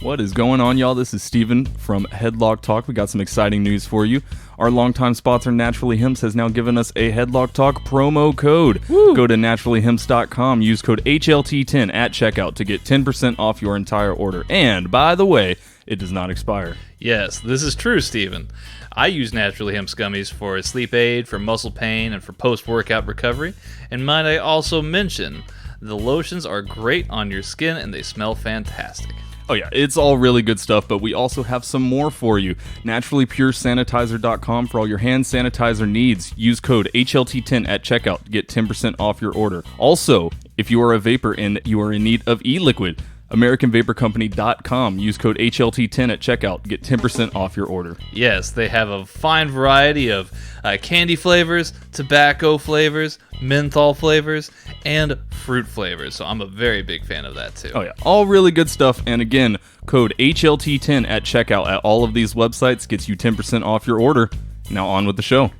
What is going on, y'all? This is Steven from Headlock Talk. We got some exciting news for you. Our longtime sponsor, Naturally Hemps, has now given us a Headlock Talk promo code. Woo! Go to naturallyhemps.com. Use code HLT10 at checkout to get 10% off your entire order. And, by the way, it does not expire. Yes, this is true, Steven. I use Naturally Hemp's gummies for sleep aid, for muscle pain, and for post-workout recovery. And might I also mention, the lotions are great on your skin and they smell fantastic. Oh yeah, it's all really good stuff, but we also have some more for you. NaturallyPureSanitizer.com for all your hand sanitizer needs. Use code HLT10 at checkout to get 10% off your order. Also, if you are a vapor and you are in need of e-liquid, AmericanVaporCompany.com. Use code HLT10 at checkout to get 10% off your order. Yes, they have a fine variety of candy flavors, tobacco flavors, menthol flavors, and fruit flavors. So I'm a very big fan of that too. Oh yeah, all really good stuff. And again, code HLT10 at checkout at all of these websites gets you 10% off your order. Now on with the show.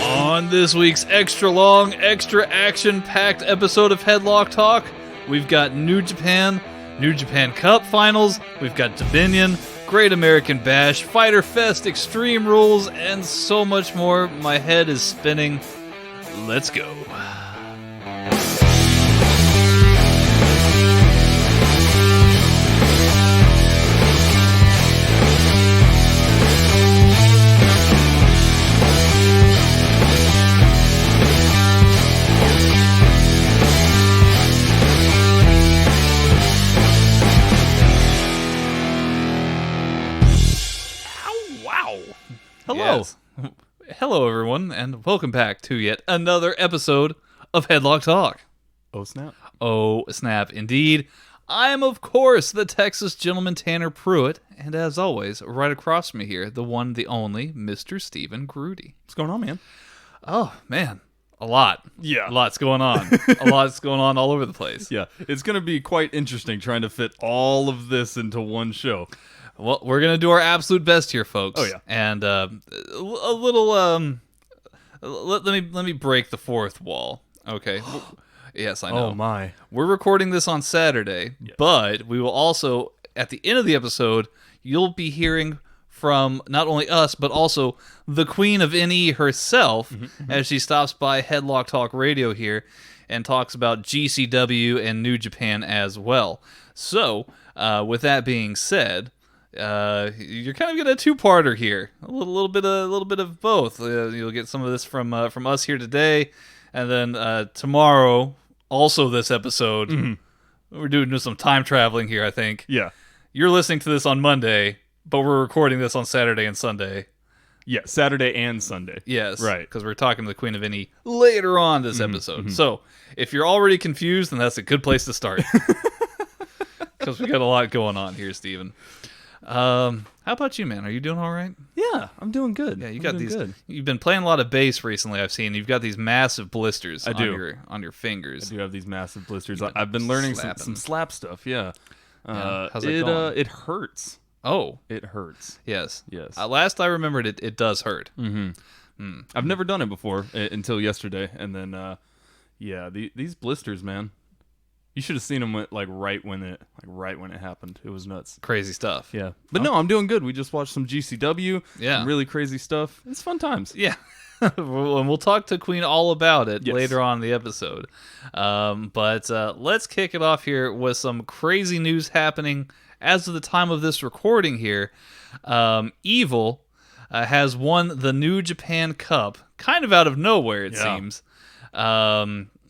On this week's extra long, extra action-packed episode of Headlock Talk, we've got New Japan Cup Finals, we've got Dominion, Great American Bash, Fyter Fest, Extreme Rules, and so much more. My head is spinning. Let's go. Hello. Yes. Hello, everyone, and welcome back to yet another episode of Headlock Talk. Oh, snap. Oh, snap, indeed. I am, of course, the Texas gentleman Tanner Pruitt, and as always, right across from me here, the one, the only, Mr. Stephen Grudy. What's going on, man? Oh, man. A lot. Yeah. A lot's going on. A lot's going on all over the place. Yeah, it's going to be quite interesting trying to fit all of this into one show. Well, we're going to do our absolute best here, folks. Oh, yeah. And a little, let me break the fourth wall. Okay. Yes, I know. Oh, my. We're recording this on Saturday, yes. But we will also, at the end of the episode, you'll be hearing from not only us, but also the Queen of NE herself, as she stops by Headlock Talk Radio here and talks about GCW and New Japan as well. So, with that being said, you're kind of getting a two-parter here, a little bit of both. You'll get some of this from us here today, and then tomorrow, also this episode, we're doing some time traveling here. I think. Yeah, you're listening to this on Monday, but we're recording this on Saturday and Sunday. Yeah, Saturday and Sunday. Yes, right. Because we're talking to the Queen of NE later on this episode. So if you're already confused, then that's a good place to start. Because we got a lot going on here, Steven. How about you, man? Are you doing all right? Yeah, I'm doing good. Yeah, you've been playing a lot of bass recently. I've seen you've got these massive blisters on your fingers. I do have these massive blisters. I've been learning some slap stuff. Yeah. How's it going? It hurts. Oh, it hurts. Yes. Last I remembered, it does hurt. I've never done it before until yesterday, and then these blisters, man. You should have seen them right when it happened. It was nuts. Crazy stuff. Yeah. But no, I'm doing good. We just watched some GCW. Yeah. Some really crazy stuff. It's fun times. Yeah. And we'll talk to Queen all about it later on in the episode. But let's kick it off here with some crazy news happening as of the time of this recording here. Evil has won the New Japan Cup, kind of out of nowhere, it seems.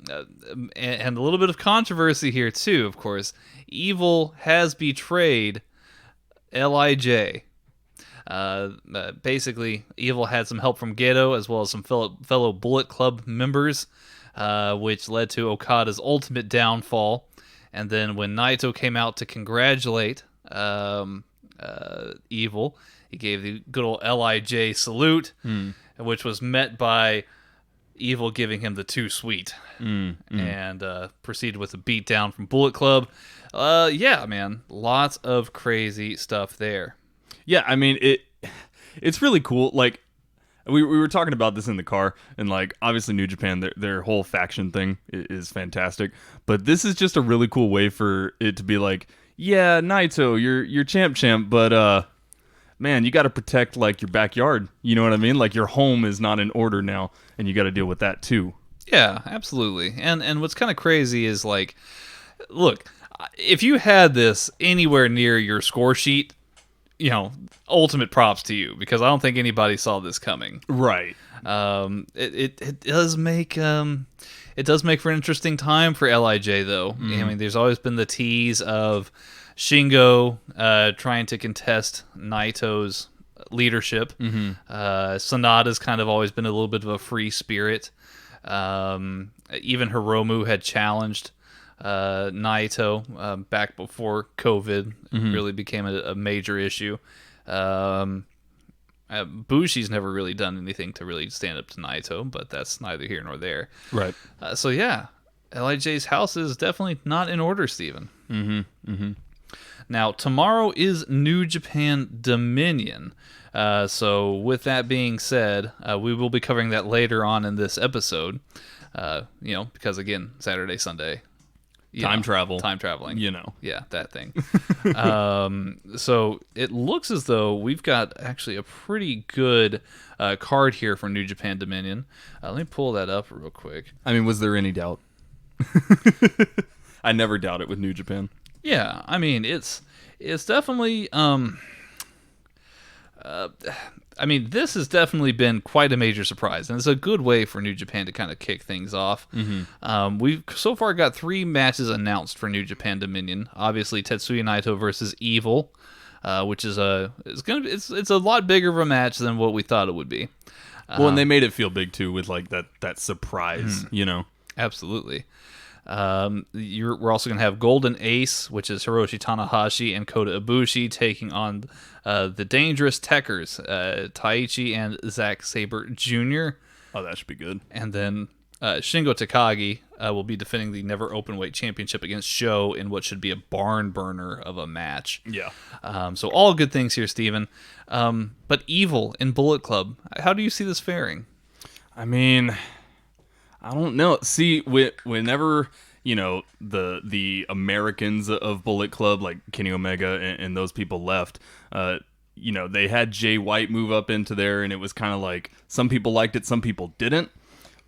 And a little bit of controversy here too, of course. Evil has betrayed LIJ. Basically, Evil had some help from Gedo as well as some fellow Bullet Club members, which led to Okada's ultimate downfall. And then when Naito came out to congratulate Evil, he gave the good old LIJ salute, which was met by Evil giving him the too sweet, and proceeded with a beatdown from Bullet Club. Yeah, man, lots of crazy stuff there. Yeah, I mean it's really cool. Like we were talking about this in the car, and like obviously New Japan, their whole faction thing is fantastic. But this is just a really cool way for it to be like, yeah, Naito, you're champ, but man, you got to protect like your backyard. You know what I mean? Like your home is not in order now, and you got to deal with that too. Yeah, absolutely. And what's kind of crazy is like, look, if you had this anywhere near your score sheet, ultimate props to you, because I don't think anybody saw this coming. Right. It does make for an interesting time for Lij though. I mean, there's always been the tease of Shingo trying to contest Naito's leadership. Sonata's kind of always been a little bit of a free spirit. Even Hiromu had challenged Naito back before COVID really became a major issue. Bushi's never really done anything to really stand up to Naito, but that's neither here nor there. Right. So yeah, Lij's house is definitely not in order, Steven. Now, tomorrow is New Japan Dominion. So with that being said, we will be covering that later on in this episode. Because again, Saturday, Sunday. Time traveling. Yeah, that thing. So it looks as though we've got actually a pretty good card here for New Japan Dominion. Let me pull that up real quick. I mean, was there any doubt? I never doubt it with New Japan. Yeah, I mean, it's definitely... this has definitely been quite a major surprise, and it's a good way for New Japan to kind of kick things off. We've so far got 3 matches announced for New Japan Dominion. Obviously, Tetsuya Naito versus Evil, which is it's a lot bigger of a match than what we thought it would be. Well, and they made it feel big too with like that surprise, Absolutely. We're also going to have Golden Ace, which is Hiroshi Tanahashi and Kota Ibushi, taking on the Dangerous Tekkers, Taichi and Zack Sabre Jr. Oh, that should be good. And then Shingo Takagi will be defending the Never Openweight Championship against Sho in what should be a barn burner of a match. Yeah. So all good things here, Steven. But Evil in Bullet Club, how do you see this faring? I mean, I don't know. See, whenever the Americans of Bullet Club, like Kenny Omega and those people left, they had Jay White move up into there, and it was kind of like some people liked it, some people didn't.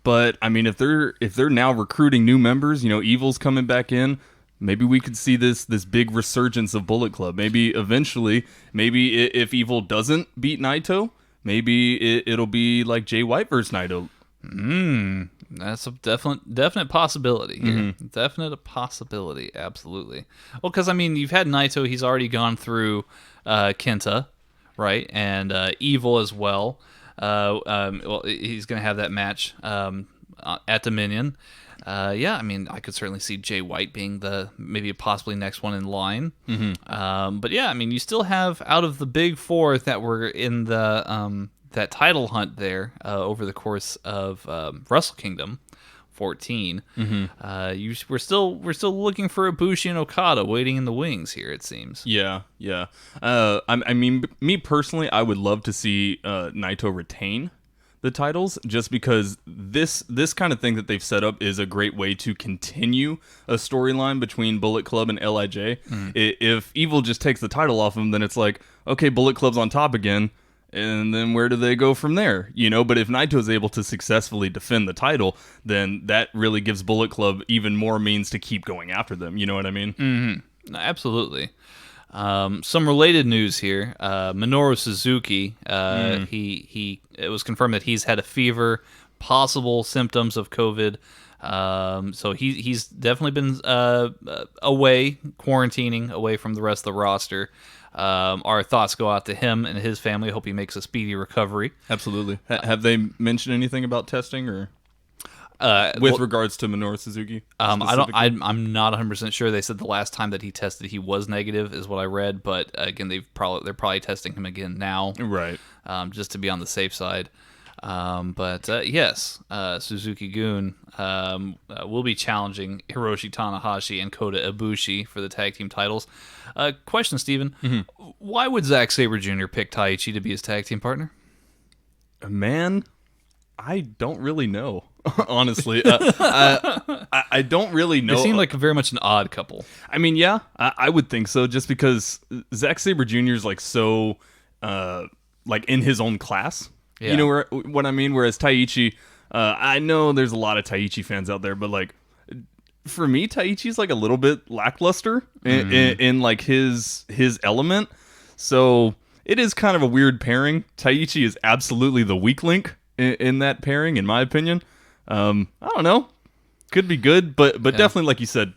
But I mean, if they're now recruiting new members, Evil's coming back in. Maybe we could see this big resurgence of Bullet Club. Maybe eventually, if Evil doesn't beat Naito, maybe it'll be like Jay White versus Naito. That's a definite possibility here. Definite possibility, absolutely. Well, because I mean, you've had Naito; he's already gone through Kenta, right, and Evil as well. He's going to have that match at Dominion. I mean, I could certainly see Jay White being the maybe possibly next one in line. But yeah, I mean, you still have out of the big 4 that were in the that title hunt there over the course of Wrestle Kingdom 14. We're still looking for Ibushi and Okada waiting in the wings here, it seems. Yeah. I mean, me personally, I would love to see Naito retain the titles, just because this kind of thing that they've set up is a great way to continue a storyline between Bullet Club and LIJ. If Evil just takes the title off him, then it's like, okay, Bullet Club's on top again. And then where do they go from there? But if Naito's able to successfully defend the title, then that really gives Bullet Club even more means to keep going after them. You know what I mean? Absolutely. Some related news here. Minoru Suzuki, it was confirmed that he's had a fever, possible symptoms of COVID. So he's definitely been away, quarantining away from the rest of the roster. Our thoughts go out to him and his family. Hope he makes a speedy recovery. Absolutely. Have they mentioned anything about testing or with regards to Minoru Suzuki? I'm not 100% sure. They said the last time that he tested, he was negative, is what I read. But again, they're probably testing him again now, right? Just to be on the safe side. Yes, Suzuki-gun will be challenging Hiroshi Tanahashi and Kota Ibushi for the tag team titles. Question, Steven. Why would Zack Sabre Jr. pick Taichi to be his tag team partner? Man, I don't really know, honestly. I don't really know. They seem like very much an odd couple. I mean, yeah, I would think so, just because Zack Sabre Jr. is like so, like in his own class. Yeah. You know what I mean? Whereas Taichi, I know there's a lot of Taichi fans out there, but like for me, Taichi's like a little bit lackluster in like his element. So it is kind of a weird pairing. Taichi is absolutely the weak link in that pairing, in my opinion. I don't know. Could be good, but definitely, like you said,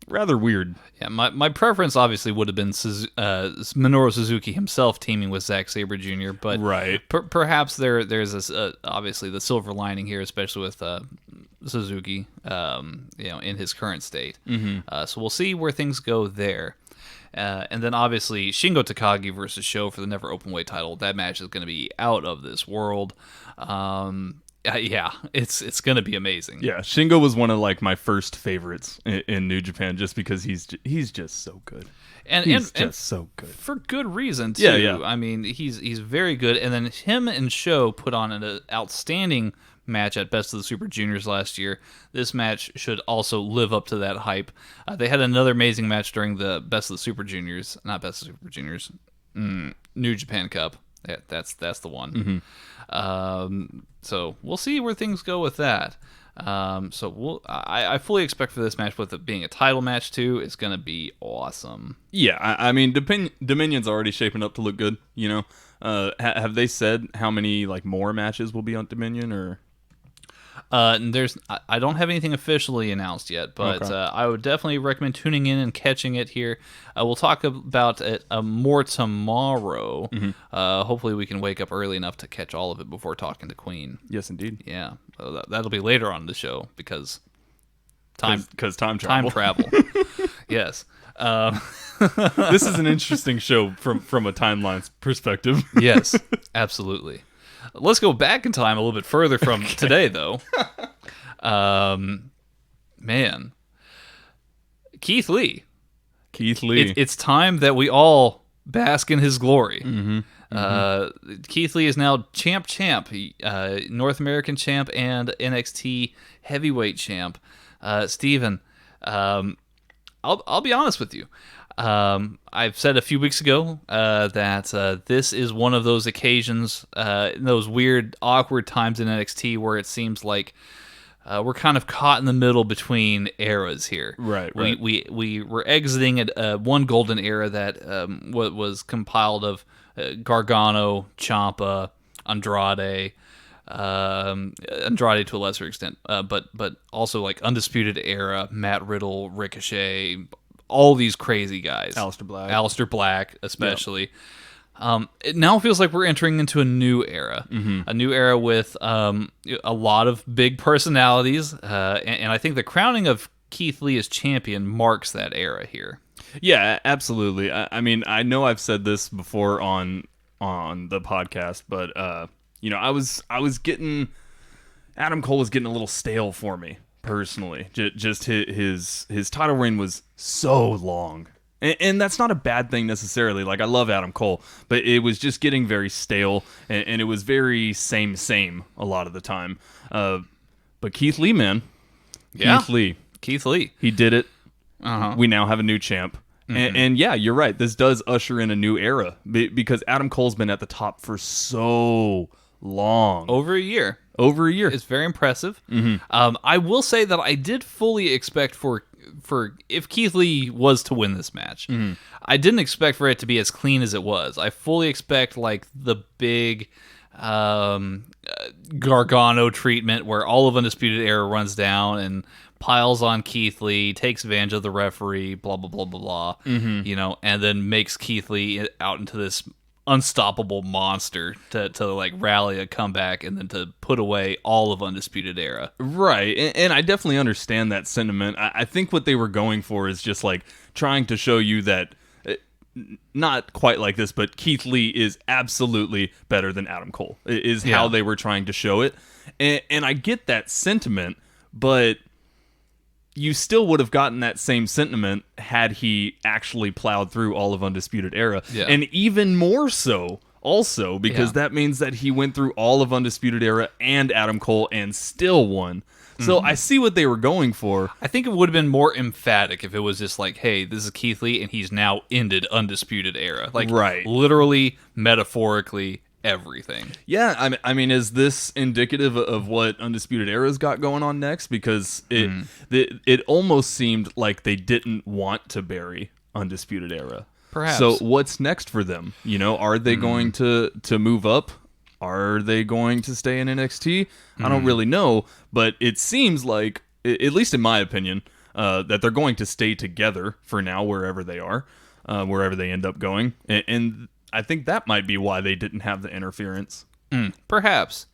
rather weird. Yeah, my preference obviously would have been Minoru Suzuki himself teaming with Zack Sabre Jr., but Right. Perhaps there's this, obviously the silver lining here, especially with Suzuki, in his current state. So we'll see where things go there. And then obviously Shingo Takagi versus Sho for the Never Openweight title. That match is going to be out of this world. Yeah, it's going to be amazing. Yeah, Shingo was one of like my first favorites in New Japan, just because he's just so good. He's just so good for good reason too. Yeah. I mean, he's very good. And then him and Sho put on an outstanding match at Best of the Super Juniors last year. This match should also live up to that hype. They had another amazing match during the Best of the Super Juniors, not Best of the Super Juniors, New Japan Cup. That's the one. So we'll see where things go with that. I fully expect for this match, with it being a title match too, it's going to be awesome. Yeah, I mean, Dominion's already shaping up to look good. You know, have they said how many like more matches will be on Dominion, or? I don't have anything officially announced yet, but Okay. I would definitely recommend tuning in and catching it here. We'll talk about it more tomorrow. Hopefully we can wake up early enough to catch all of it before talking to Queen. Yes, indeed. Yeah, that'll be later on in the show because time travel. Time travel. Yes. This is an interesting show from a timeline perspective. Yes, absolutely. Let's go back in time a little bit further from today, though. Man. Keith Lee. It's time that we all bask in his glory. Keith Lee is now champ, North American champ and NXT heavyweight champ. Steven, I'll be honest with you. I've said a few weeks ago that this is one of those occasions, those weird, awkward times in NXT where it seems like we're kind of caught in the middle between eras here. Right. We were exiting at one golden era that was compiled of Gargano, Ciampa, Andrade to a lesser extent, but also like Undisputed Era, Matt Riddle, Ricochet, all these crazy guys. Aleister Black, especially. Yep. It now feels like we're entering into a new era. A new era with a lot of big personalities. And I think the crowning of Keith Lee as champion marks that era here. Yeah, absolutely. I mean, I know I've said this before on the podcast, but I was getting, Adam Cole was getting a little stale for me. Personally, just his title reign was so long, and that's not a bad thing necessarily. Like, I love Adam Cole, but it was just getting very stale, and it was very same a lot of the time. But Keith Lee, man, Yeah. Keith Lee, he did it. We now have a new champ, and yeah, you're right. This does usher in a new era because Adam Cole's been at the top for so long, Over a year. It's very impressive. I will say that I did fully expect for if Keith Lee was to win this match, I didn't expect for it to be as clean as it was. I fully expect like the big Gargano treatment where all of Undisputed Era runs down and piles on Keith Lee, takes advantage of the referee, blah blah blah blah blah, and then makes Keith Lee out into this unstoppable monster to like rally a comeback and then to put away all of Undisputed Era. Right, and I definitely understand that sentiment. I think what they were going for is just like trying to show you that not quite like this, but Keith Lee is absolutely better than Adam Cole, is how they were trying to show it. And I get that sentiment, but you still would have gotten that same sentiment had he actually plowed through all of Undisputed Era. Yeah. And even more so, also, because that means that he went through all of Undisputed Era and Adam Cole and still won. So I see what they were going for. I think it would have been more emphatic if it was just like, hey, this is Keith Lee, and he's now ended Undisputed Era. Like, literally, metaphorically, everything. Yeah, I mean, is this indicative of what Undisputed Era's got going on next? Because it almost seemed like they didn't want to bury Undisputed Era. Perhaps. So what's next for them? Are they going to move up? Are they going to stay in NXT? I don't really know, but it seems like, at least in my opinion, that they're going to stay together for now, wherever they are, wherever they end up going. And I think that might be why they didn't have the interference. Perhaps.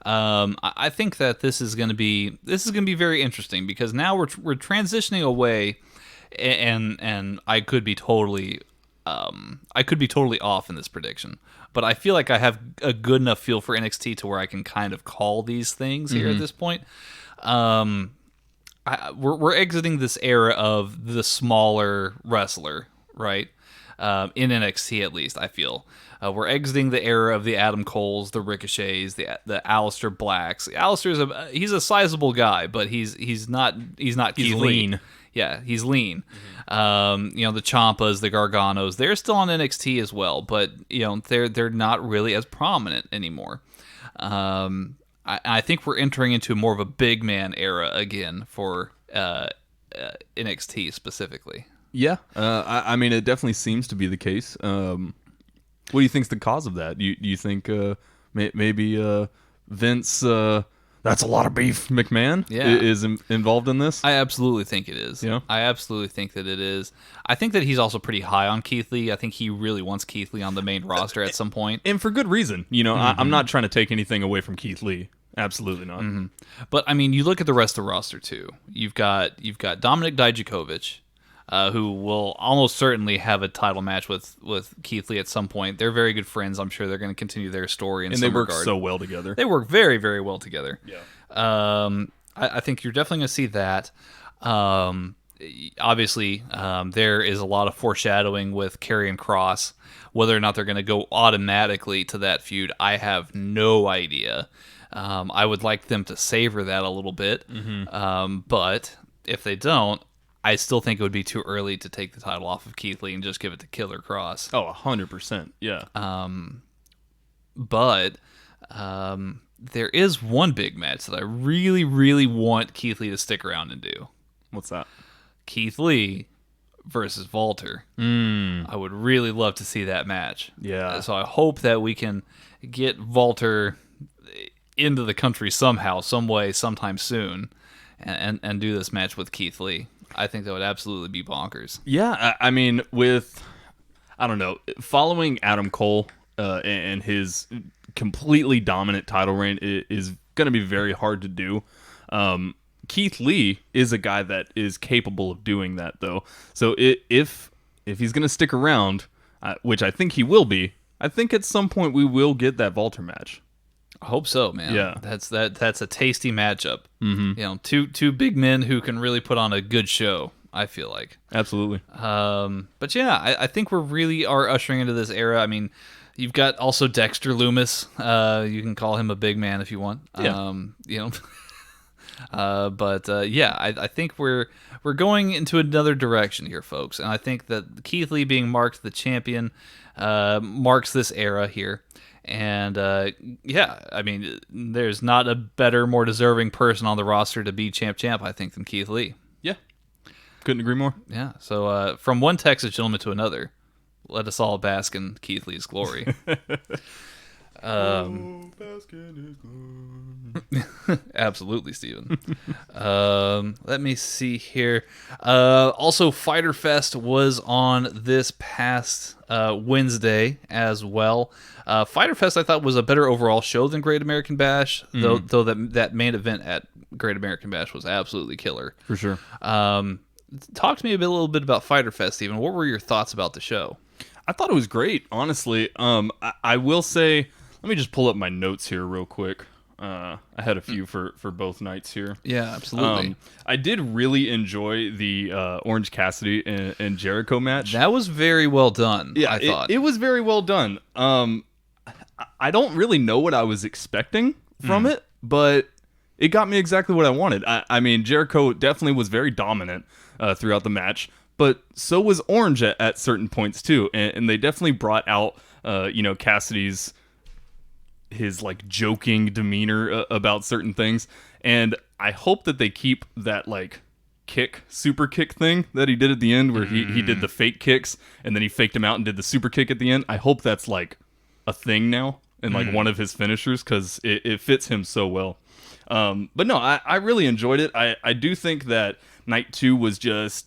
I think that this is going to be very interesting, because now we're transitioning away, and I could be totally off in this prediction, but I feel like I have a good enough feel for NXT to where I can kind of call these things here at this point. We're exiting this era of the smaller wrestler, right? In NXT, at least, I feel. We're exiting the era of the Adam Coles, the Ricochets, the Aleister Blacks. Aleister's he's a sizable guy, but he's not Keith lean. Lee. Yeah, he's lean. The Ciampas, the Garganos, they're still on NXT as well, but they're not really as prominent anymore. I think we're entering into more of a big man era again for NXT specifically. Yeah, I mean, it definitely seems to be the case. What do you think's the cause of that? Do you think maybe Vince? That's a lot of beef. McMahon is involved in this? I absolutely think it is. Yeah? I absolutely think that it is. I think that he's also pretty high on Keith Lee. I think he really wants Keith Lee on the main roster at some point. And for good reason. I'm not trying to take anything away from Keith Lee. Absolutely not. But, I mean, you look at the rest of the roster, too. You've got Dominik Dijakovic, who will almost certainly have a title match with Keith Lee at some point. They're very good friends. I'm sure they're going to continue their story in some regard. And they work so well together. They work very, very well together. Yeah. I think you're definitely going to see that. Obviously, there is a lot of foreshadowing with Karrion Kross. Whether or not they're going to go automatically to that feud, I have no idea. I would like them to savor that a little bit. But if they don't, I still think it would be too early to take the title off of Keith Lee and just give it to Killer Kross. Oh, 100%. Yeah. But there is one big match that I really, really want Keith Lee to stick around and do. What's that? Keith Lee versus Walter. I would really love to see that match. Yeah. So I hope that we can get Walter into the country somehow, some way, sometime soon, and do this match with Keith Lee. I think that would absolutely be bonkers. Yeah, I mean, I don't know, following Adam Cole and his completely dominant title reign is going to be very hard to do. Keith Lee is a guy that is capable of doing that, though. So if he's going to stick around, which I think he will be, I think at some point we will get that Walter match. I hope so, man. Yeah, that's a tasty matchup. Two big men who can really put on a good show. I feel like absolutely. But yeah, I think we really are ushering into this era. I mean, you've got also Dexter Lumis. You can call him a big man if you want. Yeah. I think we're going into another direction here, folks, and I think that Keith Lee being marked the champion marks this era here. And, I mean, there's not a better, more deserving person on the roster to be champ, I think, than Keith Lee. Yeah. Couldn't agree more. Yeah. So, from one Texas gentleman to another, let us all bask in Keith Lee's glory. Bask in his glory. Absolutely, Steven. Let me see here. Also, Fyter Fest was on this past Wednesday as well. Fyter Fest, I thought, was a better overall show than Great American Bash, though that main event at Great American Bash was absolutely killer. For sure. Talk to me a little bit about Fyter Fest, Steven. What were your thoughts about the show? I thought it was great, honestly. I will say, let me just pull up my notes here real quick. I had a few for both nights here. Yeah, absolutely. I did really enjoy the Orange Cassidy and Jericho match. That was very well done, Yeah, I thought. it was very well done. I don't really know what I was expecting from it, but it got me exactly what I wanted. I mean, Jericho definitely was very dominant throughout the match, but so was Orange at certain points too, and they definitely brought out, Cassidy's his like joking demeanor about certain things, and I hope that they keep that like super kick thing that he did at the end, where he did the fake kicks and then he faked him out and did the super kick at the end. I hope that's like a thing now and like one of his finishers, because it fits him so well. But no, I really enjoyed it. I do think that night 2 was just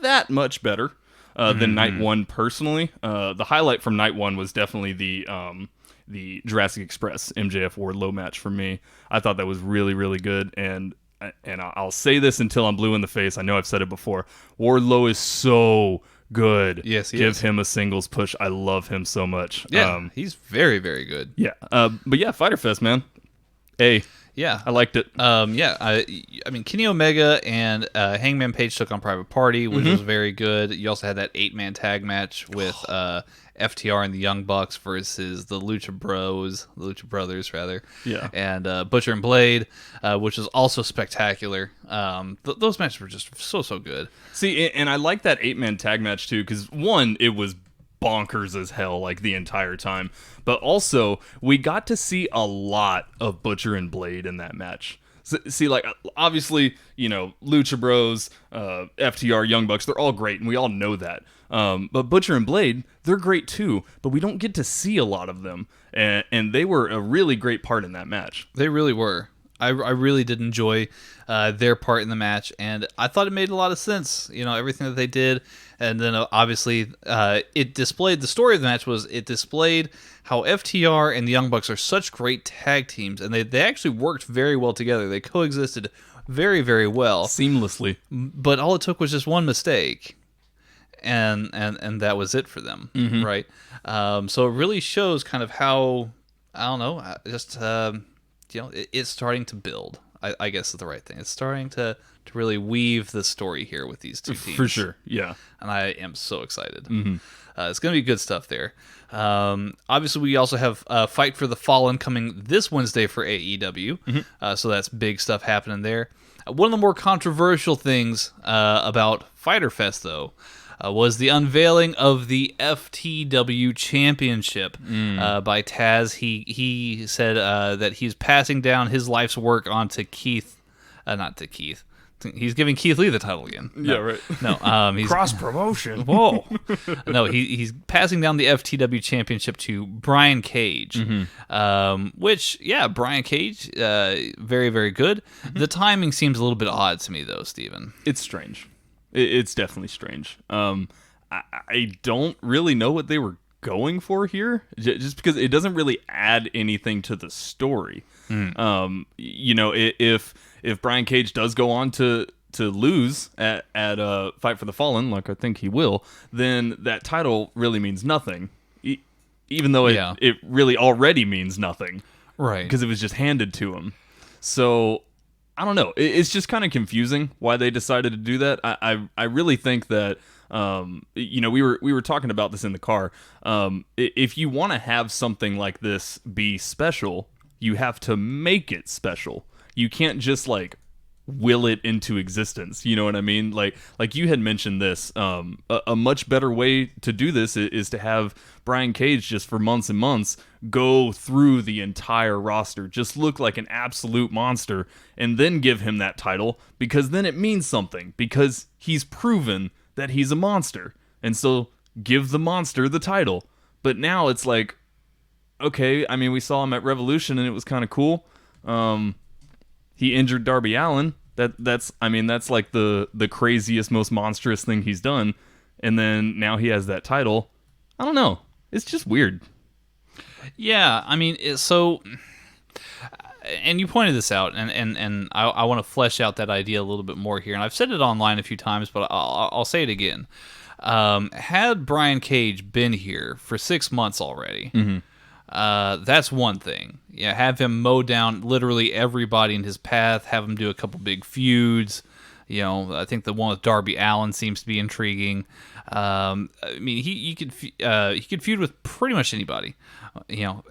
that much better than night 1 personally. The highlight from night 1 was definitely the Jurassic Express MJF Wardlow match for me. I thought that was really, really good, and I'll say this until I'm blue in the face. I know I've said it before. Wardlow is so good. Yes, he Give is. him a singles push. I love him so much. Yeah, he's very, very good. Yeah. But yeah, Fyter Fest, man. Yeah. I liked it. I mean, Kenny Omega and Hangman Page took on Private Party, which was very good. You also had that 8-man tag match with FTR and the Young Bucks versus the Lucha Brothers, rather. Yeah. And Butcher and Blade, which was also spectacular. Those matches were just so good. See, and I like that 8-man tag match too, because one, it was bonkers as hell like the entire time, but also we got to see a lot of Butcher and Blade in that match. See, like, obviously, Lucha Bros, FTR, Young Bucks, they're all great, and we all know that. But Butcher and Blade, they're great too, but we don't get to see a lot of them, and they were a really great part in that match. They really were. I really did enjoy their part in the match, and I thought it made a lot of sense, everything that they did. And then obviously it displayed, the story of the match was it displayed how FTR and the Young Bucks are such great tag teams, and they actually worked very well together. They coexisted very, very well. Seamlessly. But all it took was just one mistake, and that was it for them, right? So it really shows kind of how, I don't know, just... it's starting to build, I guess is the right thing. It's starting to really weave the story here with these two teams. For sure, yeah. And I am so excited. It's going to be good stuff there. Obviously, we also have Fight for the Fallen coming this Wednesday for AEW. So that's big stuff happening there. One of the more controversial things about Fyter Fest, though, was the unveiling of the FTW Championship by Taz. He said that he's passing down his life's work onto Keith. Not to Keith. He's giving Keith Lee the title again. Yeah, right. No, he's cross promotion. Whoa. No, he's passing down the FTW Championship to Brian Cage. Which, yeah, Brian Cage, very, very good. The timing seems a little bit odd to me, though, Steven. It's strange. It's definitely strange. I don't really know what they were going for here, just because it doesn't really add anything to the story. If Brian Cage does go on to lose at Fight for the Fallen, like I think he will, then that title really means nothing, even though it really already means nothing, right? Because it was just handed to him. So I don't know. It's just kind of confusing why they decided to do that. I really think that we were talking about this in the car. If you want to have something like this be special, you have to make it special. You can't just like will it into existence. You know what I mean? Like you had mentioned this. A much better way to do this is to have Brian Cage just for months and months go through the entire roster, just look like an absolute monster, and then give him that title, because then it means something, because he's proven that he's a monster, and so give the monster the title. But now it's like, okay, I mean, we saw him at Revolution and it was kind of cool. He injured Darby Allin. That's like the craziest, most monstrous thing he's done, and then now he has that title. I don't know. It's just weird. Yeah, I mean, and you pointed this out, and I want to flesh out that idea a little bit more here. And I've said it online a few times, but I'll say it again. Had Brian Cage been here for 6 months already, that's one thing. Yeah, have him mow down literally everybody in his path. Have him do a couple big feuds. I think the one with Darby Allin seems to be intriguing. I mean, he could feud with pretty much anybody.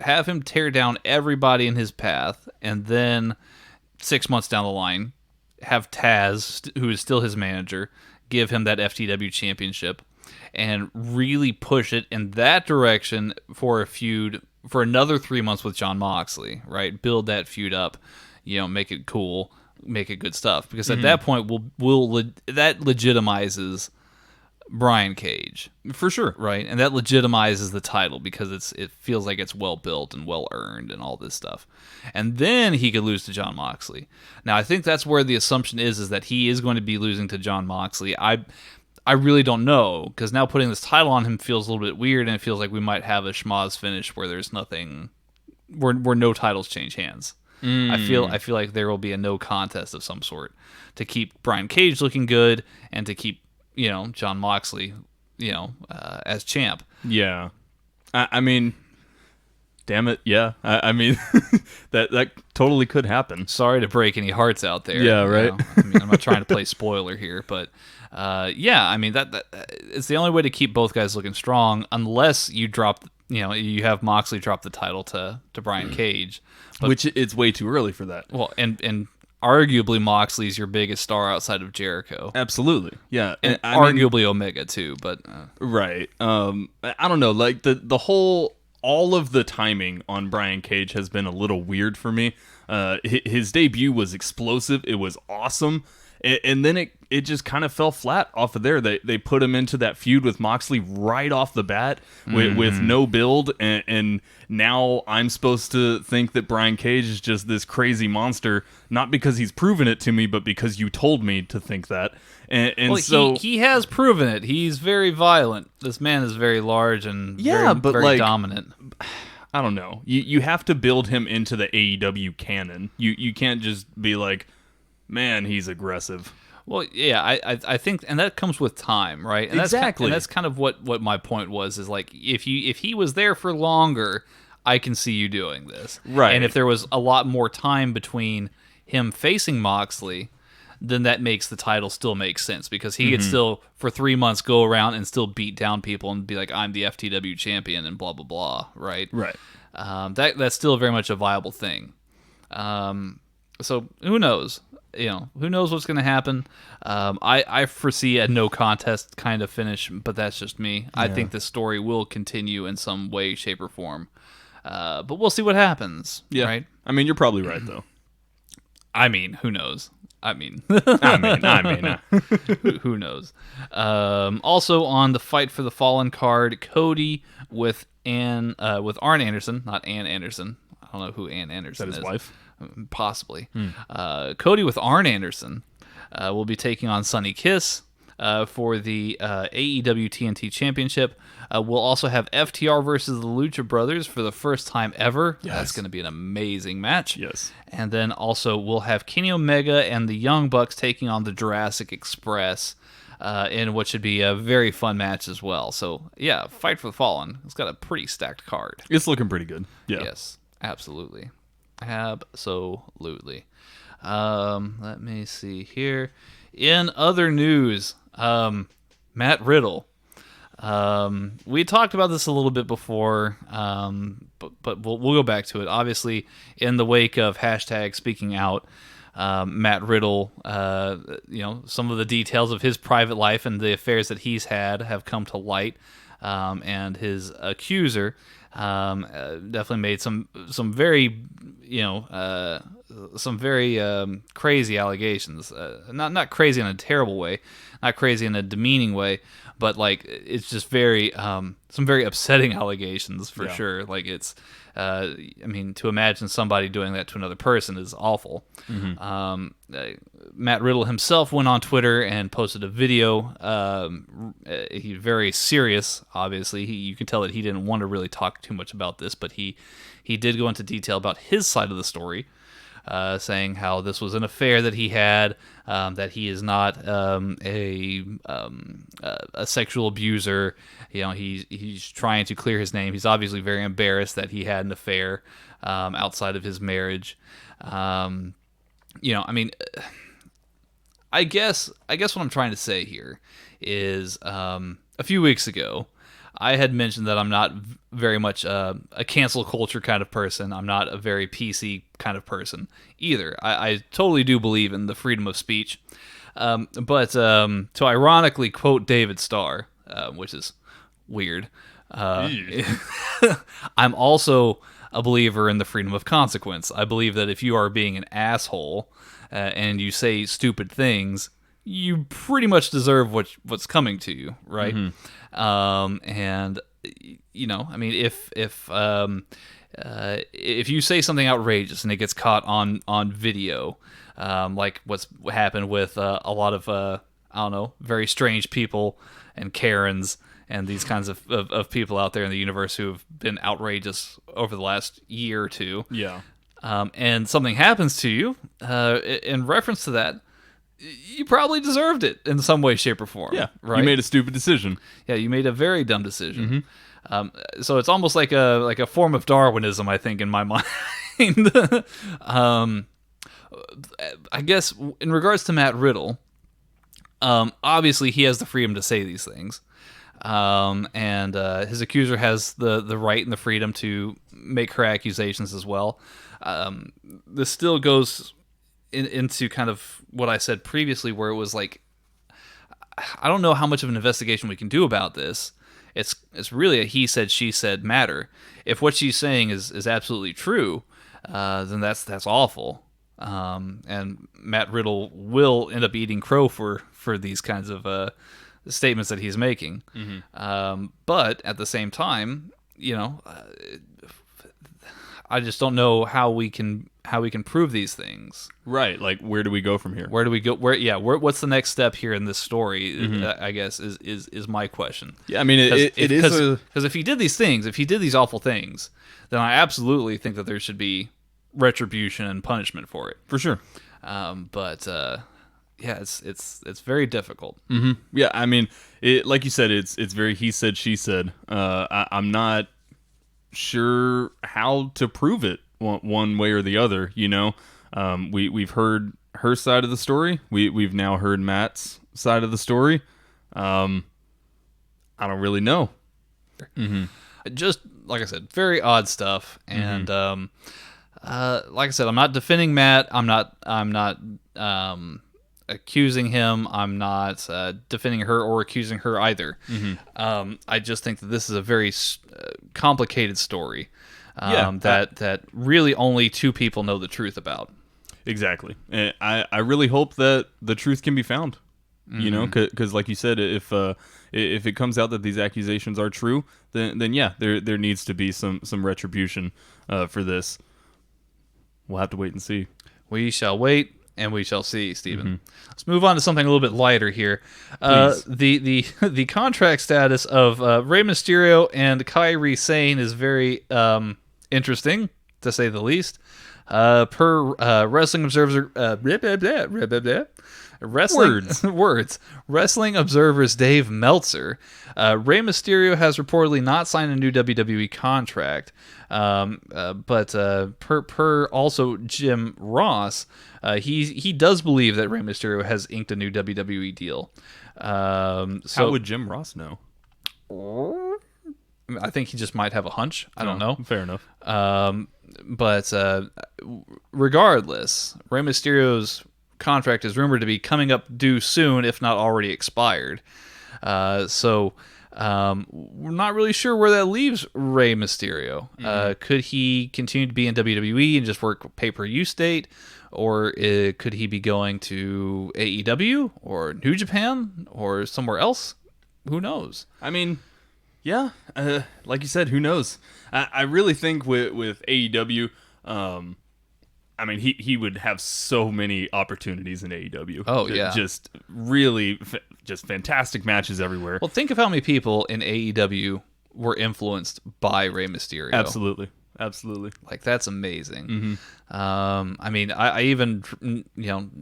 Have him tear down everybody in his path, and then 6 months down the line, have Taz, who is still his manager, give him that FTW championship, and really push it in that direction for a feud for another 3 months with Jon Moxley. Right, build that feud up. Make it cool, make it good stuff. Because at that point, that legitimizes Brian Cage for sure, right? And that legitimizes the title because it feels like it's well built and well earned and all this stuff. And then he could lose to Jon Moxley. Now I think that's where the assumption is that he is going to be losing to Jon Moxley. I really don't know, because now putting this title on him feels a little bit weird, and it feels like we might have a schmoz finish where there's nothing, where no titles change hands. I feel like there will be a no contest of some sort to keep Brian Cage looking good and to keep Jon Moxley, as champ. Yeah. I mean, damn it, yeah. I mean, that totally could happen. Sorry to break any hearts out there. Yeah, right. I mean, I'm not trying to play spoiler here, but yeah, I mean, that it's the only way to keep both guys looking strong, unless you drop, you have Moxley drop the title to Brian Cage. Which it's way too early for that. Well, and arguably Moxley's your biggest star outside of Jericho. Absolutely, yeah, and arguably Omega too. But right, I don't know. Like all of the timing on Brian Cage has been a little weird for me. His debut was explosive. It was awesome. And then it just kind of fell flat off of there. They put him into that feud with Moxley right off the bat with no build, and now I'm supposed to think that Brian Cage is just this crazy monster, not because he's proven it to me, but because you told me to think that. And so he has proven it. He's very violent. This man is very large and very dominant. I don't know. You have to build him into the AEW canon. You can't just be like, man, he's aggressive. Well, yeah, I think, and that comes with time, right? And exactly. That's kind of what my point was, is like, if he was there for longer, I can see you doing this. Right. And if there was a lot more time between him facing Moxley, then that makes the title still make sense, because he could still, for 3 months, go around and still beat down people and be like, I'm the FTW champion and blah, blah, blah, right? Right. That's still very much a viable thing. So who knows? Who knows what's going to happen? I foresee a no contest kind of finish, but that's just me. Yeah. I think the story will continue in some way, shape, or form. But we'll see what happens. Yeah. Right? I mean, you're probably right, though. I mean, who knows? I mean, who knows? Also on the Fight for the Fallen card, Cody with Arn Anderson, not Ann Anderson. I don't know who Ann Anderson is. Is that his wife? Possibly. Cody with Arn Anderson will be taking on Sonny Kiss for the AEW TNT Championship. We'll also have FTR versus the Lucha Brothers for the first time ever. Yes. That's going to be an amazing match. Yes. And then also we'll have Kenny Omega and the Young Bucks taking on the Jurassic Express in what should be a very fun match as well. So, yeah, Fight for the Fallen. It's got a pretty stacked card. It's looking pretty good. Yeah. Yes, absolutely. Absolutely. Let me see here. In other news, Matt Riddle. We talked about this a little bit before, but we'll go back to it. Obviously, in the wake of hashtag speaking out, Matt Riddle, some of the details of his private life and the affairs that he's had have come to light, and his accuser definitely made some very crazy allegations. Not crazy in a terrible way, not crazy in a demeaning way, but like it's just very some very upsetting allegations for sure. Like it's I mean, to imagine somebody doing that to another person is awful. Matt Riddle himself went on Twitter and posted a video. He's very serious, obviously. You can tell that he didn't want to really talk too much about this, but he did go into detail about his side of the story. saying how this was an affair that he had, that he is not a sexual abuser. He's trying to clear his name. He's obviously very embarrassed that he had an affair outside of his marriage. I mean, I guess what I'm trying to say here is a few weeks ago, I had mentioned that I'm not very much a cancel culture kind of person. I'm not a very PC kind of person either. I totally do believe in the freedom of speech. But to ironically quote David Starr, which is weird, I'm also a believer in the freedom of consequence. I believe that if you are being an asshole and you say stupid things, you pretty much deserve what's coming to you, right? Mm-hmm. And I mean, if you say something outrageous and it gets caught on video, like what's happened with a lot of I don't know, very strange people and Karens and these kinds of people out there in the universe who have been outrageous over the last year or two. Yeah. And something happens to you in reference to that, you probably deserved it in some way, shape, or form. Yeah, right. You made a stupid decision. Yeah, you made a very dumb decision. Mm-hmm. So it's almost like a form of Darwinism, I think, in my mind. I guess in regards to Matt Riddle, obviously he has the freedom to say these things, and his accuser has the right and the freedom to make her accusations as well. This still goes into kind of what I said previously, where it was like, I don't know how much of an investigation we can do about this. It's really a he said, she said matter. If what she's saying is absolutely true, then that's awful. And Matt Riddle will end up eating crow for these kinds of statements that he's making. Mm-hmm. But at the same time, I just don't know how we can prove these things. Right. Like, where do we go from here? Where do we go? What's the next step here in this story? Mm-hmm. I guess is my question. Yeah, I mean, because if he did these things, if he did these awful things, then I absolutely think that there should be retribution and punishment for it. For sure. But it's very difficult. Mm-hmm. Yeah, I mean, like you said, it's very he said, she said. I'm not sure how to prove it one way or the other. We've heard her side of the story. We've now heard Matt's side of the story. I don't really know. Mm-hmm. Just like I said, very odd stuff. And like I said, I'm not defending Matt. I'm not accusing him. I'm not defending her or accusing her either. Mm-hmm. I just think that this is a very complicated story that really only two people know the truth about. Exactly. And I really hope that the truth can be found. Mm-hmm. Because like you said, if it comes out that these accusations are true, then yeah, there needs to be some retribution for this. We'll have to wait and see. We shall wait. And we shall see, Stephen. Mm-hmm. Let's move on to something a little bit lighter here. The contract status of Rey Mysterio and Kairi Sane is very interesting, to say the least. Per Wrestling Observer, Wrestling Observer's Dave Meltzer, Rey Mysterio has reportedly not signed a new WWE contract. But per also Jim Ross, he does believe that Rey Mysterio has inked a new WWE deal. How would Jim Ross know? I think he just might have a hunch. I don't know. Fair enough. But regardless, Rey Mysterio's contract is rumored to be coming up due soon, if not already expired. So we're not really sure where that leaves Rey Mysterio. Mm-hmm. Could he continue to be in WWE and just work pay-per-use date? Or could he be going to AEW or New Japan or somewhere else? Who knows? I mean, yeah, like you said, who knows? I really think with AEW, I mean, he would have so many opportunities in AEW. Oh, yeah. Just really, just fantastic matches everywhere. Well, think of how many people in AEW were influenced by Rey Mysterio. Absolutely. absolutely. Like, that's amazing. I mean, I even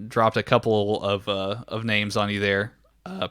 dropped a couple of names on you there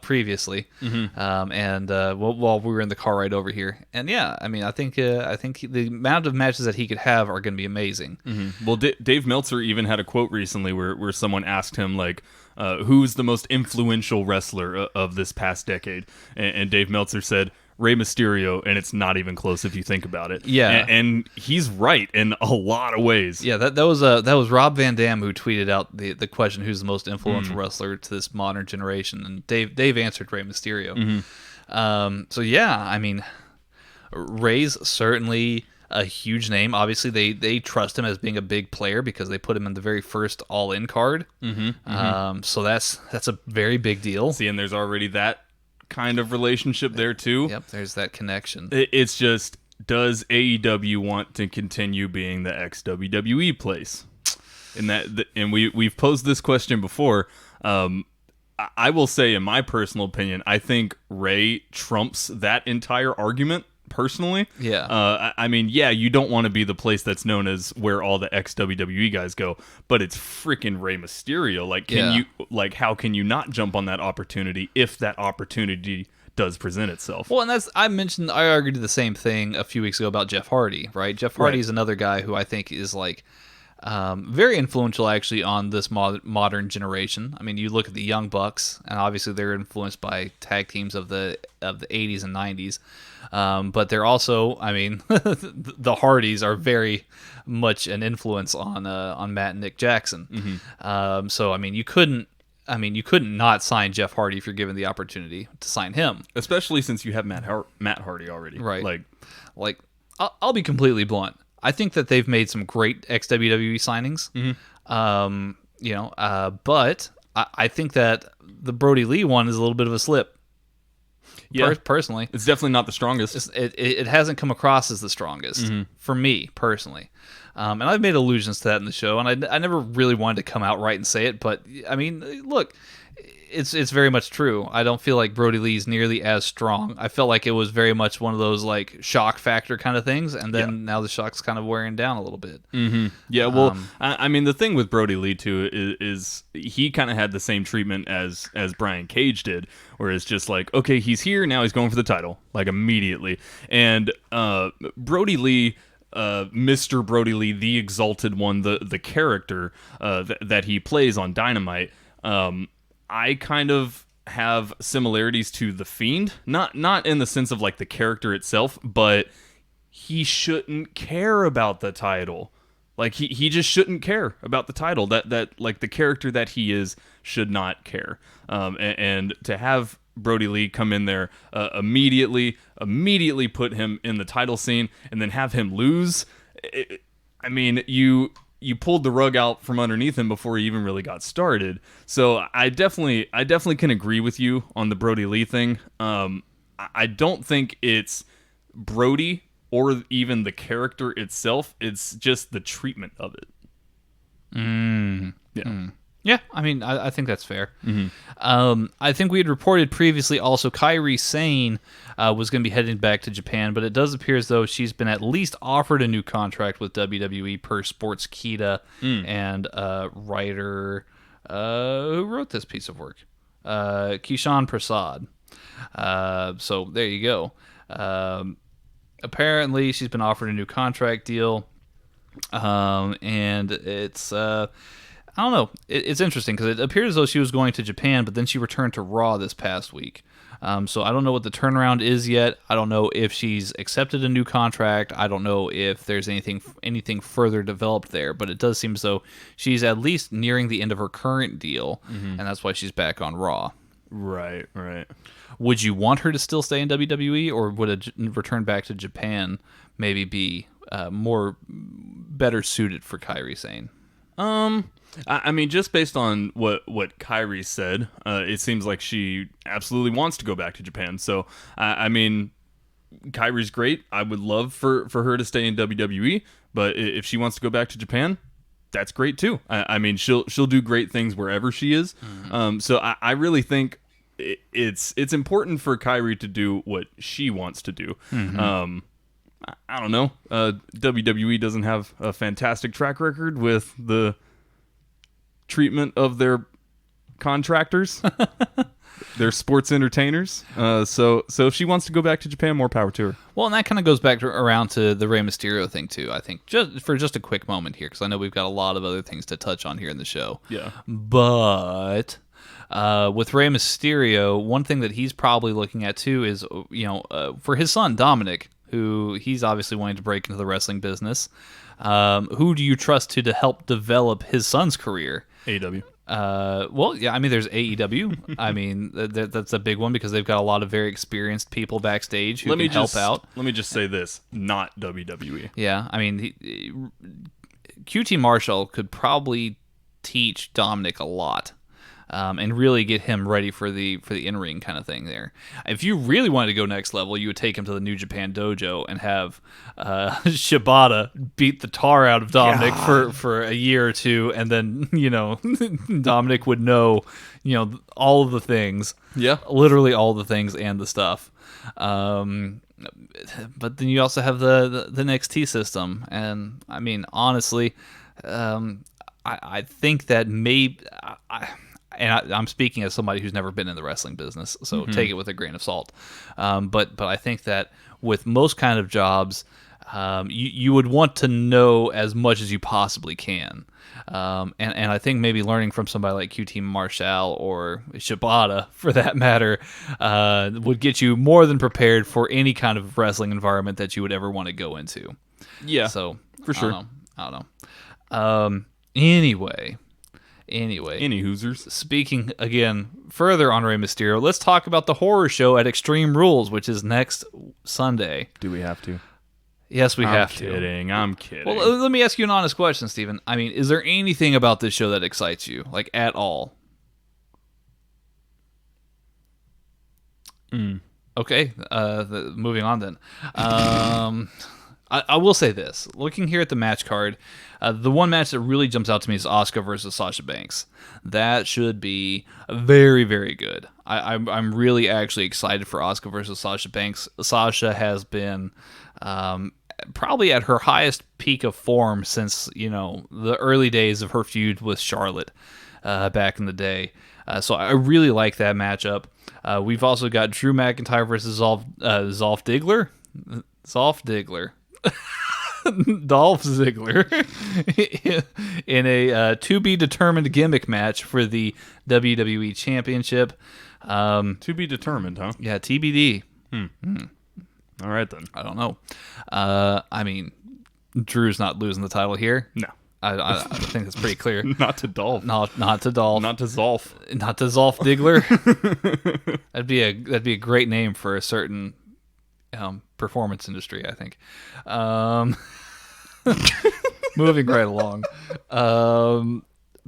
previously, and while we were in the car ride over here, and yeah, I mean, I think the amount of matches that he could have are going to be amazing. Well, Dave Meltzer even had a quote recently where someone asked him, like, who's the most influential wrestler of this past decade? And Dave Meltzer said, Rey Mysterio, and it's not even close if you think about it. Yeah. And he's right in a lot of ways. Yeah, that was Rob Van Dam who tweeted out the question, who's the most influential wrestler to this modern generation, and Dave answered Rey Mysterio. So yeah, I mean, Rey's certainly a huge name. Obviously, they trust him as being a big player because they put him in the very first All In card. So that's a very big deal. See, and there's already that kind of relationship there too. Yep, there's that connection. It's just, does AEW want to continue being the ex-WWE place? And we've posed this question before. I will say, in my personal opinion, I think Rey trumps that entire argument. Personally, yeah. I mean, yeah, you don't want to be the place that's known as where all the ex-WWE guys go, but it's freaking Rey Mysterio. Like, how can you not jump on that opportunity if that opportunity does present itself? Well, and I argued the same thing a few weeks ago about Jeff Hardy, right? Jeff Hardy is another guy who I think is like very influential actually on this modern generation. I mean, you look at the Young Bucks, and obviously they're influenced by tag teams of the 80s and 90s. But they're also, I mean, the Hardys are very much an influence on Matt and Nick Jackson. So I mean, you couldn't not sign Jeff Hardy if you're given the opportunity to sign him, especially since you have Matt Hardy already. Right. Like I'll be completely blunt. I think that they've made some great ex-WWE signings. But I think that the Brody Lee one is a little bit of a slip. Yeah, personally, it's definitely not the strongest. It hasn't come across as the strongest for me personally, and I've made allusions to that in the show, and I never really wanted to come out right and say it, but I mean, look, it's very much true. I don't feel like Brody Lee's nearly as strong. I felt like it was very much one of those like shock factor kind of things, and then now the shock's kind of wearing down a little bit. Yeah, well, I mean, the thing with Brody Lee too is he kind of had the same treatment as Brian Cage did, where it's just like, okay, he's here, now he's going for the title, like immediately. And Brody Lee, Mr. Brody Lee, the Exalted One, the character that he plays on Dynamite, I kind of have similarities to The Fiend, not in the sense of like the character itself, but he shouldn't care about the title. Like he just shouldn't care about the title. That like the character that he is should not care. And to have Brody Lee come in there immediately put him in the title scene and then have him lose. I mean, you pulled the rug out from underneath him before he even really got started. So I definitely can agree with you on the Brody Lee thing. I don't think it's Brody or even the character itself. It's just the treatment of it. Yeah. Yeah, I mean, I think that's fair. I think we had reported previously also Kairi Sane was going to be heading back to Japan, but it does appear as though she's been at least offered a new contract with WWE per Sportskeeda and writer who wrote this piece of work, Kishan Prasad. So there you go. Apparently, she's been offered a new contract deal, and it's... I don't know. It's interesting because it appears as though she was going to Japan, but then she returned to Raw this past week. So I don't know what the turnaround is yet. I don't know if she's accepted a new contract. I don't know if there's anything further developed there. But it does seem as though she's at least nearing the end of her current deal, and that's why she's back on Raw. Right. Would you want her to still stay in WWE, or would a return back to Japan maybe be better suited for Kairi Sane? I mean, just based on what Kairi said, it seems like she absolutely wants to go back to Japan. So, I mean, Kairi's great. I would love for her to stay in WWE, but if she wants to go back to Japan, that's great too. I mean, she'll do great things wherever she is. So I really think it's important for Kairi to do what she wants to do. I don't know. WWE doesn't have a fantastic track record with the treatment of their contractors, their sports entertainers. So if she wants to go back to Japan, more power to her. Well, and that kind of goes back around to the Rey Mysterio thing too. I think just a quick moment here, because I know we've got a lot of other things to touch on here in the show. Yeah, but with Rey Mysterio, one thing that he's probably looking at too is for his son Dominic, who he's obviously wanting to break into the wrestling business. Who do you trust to help develop his son's career? AEW. Well, yeah, I mean, there's AEW. I mean, that's a big one because they've got a lot of very experienced people backstage who can help out. Let me just say this, not WWE. Yeah, I mean, QT Marshall could probably teach Dominic a lot. And really get him ready for the in-ring kind of thing there. If you really wanted to go next level, you would take him to the New Japan Dojo and have Shibata beat the tar out of Dominic for a year or two, and then, Dominic would know, all of the things. Yeah. Literally all the things and the stuff. But then you also have the NXT system. And, I mean, honestly, I think that maybe... I'm speaking as somebody who's never been in the wrestling business, so take it with a grain of salt. But I think that with most kind of jobs, you would want to know as much as you possibly can. And I think maybe learning from somebody like QT Marshall or Shibata, for that matter, would get you more than prepared for any kind of wrestling environment that you would ever want to go into. Yeah, so for sure. I don't know. Anyway, any Hoosers. Speaking again further on Rey Mysterio, let's talk about the horror show at Extreme Rules, which is next Sunday. Do we have to? Yes, we have to. I'm kidding. Well, let me ask you an honest question, Steven. I mean, is there anything about this show that excites you, like, at all? Okay, moving on then. I will say this. Looking here at the match card, the one match that really jumps out to me is Asuka versus Sasha Banks. That should be very, very good. I'm really actually excited for Asuka versus Sasha Banks. Sasha has been probably at her highest peak of form since, the early days of her feud with Charlotte back in the day. So I really like that matchup. We've also got Drew McIntyre versus Dolph Ziggler. Dolph Ziggler in a to-be-determined gimmick match for the WWE Championship. To be determined, huh? Yeah, TBD. All right, then. I don't know. I mean, Drew's not losing the title here. No. I think that's pretty clear. Not to Dolph. Not to Dolph. Not to Zolf. Not to Zolf Diggler. That'd be a great name for a certain performance industry, I think. Moving right along.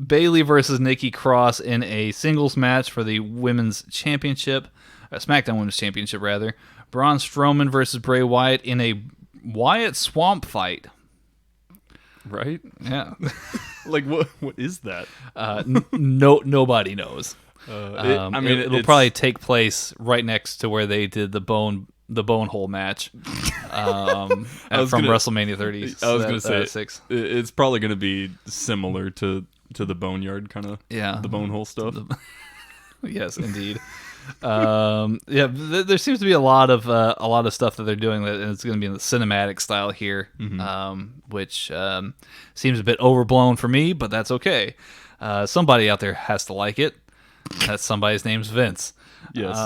Bayley versus Nikki Cross in a singles match for the Women's Championship. SmackDown Women's Championship, rather. Braun Strowman versus Bray Wyatt in a Wyatt Swamp fight. Right? Yeah. Like, what is that? Nobody knows. It'll it's probably take place right next to where they did the Bonehole match from WrestleMania 30. I was going to say 6. It's probably going to be similar to the Boneyard kind of, the Bonehole stuff. Yes, indeed. There seems to be a lot of stuff that they're doing that it's going to be in the cinematic style here, which seems a bit overblown for me, but that's okay. Somebody out there has to like it. That somebody's name's Vince. Yes.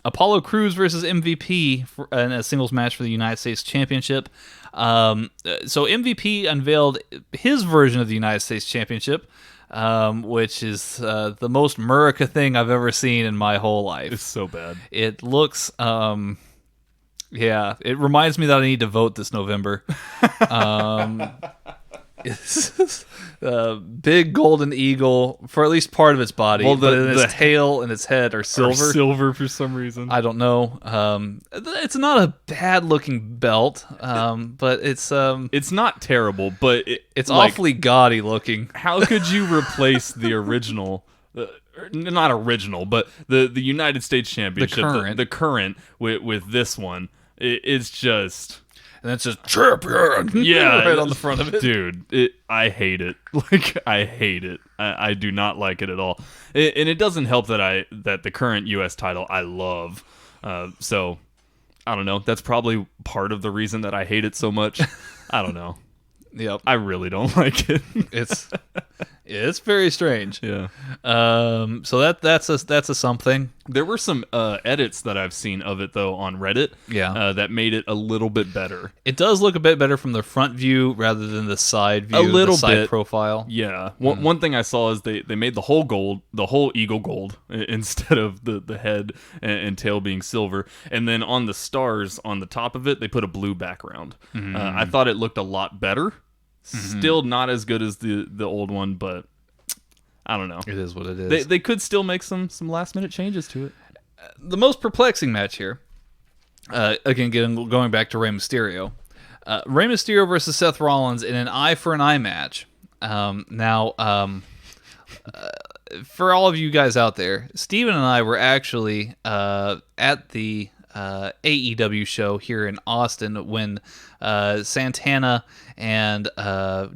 Apollo Crews versus MVP in a singles match for the United States Championship. So MVP unveiled his version of the United States Championship, which is the most Murica thing I've ever seen in my whole life. It's so bad. It looks, it reminds me that I need to vote this November. It's a big golden eagle for at least part of its body, but its tail and its head are silver. Silver for some reason. I don't know. It's not a bad looking belt, but it's not terrible, but it's awfully gaudy looking. How could you replace the original? Not original, but the United States Championship, the current with this one? It's just. and then it says champion. Yeah, right on the front of it. Dude, I hate it. Like, I hate it. I do not like it at all. And it doesn't help that the current U.S. title I love. So, I don't know. That's probably part of the reason that I hate it so much. I don't know. Yep. I really don't like it. It's very strange. Yeah. So that's a something. There were some edits that I've seen of it though on Reddit. Yeah. That made it a little bit better. It does look a bit better from the front view rather than the side view. A little the side bit. profile. Yeah. One thing I saw is they made the whole eagle gold instead of the head and tail being silver, and then on the stars on the top of it they put a blue background. I thought it looked a lot better. Still not as good as the old one, but I don't know. It is what it is. They could still make some last minute changes to it. The most perplexing match here, again, going back to Rey Mysterio. Rey Mysterio versus Seth Rollins in an eye for an eye match. For all of you guys out there, Steven and I were actually at the AEW show here in Austin when Santana and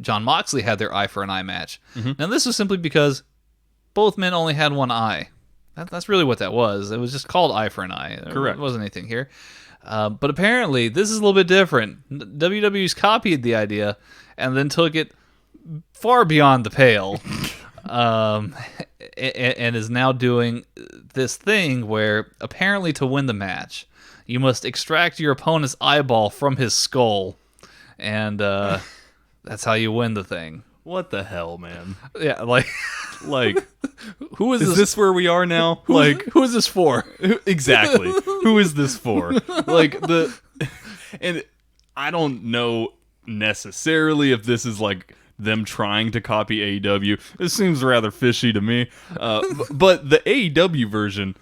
John Moxley had their eye for an eye match. Now, this was simply because both men only had one eye. That's really what that was. It was just called eye for an eye. Correct. It wasn't anything here. But apparently, this is a little bit different. WWE's copied the idea and then took it far beyond the pale. And is now doing this thing where apparently to win the match, you must extract your opponent's eyeball from his skull, and that's how you win the thing. What the hell, man? Yeah, like who is this where we are now? Who is this for? Exactly. Who is this for? And I don't know necessarily if this is like them trying to copy AEW. It seems rather fishy to me. But the AEW version,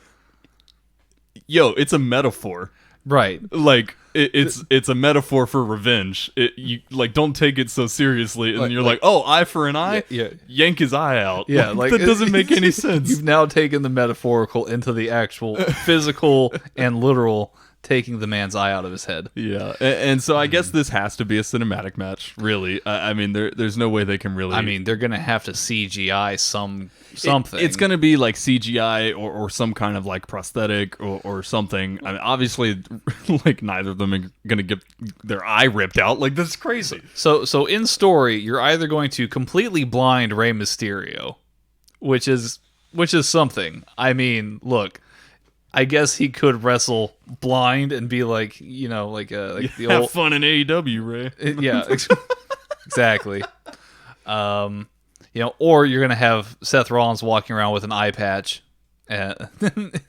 it's a metaphor. Right. Like it's a metaphor for revenge. You don't take it so seriously, and then you're like, oh, eye for an eye. Yeah. Yank his eye out. Yeah, that doesn't make any sense. You've now taken the metaphorical into the actual physical and literal, taking the man's eye out of his head. Yeah, and so I guess this has to be a cinematic match, really. I mean, there's no way they can really... I mean, they're going to have to CGI something. It's going to be like CGI or some kind of like prosthetic or something. I mean, obviously, like neither of them are going to get their eye ripped out. Like, that's crazy. So in story, you're either going to completely blind Rey Mysterio, which is something. I mean, look, I guess he could wrestle blind and be like, the Have old fun in AEW, Ray. Yeah, exactly. Or you're gonna have Seth Rollins walking around with an eye patch, and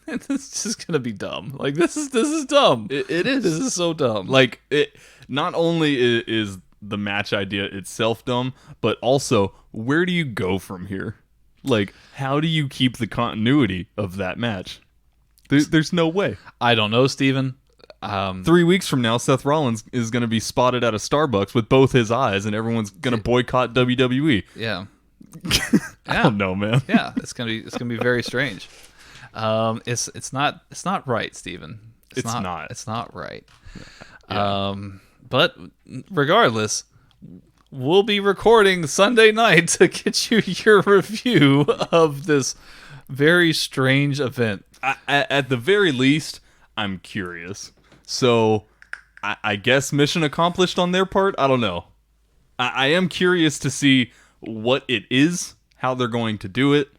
it's just gonna be dumb. Like this is dumb. It is. This is so dumb. Like it. Not only is the match idea itself dumb, but also where do you go from here? Like, how do you keep the continuity of that match? There's no way. I don't know, Steven. 3 weeks from now, Seth Rollins is going to be spotted at a Starbucks with both his eyes, and everyone's going to boycott WWE. Yeah. I don't know, man. Yeah, it's gonna be very strange. It's not right, Steven. It's not. It's not right. Yeah. But regardless, we'll be recording Sunday night to get you your review of this very strange event. At the very least, I'm curious. So, I guess mission accomplished on their part? I don't know. I am curious to see what it is, how they're going to do it.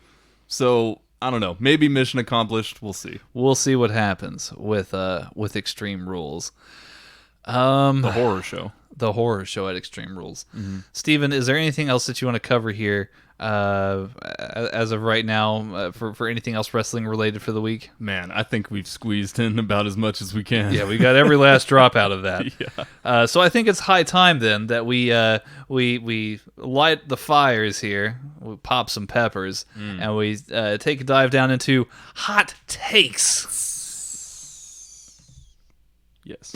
So, I don't know. Maybe mission accomplished. We'll see. We'll see what happens with Extreme Rules. The horror show. The horror show at Extreme Rules. Mm-hmm. Steven, is there anything else that you want to cover here as of right now for anything else wrestling related for the week? Man, I think we've squeezed in about as much as we can. Yeah, we got every last drop out of that. Yeah. So I think it's high time then that we light the fires here, we pop some peppers, and we take a dive down into hot takes. Yes.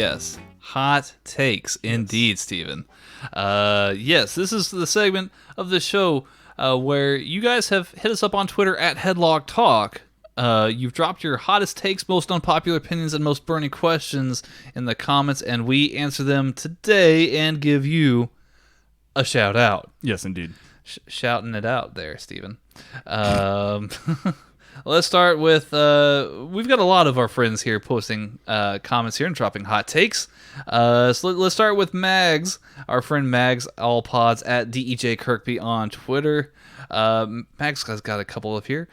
Yes. Hot takes, indeed, Steven. Yes, this is the segment of the show where you guys have hit us up on Twitter at Headlock Talk. You've dropped your hottest takes, most unpopular opinions, and most burning questions in the comments, and we answer them today and give you a shout out. Yes, indeed. Shouting it out there, Steven. Let's start with, we've got a lot of our friends here posting comments here and dropping hot takes. So let's start with Mags, our friend Mags, all pods at DEJ Kirkby on Twitter. Mags has got a couple of here.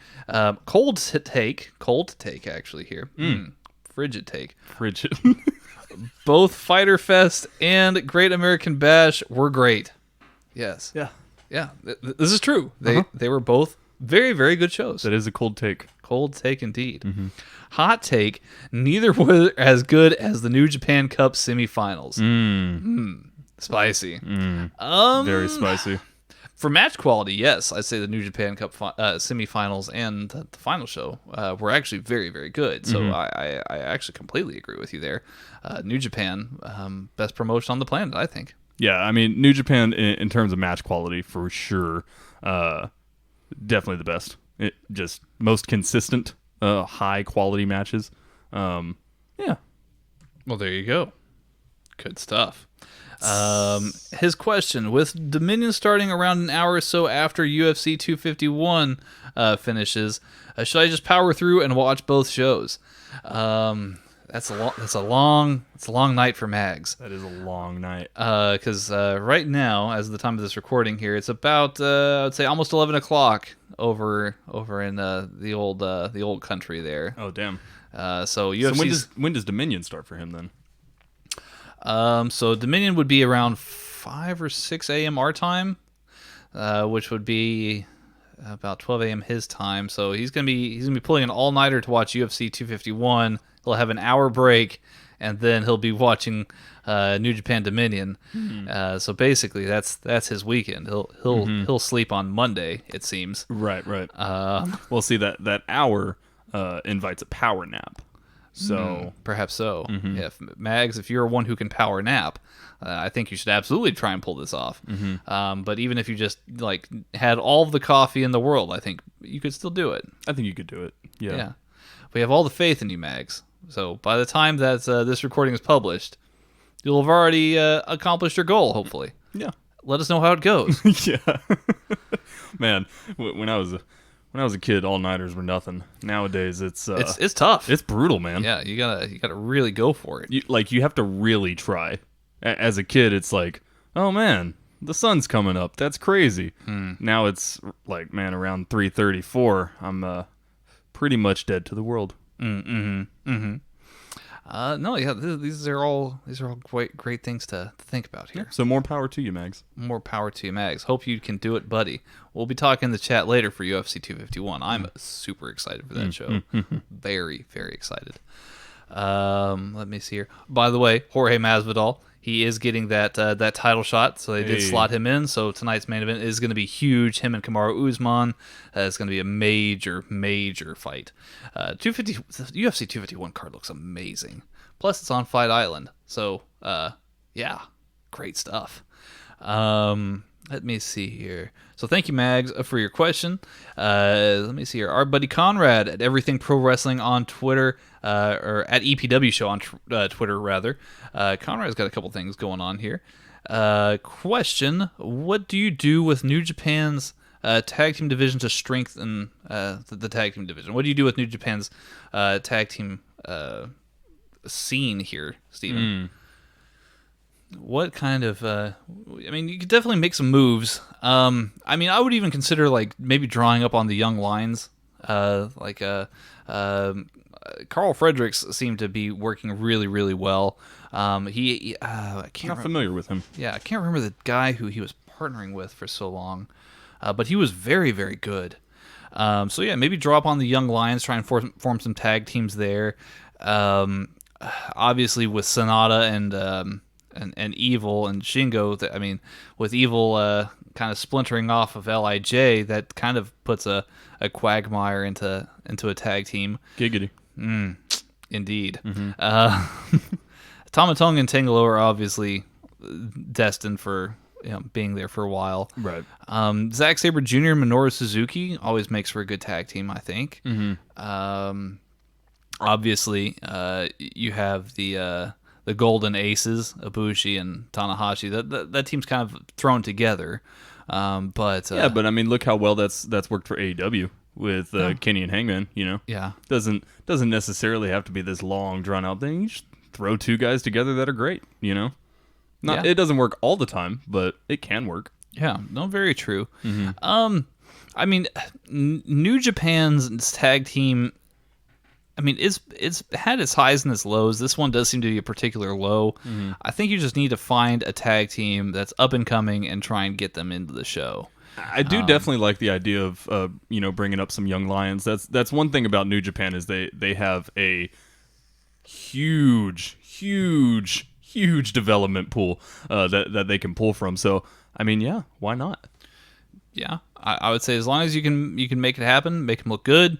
Cold take actually here. Frigid take. Frigid. Both Fighter Fest and Great American Bash were great. Yes. Yeah. This is true. They were both very, very good shows. That is a cold take. Cold take indeed. Hot take, neither were as good as the New Japan Cup semifinals. Spicy. Very spicy. For match quality, yes, I'd say the New Japan Cup semifinals and the final show were actually very, very good. So I actually completely agree with you there. New Japan, best promotion on the planet, I think. Yeah, I mean, New Japan, in terms of match quality, for sure, definitely the best. It just most consistent, high quality matches. Yeah. Well, there you go. Good stuff. His question, with Dominion starting around an hour or so after UFC 251 finishes, should I just power through and watch both shows? That's a long night for Mags. That is a long night. Because right now, as of the time of this recording here, it's about I'd say almost 11 o'clock over in the old country there. Oh damn. So UFC. So when does Dominion start for him then? So Dominion would be around 5 or 6 a.m. our time, which would be about 12 a.m. his time. So he's gonna be pulling an all-nighter to watch UFC 251. He'll have an hour break, and then he'll be watching New Japan Dominion. So basically, that's his weekend. He'll sleep on Monday, it seems. Right. Well, see that hour invites a power nap. So perhaps so. Yeah, Mags, if you're one who can power nap, I think you should absolutely try and pull this off. But even if you just had all of the coffee in the world, I think you could still do it. I think you could do it. Yeah. We have all the faith in you, Mags. So by the time that this recording is published, you'll have already accomplished your goal, hopefully. Yeah. Let us know how it goes. Yeah. Man, when I was a kid, all-nighters were nothing. Nowadays, it's tough. It's brutal, man. Yeah, you gotta really go for it. You have to really try. As a kid, it's like, oh man, the sun's coming up. That's crazy. Now it's like, man, around 3:34, I'm pretty much dead to the world. No, yeah, these are all great things to think about here. So more power to you, Mags. More power to you, Mags. Hope you can do it, buddy. We'll be talking in the chat later for UFC 251. I'm super excited for that show. Very, very excited. Let me see here. By the way, Jorge Masvidal, he is getting that title shot, so they did slot him in. So tonight's main event is going to be huge. Him and Kamaru Usman. It's going to be a major, major fight. UFC 251 card looks amazing. Plus, it's on Fight Island. So, yeah, great stuff. Let me see here. So thank you, Mags, for your question. Let me see here. Our buddy Conrad at Everything Pro Wrestling on Twitter, or at EPW Show on Twitter, rather. Conrad's got a couple things going on here. Question, what do you do with New Japan's tag team division to strengthen the tag team division? What do you do with New Japan's tag team scene here, Steven? What kind of you could definitely make some moves. I would even consider maybe drawing up on the young lines. Carl Fredericks seemed to be working really, really well. I can't Not familiar with him. Yeah, I can't remember the guy who he was partnering with for so long, but he was very, very good. So yeah, maybe draw up on the young lions, try and form some tag teams there. Obviously with Sonata and Evil and Shingo, with Evil kind of splintering off of LIJ, that kind of puts a quagmire into a tag team. Giggity. Indeed. Tama Tonga and Tangaloa are obviously destined for being there for a while. Right. Zack Sabre Jr. and Minoru Suzuki always makes for a good tag team, I think. Obviously, you have the Golden Aces, Ibushi and Tanahashi. That team's kind of thrown together. But I mean, look how well that's worked for AEW with Kenny and Hangman. Yeah. Doesn't necessarily have to be this long drawn out thing. You just throw two guys together that are great. It doesn't work all the time, but it can work. Yeah, no, very true. I mean, New Japan's tag team, I mean, it's had its highs and its lows. This one does seem to be a particular low. I think you just need to find a tag team that's up and coming and try and get them into the show. I do definitely like the idea of bringing up some young lions. That's one thing about New Japan is they have a huge development pool that they can pull from. So I mean, yeah, why not? Yeah, I would say as long as you can make it happen, make them look good,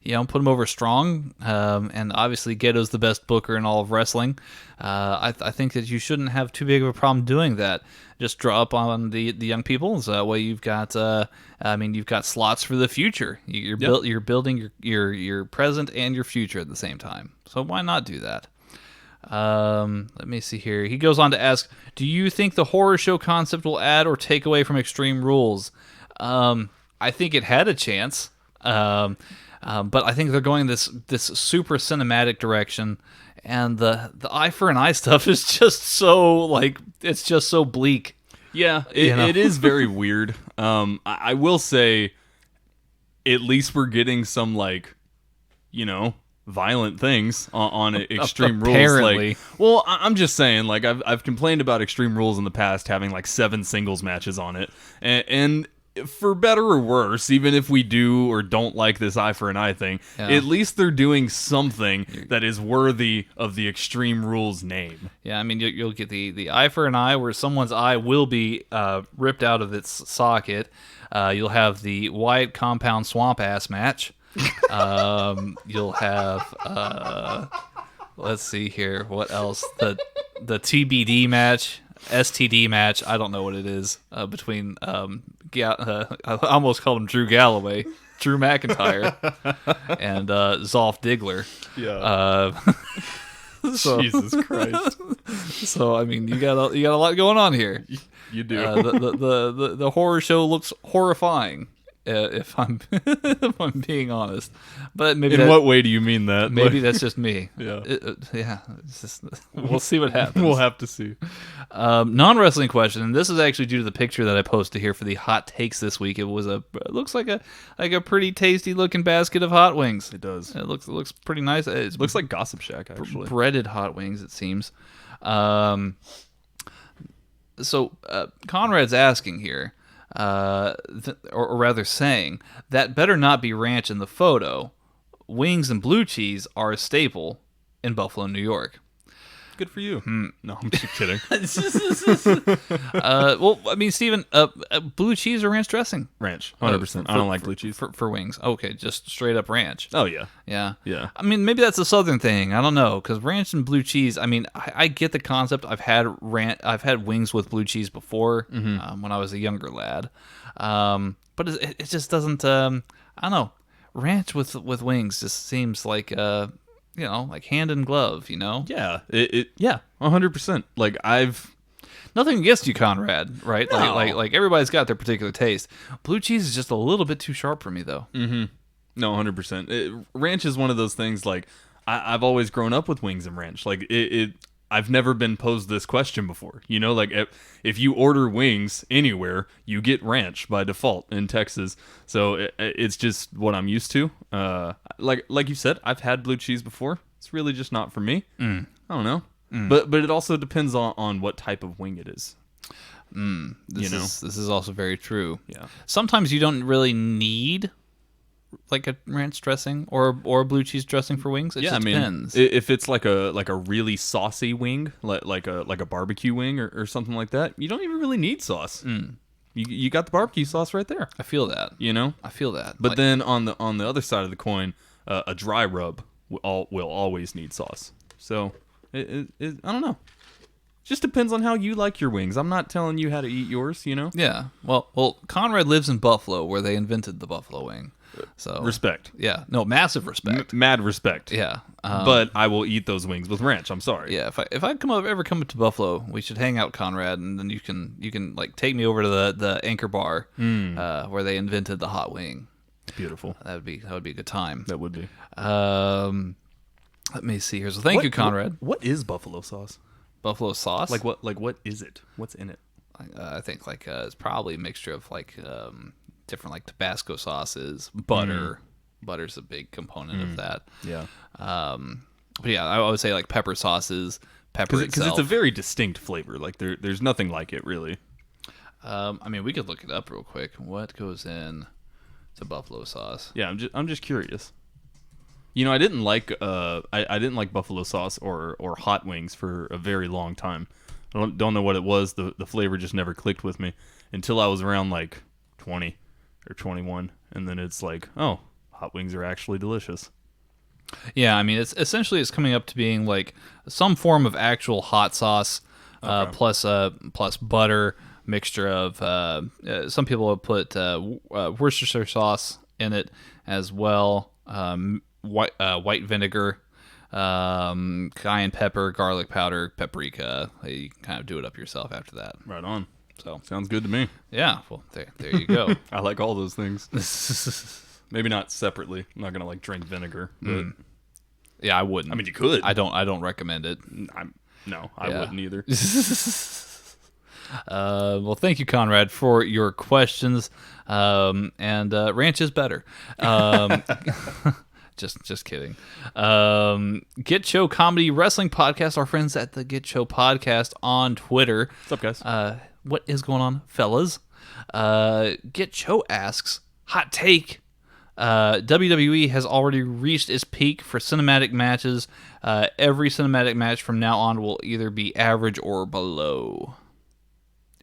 put them over strong, and obviously Geto's the best booker in all of wrestling. I think that you shouldn't have too big of a problem doing that. Just draw up on the young people. So that way you've got you've got slots for the future. You're building your present and your future at the same time. So why not do that? Let me see here. He goes on to ask, do you think the horror show concept will add or take away from Extreme Rules? I think it had a chance, but I think they're going this super cinematic direction, and the eye for an eye stuff is just so it's just so bleak. Yeah, it is very weird. I will say, at least we're getting some violent things on Extreme Apparently. Rules. I'm just saying, I've complained about Extreme Rules in the past having 7 singles matches on it, and for better or worse, even if we do or don't like this eye for an eye thing, at least they're doing something that is worthy of the Extreme Rules name. Yeah, I mean, you'll get the eye for an eye where someone's eye will be ripped out of its socket. You'll have the Wyatt Compound Swamp Ass match. You'll have let's see here, what else? The TBD match, STD match. I don't know what it is between I almost called him Drew Galloway, Drew McIntyre, and Zolf Diggler. Yeah. Jesus Christ. So I mean, you got a lot going on here. You do. The horror show looks horrifying. If I'm being honest, but maybe in what way do you mean that? Maybe that's just me. Yeah, It's just, we'll see what happens. We'll have to see. Non-wrestling question, and this is actually due to the picture that I posted here for the hot takes this week. It looks like a pretty tasty looking basket of hot wings. It does. It looks pretty nice. It looks like Gossip Shack actually. Breaded hot wings, it seems. So Conrad's asking here. Or rather saying, that better not be ranch in the photo. Wings and blue cheese are a staple in Buffalo, New York. Good for you. No, I'm just kidding. Well, I mean, Steven, blue cheese or ranch dressing? Ranch, 100%. I don't like blue cheese. For wings. Okay, just straight up ranch. Oh, yeah. Yeah. Yeah. I mean, maybe that's a southern thing. I don't know, because ranch and blue cheese, I mean, I get the concept. I've had wings with blue cheese before when I was a younger lad. But it just doesn't, I don't know. Ranch with wings just seems like... like hand in glove, Yeah, yeah, 100%. I've nothing against you, Conrad, right? No. Like everybody's got their particular taste. Blue cheese is just a little bit too sharp for me, though. Mm-hmm. No, 100%. Ranch is one of those things. I've always grown up with wings and ranch. I've never been posed this question before. If you order wings anywhere, you get ranch by default in Texas. So it's just what I'm used to. Like you said, I've had blue cheese before. It's really just not for me. I don't know. But it also depends on what type of wing it is. This is also very true. Yeah. Sometimes you don't really need a ranch dressing or a blue cheese dressing for wings. It just depends. If it's like a really saucy wing, like a barbecue wing or something like that, you don't even really need sauce. You got the barbecue sauce right there. I feel that. I feel that. But then on the other side of the coin, a dry rub will always need sauce. So I don't know. Just depends on how you like your wings. I'm not telling you how to eat yours, you know? Yeah. Well, Conrad lives in Buffalo, where they invented the buffalo wing. So Respect. Yeah. No, massive respect. Mad respect. Yeah. But I will eat those wings with ranch. I'm sorry. Yeah. If I ever come to Buffalo, we should hang out, Conrad, and then you can like take me over to the Anchor Bar, where they invented the hot wing. Beautiful. That would be a good time. That would be. Let me see here. So thank you, Conrad. What is buffalo sauce? Buffalo sauce? Like what is it? What's in it? I think it's probably a mixture of different like Tabasco sauces, butter. Butter's a big component of that. Yeah. But yeah, I would say like pepper sauces, pepper Because it's a very distinct flavor. Like there's nothing like it really. I mean, we could look it up real quick. What goes in to buffalo sauce? Yeah, I'm just curious. You know, I didn't like I didn't like buffalo sauce or hot wings for a very long time. I don't know what it was. The flavor just never clicked with me until I was around like 20 or 21, and then it's like, oh, hot wings are actually delicious. Yeah, I mean, it's coming up to being like some form of actual hot sauce, plus butter, mixture of some people have put Worcestershire sauce in it as well, white vinegar, cayenne pepper, garlic powder, paprika. You can kind of do it up yourself after that. Right on. So Sounds good to me. yeah, well there you go. I like all those things. Maybe not separately. I'm not gonna like drink vinegar, but Yeah, I wouldn't. I mean, you could. I don't recommend it. I wouldn't either. Well, thank you, Conrad, for your questions. And ranch is better. Just kidding. Get Show Comedy Wrestling Podcast. Our friends at the Get Show Podcast on Twitter. What's up, guys? What is going on, fellas? Get Show asks, hot take. WWE has already reached its peak for cinematic matches. Every cinematic match from now on will either be average or below.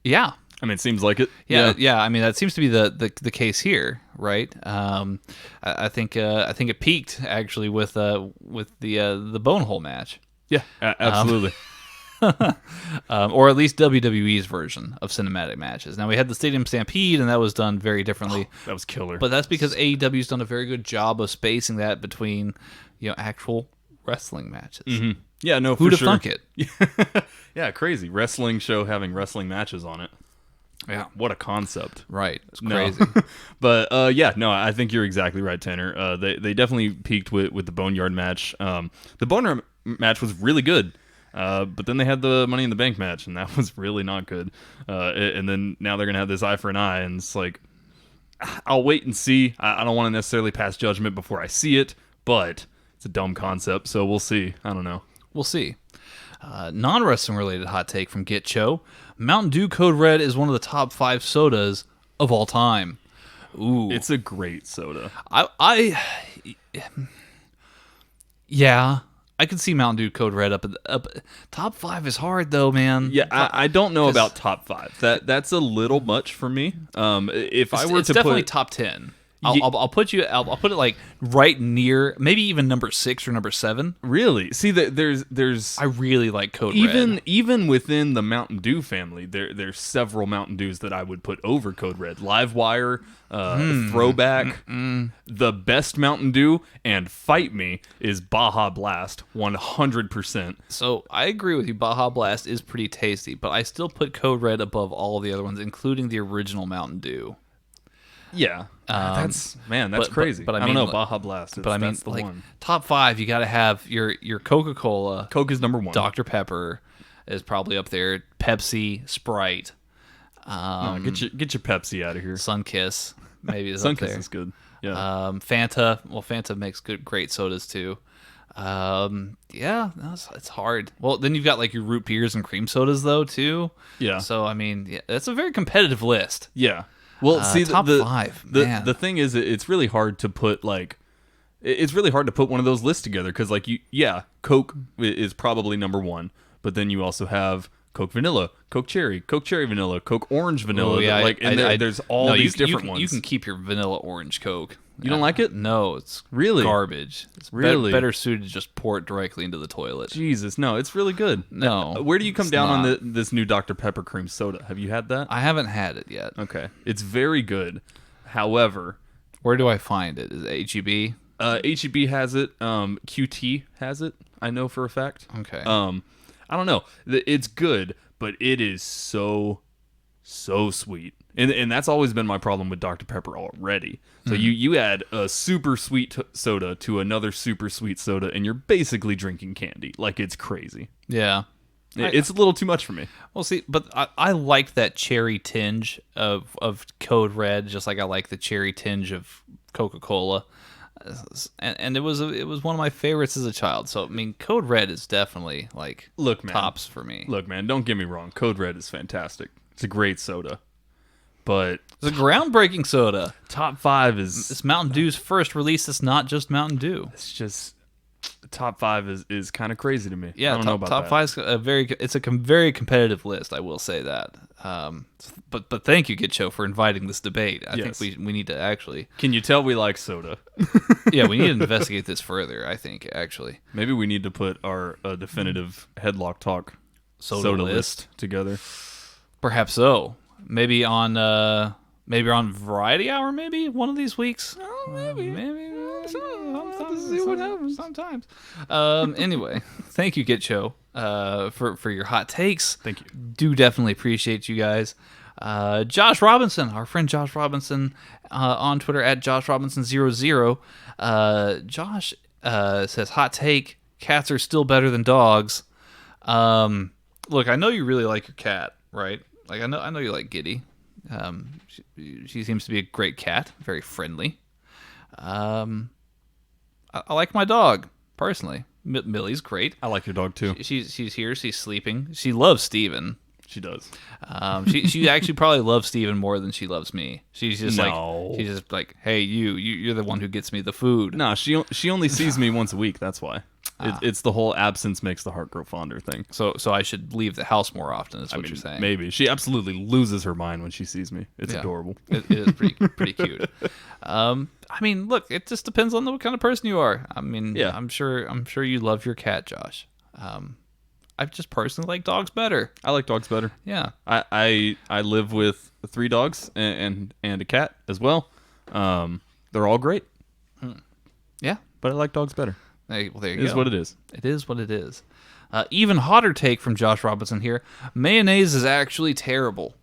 Yeah. I mean, it seems like it. Yeah. I mean, that seems to be the case here, right? I think it peaked actually with the Bonehole match. Yeah, absolutely. Or at least WWE's version of cinematic matches. Now, we had the Stadium Stampede, and that was done very differently. That was killer. But that's because AEW's done a very good job of spacing that between, actual wrestling matches. Mm-hmm. Yeah, no, Who'd for have sure. thunk it? Yeah, crazy. Wrestling show having wrestling matches on it. Yeah. What a concept. Right. It's No. crazy. But, I think you're exactly right, Tanner. They definitely peaked with the Boneyard match. The Boneyard match was really good. But then they had the Money in the Bank match, and that was really not good. And then now they're going to have this eye for an eye, and it's like, I'll wait and see. I don't want to necessarily pass judgment before I see it, but it's a dumb concept, so we'll see. I don't know. We'll see. Non-wrestling related hot take from Get Cho. Mountain Dew Code Red is one of the top 5 sodas of all time. Ooh. It's a great soda. Yeah. I could see Mountain Dew Code Red up. Top 5 is hard though, man. Yeah, I don't know about top 5. That's a little much for me. If I were it's to definitely put top 10. I'll put it like right near, maybe even number 6 or number 7. really see that there's I really like Code Red. even within the Mountain Dew family, there's several Mountain Dews that I would put over Code Red. Livewire, Throwback, the best Mountain Dew, and Fight Me is Baja Blast 100%. So I agree with you. Baja Blast is pretty tasty, but I still put Code Red above all of the other ones, including the original Mountain Dew. Yeah, that's crazy. But I don't mean, know, Baja Blast. But I mean, that's the like one. top 5, you got to have your Coca-Cola. Coke is number 1. Dr. Pepper is probably up there. Pepsi, Sprite. No, get your Pepsi out of here. Sunkiss maybe is up Sunkiss there. is good. Yeah. Fanta. Well, Fanta makes great sodas too. It's hard. Well, then you've got like your root beers and cream sodas though too. Yeah. So I mean, yeah, that's a very competitive list. Yeah. Well, see, top 5. Man. The thing is, it's really hard to put one of those lists together because, like, Coke is probably number 1, but then you also have Coke Vanilla, Coke Cherry Vanilla, Coke Orange Vanilla. Oh, yeah, there's all these different ones. You can keep your vanilla orange Coke. You don't like it? No, it's Really? garbage. It's Really? better suited to just pour it directly into the toilet. Jesus, no, it's really good. No. Where do you come it's down not. on this new Dr. Pepper cream soda? Have you had that? I haven't had it yet. Okay. It's very good. However, Where do I find it? Is it HEB? HEB has it. QT has it. I know for a fact. Okay. I don't know. It's good, but it is so sweet. And that's always been my problem with Dr. Pepper already. So you add a super sweet soda to another super sweet soda, and you're basically drinking candy. Like, it's crazy. Yeah. It's a little too much for me. Well, see, but I like that cherry tinge of Code Red, just like I like the cherry tinge of Coca-Cola. And it was one of my favorites as a child. So I mean, Code Red is definitely like tops for me. Look, man, don't get me wrong. Code Red is fantastic. It's a great soda, but it's a groundbreaking soda. Top 5 is it's Mountain Dew's first release. It's not just Mountain Dew. It's just top 5 is kind of crazy to me. Yeah, I don't know about top that. 5 is a very competitive list. I will say that. But thank you, Gitcho, for inviting this debate. I think we need to actually. Can you tell we like soda? Yeah, we need to investigate this further. I think actually. Maybe we need to put our definitive Headlock Talk soda list together. Perhaps so. Maybe on Variety Hour. Maybe one of these weeks. Oh, maybe. See what happens. Sometimes. Anyway, thank you, Gitcho, for your hot takes. Thank you. Do definitely appreciate you guys. Josh Robinson, our friend Josh Robinson, on Twitter at JoshRobinson00. Josh says, hot take, cats are still better than dogs. Look, I know you really like your cat, right? Like I know you like Giddy. She seems to be a great cat, very friendly. I like my dog personally. Millie's great. I like your dog too. She's here. She's sleeping. She loves Steven. She does. She actually probably loves Steven more than she loves me. She's just No. like, hey, you're the one who gets me the food. No, she only sees me once a week. That's why. It's the whole absence makes the heart grow fonder thing. So I should leave the house more often. Is what you're saying? Maybe she absolutely loses her mind when she sees me. It's adorable. It is pretty cute. I mean, look, it just depends on what kind of person you are. I mean, yeah. I'm sure you love your cat, Josh. I just personally like dogs better. I like dogs better. Yeah. I live with 3 dogs and a cat as well. They're all great. Yeah. But I like dogs better. There you It go. is what it is. It is what it is. Even hotter take from Josh Robinson here. Mayonnaise is actually terrible.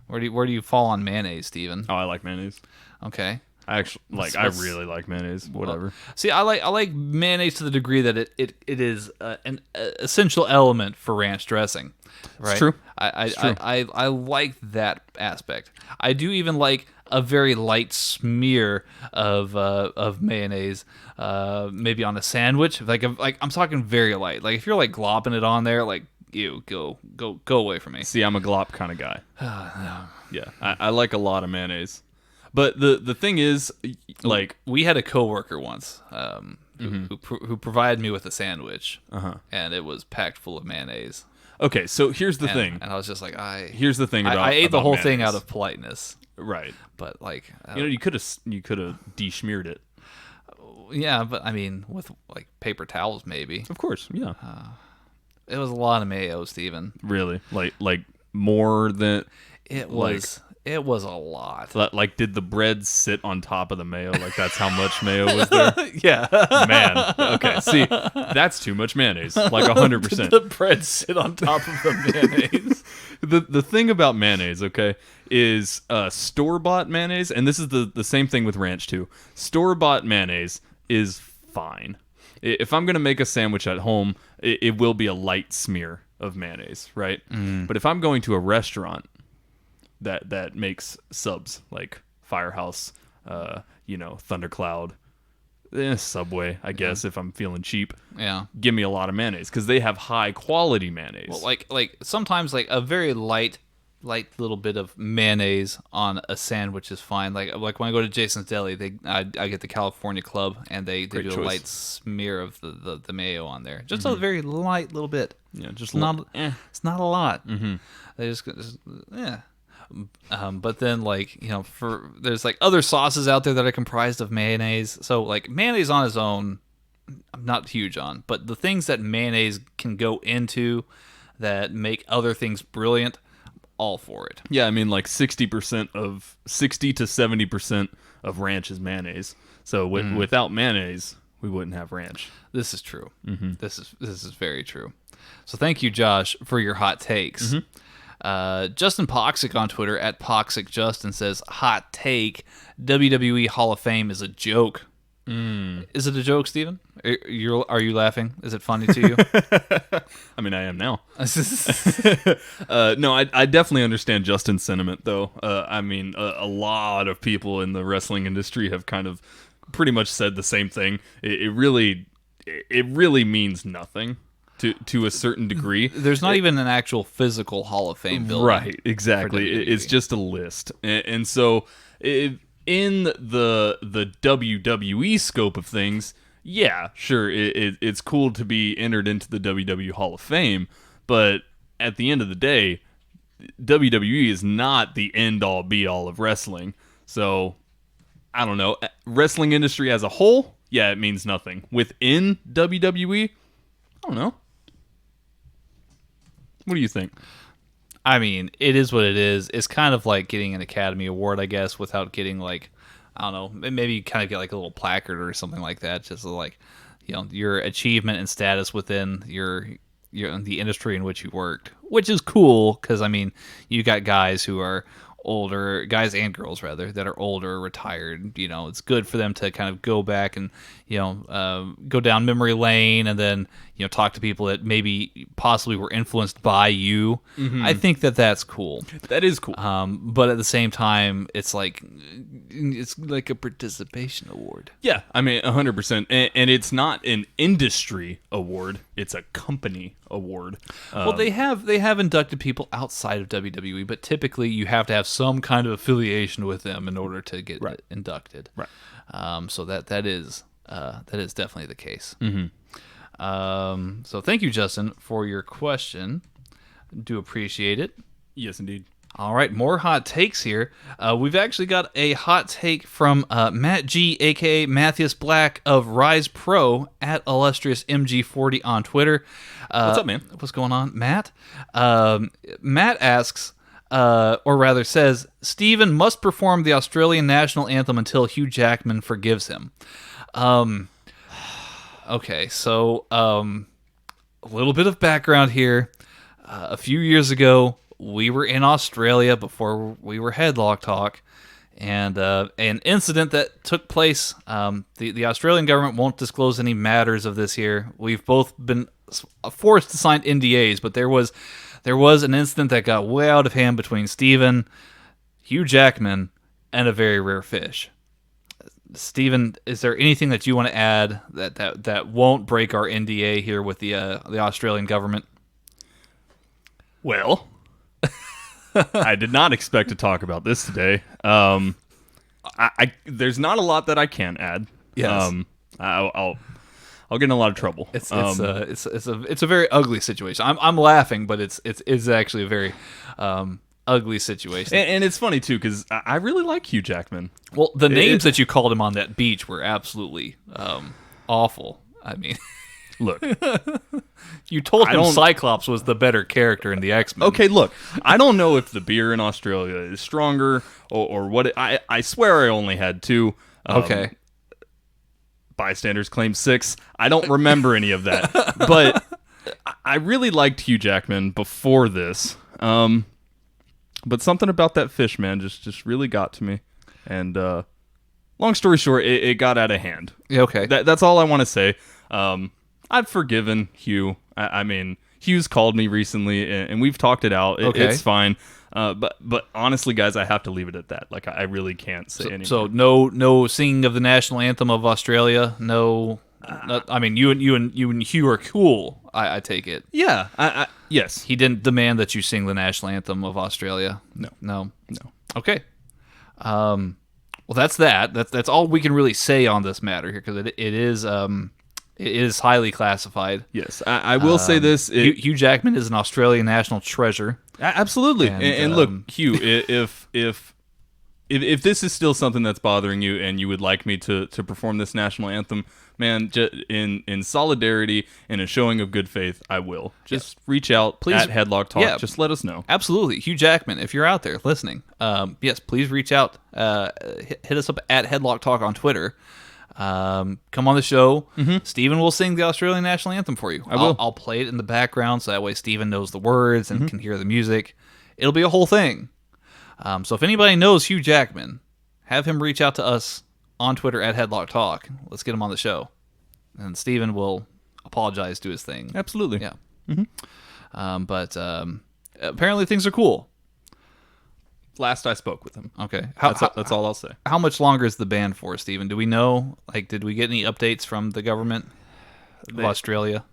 Where do you fall on mayonnaise, Steven? Oh, I like mayonnaise. Okay. I actually I really like mayonnaise. Whatever. See, I like mayonnaise to the degree that it is an essential element for ranch dressing. Right? It's true. I like that aspect. I do even like a very light smear of mayonnaise, maybe on a sandwich. Like I'm talking very light. Like if you're like glopping it on there, like ew, go away from me. See, I'm a glop kind of guy. Yeah, I like a lot of mayonnaise. But the thing is, like, we had a coworker once who provided me with a sandwich, and it was packed full of mayonnaise. Okay, so here's the thing. And I was just like, here's the thing about I ate the whole thing mayonnaise. out of politeness, Right. but like, You could have de-smeared it. yeah, but I mean, with like paper towels, maybe. Of course, yeah. It was a lot of mayo, Steven. Really, like more than It was. It was a lot. Like, did the bread sit on top of the mayo? Like, that's how much mayo was there? Yeah. Man. Okay, see, that's too much mayonnaise. Like, 100%. The bread sit on top of the mayonnaise. The thing about mayonnaise, okay, is store-bought mayonnaise, and this is the same thing with ranch, too. Store-bought mayonnaise is fine. If I'm going to make a sandwich at home, it will be a light smear of mayonnaise, right? But if I'm going to a restaurant that makes subs like Firehouse, Thundercloud, Subway, I guess, if I'm feeling cheap. Yeah. Give me a lot of mayonnaise because they have high quality mayonnaise. Well, like sometimes like a very light little bit of mayonnaise on a sandwich is fine. Like when I go to Jason's Deli, I get the California Club, and they do a light smear of the mayo on there, just a very light little bit. Yeah, just it's not a lot. Mm-hmm. They just yeah. But then, like, there's like other sauces out there that are comprised of mayonnaise. So like mayonnaise on its own, I'm not huge on. But the things that mayonnaise can go into that make other things brilliant, all for it. Yeah, I mean, like 60 to 70% of ranch is mayonnaise. So without mayonnaise, we wouldn't have ranch. This is true. This is very true. So thank you, Josh, for your hot takes. Justin Poxic on Twitter at PoxicJustin says, hot take, WWE Hall of Fame is a joke. Is it a joke, Steven? Are you laughing? Is it funny to you? I mean, I am now. No, I definitely understand Justin's sentiment, though. I mean, a lot of people in the wrestling industry have kind of pretty much said the same thing. It really means nothing to a certain degree. There's not even an actual physical Hall of Fame building. Right, exactly. It's just a list. And so in the WWE scope of things, yeah, sure, it's cool to be entered into the WWE Hall of Fame, but at the end of the day, WWE is not the end-all, be-all of wrestling. So, I don't know. Wrestling industry as a whole, yeah, it means nothing. Within WWE, I don't know. What do you think? I mean, it is what it is. It's kind of like getting an Academy Award, I guess, without getting, like, I don't know, maybe you kind of get like a little placard or something like that, just like, your achievement and status within the industry in which you worked, which is cool because, I mean, you got guys who are older, guys and girls rather, that are older, retired. It's good for them to kind of go back and go down memory lane and then talk to people that maybe possibly were influenced by you. I think that's cool. That is cool. But at the same time, it's like a participation award. Yeah, I mean 100%, and it's not an industry award; it's a company award. Well, they have inducted people outside of WWE, but typically you have to have some kind of affiliation with them in order to get inducted. Right. So that is definitely the case. So thank you, Justin, for your question. Do appreciate it. Yes, indeed. All right, more hot takes here. We've actually got a hot take from Matt G, a.k.a. Matthias Black of Rise Pro at illustrious MG40 on Twitter. What's up, man? What's going on, Matt? Matt asks, or rather says, Steven must perform the Australian national anthem until Hugh Jackman forgives him. Okay, so a little bit of background here. A few years ago, we were in Australia before we were Headlock Talk, and an incident that took place. The Australian government won't disclose any matters of this here. We've both been forced to sign NDAs, but there was an incident that got way out of hand between Steven, Hugh Jackman, and a very rare fish. Steven, is there anything that you want to add that won't break our NDA here with the Australian government? Well, I did not expect to talk about this today. There's not a lot that I can add. Yes. I'll get in a lot of trouble. It's a very ugly situation. I'm laughing, but it's actually a very ugly situation. And it's funny too because I really like Hugh Jackman. Well, the names that you called him on that beach were absolutely awful. I mean, look, you told him Cyclops was the better character in the X-Men. Okay, look, I don't know if the beer in Australia is stronger or what. I swear I only had 2. Okay. Bystanders claim 6. I don't remember any of that. But I really liked Hugh Jackman before this. But something about that fish, man, just really got to me. And long story short, it got out of hand. Yeah, okay. That's all I want to say. I've forgiven Hugh. I mean, Hugh's called me recently, and we've talked it out. It's fine. But honestly, guys, I have to leave it at that. Like, I really can't say anything. So no singing of the national anthem of Australia. No. I mean, you and Hugh are cool. I take it. Yeah. Yes. He didn't demand that you sing the national anthem of Australia. No. Okay. Well, that's that. That's all we can really say on this matter here because it is It is highly classified. Yes, I will say this. Hugh Jackman is an Australian national treasure. Absolutely. And look, Hugh, if this is still something that's bothering you and you would like me to perform this national anthem, man, in solidarity and a showing of good faith, I will. Just reach out, please, at Headlock Talk. Yeah, just let us know. Absolutely. Hugh Jackman, if you're out there listening, yes, please reach out. Hit us up at Headlock Talk on Twitter. Come on the show. Steven will sing the Australian national anthem for you. I'll play it in the background so that way Steven knows the words and can hear the music. It'll be a whole thing. So if anybody knows Hugh Jackman, have him reach out to us on Twitter at Headlock Talk. Let's get him on the show. And Steven will apologize, do his thing. Absolutely. Yeah. But apparently things are cool. Last I spoke with him. Okay. That's all I'll say. How much longer is the ban for, Steven? Do we know? Like, did we get any updates from the government of Australia?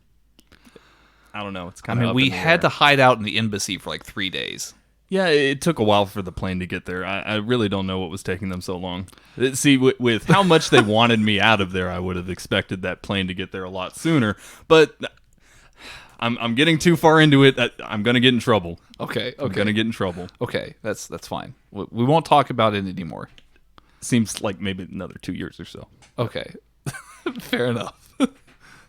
I don't know. It's kind of we had to hide out in the embassy for like 3 days. Yeah, it took a while for the plane to get there. I really don't know what was taking them so long. See, with how much they wanted me out of there, I would have expected that plane to get there a lot sooner. But I'm getting too far into it. I'm going to get in trouble. Okay. I'm going to get in trouble. Okay, that's fine. We won't talk about it anymore. Seems like maybe another 2 years or so. Okay. Fair enough.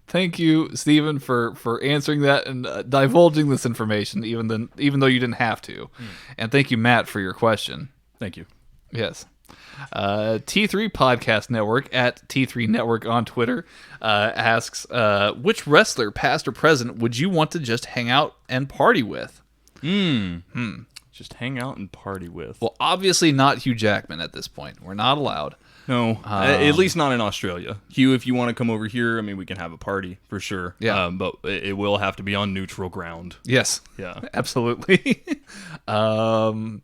Thank you, Steven, for answering that and divulging this information, even though you didn't have to. And thank you, Matt, for your question. Thank you. Yes. T3 Podcast Network at T3 Network on Twitter asks, which wrestler, past or present, would you want to just hang out and party with? Just hang out and party with. Well, obviously not Hugh Jackman at this point. We're not allowed. No, at least not in Australia. Hugh, if you want to come over here, I mean, we can have a party for sure. Yeah. But it will have to be on neutral ground. Yes. Yeah. Absolutely. Party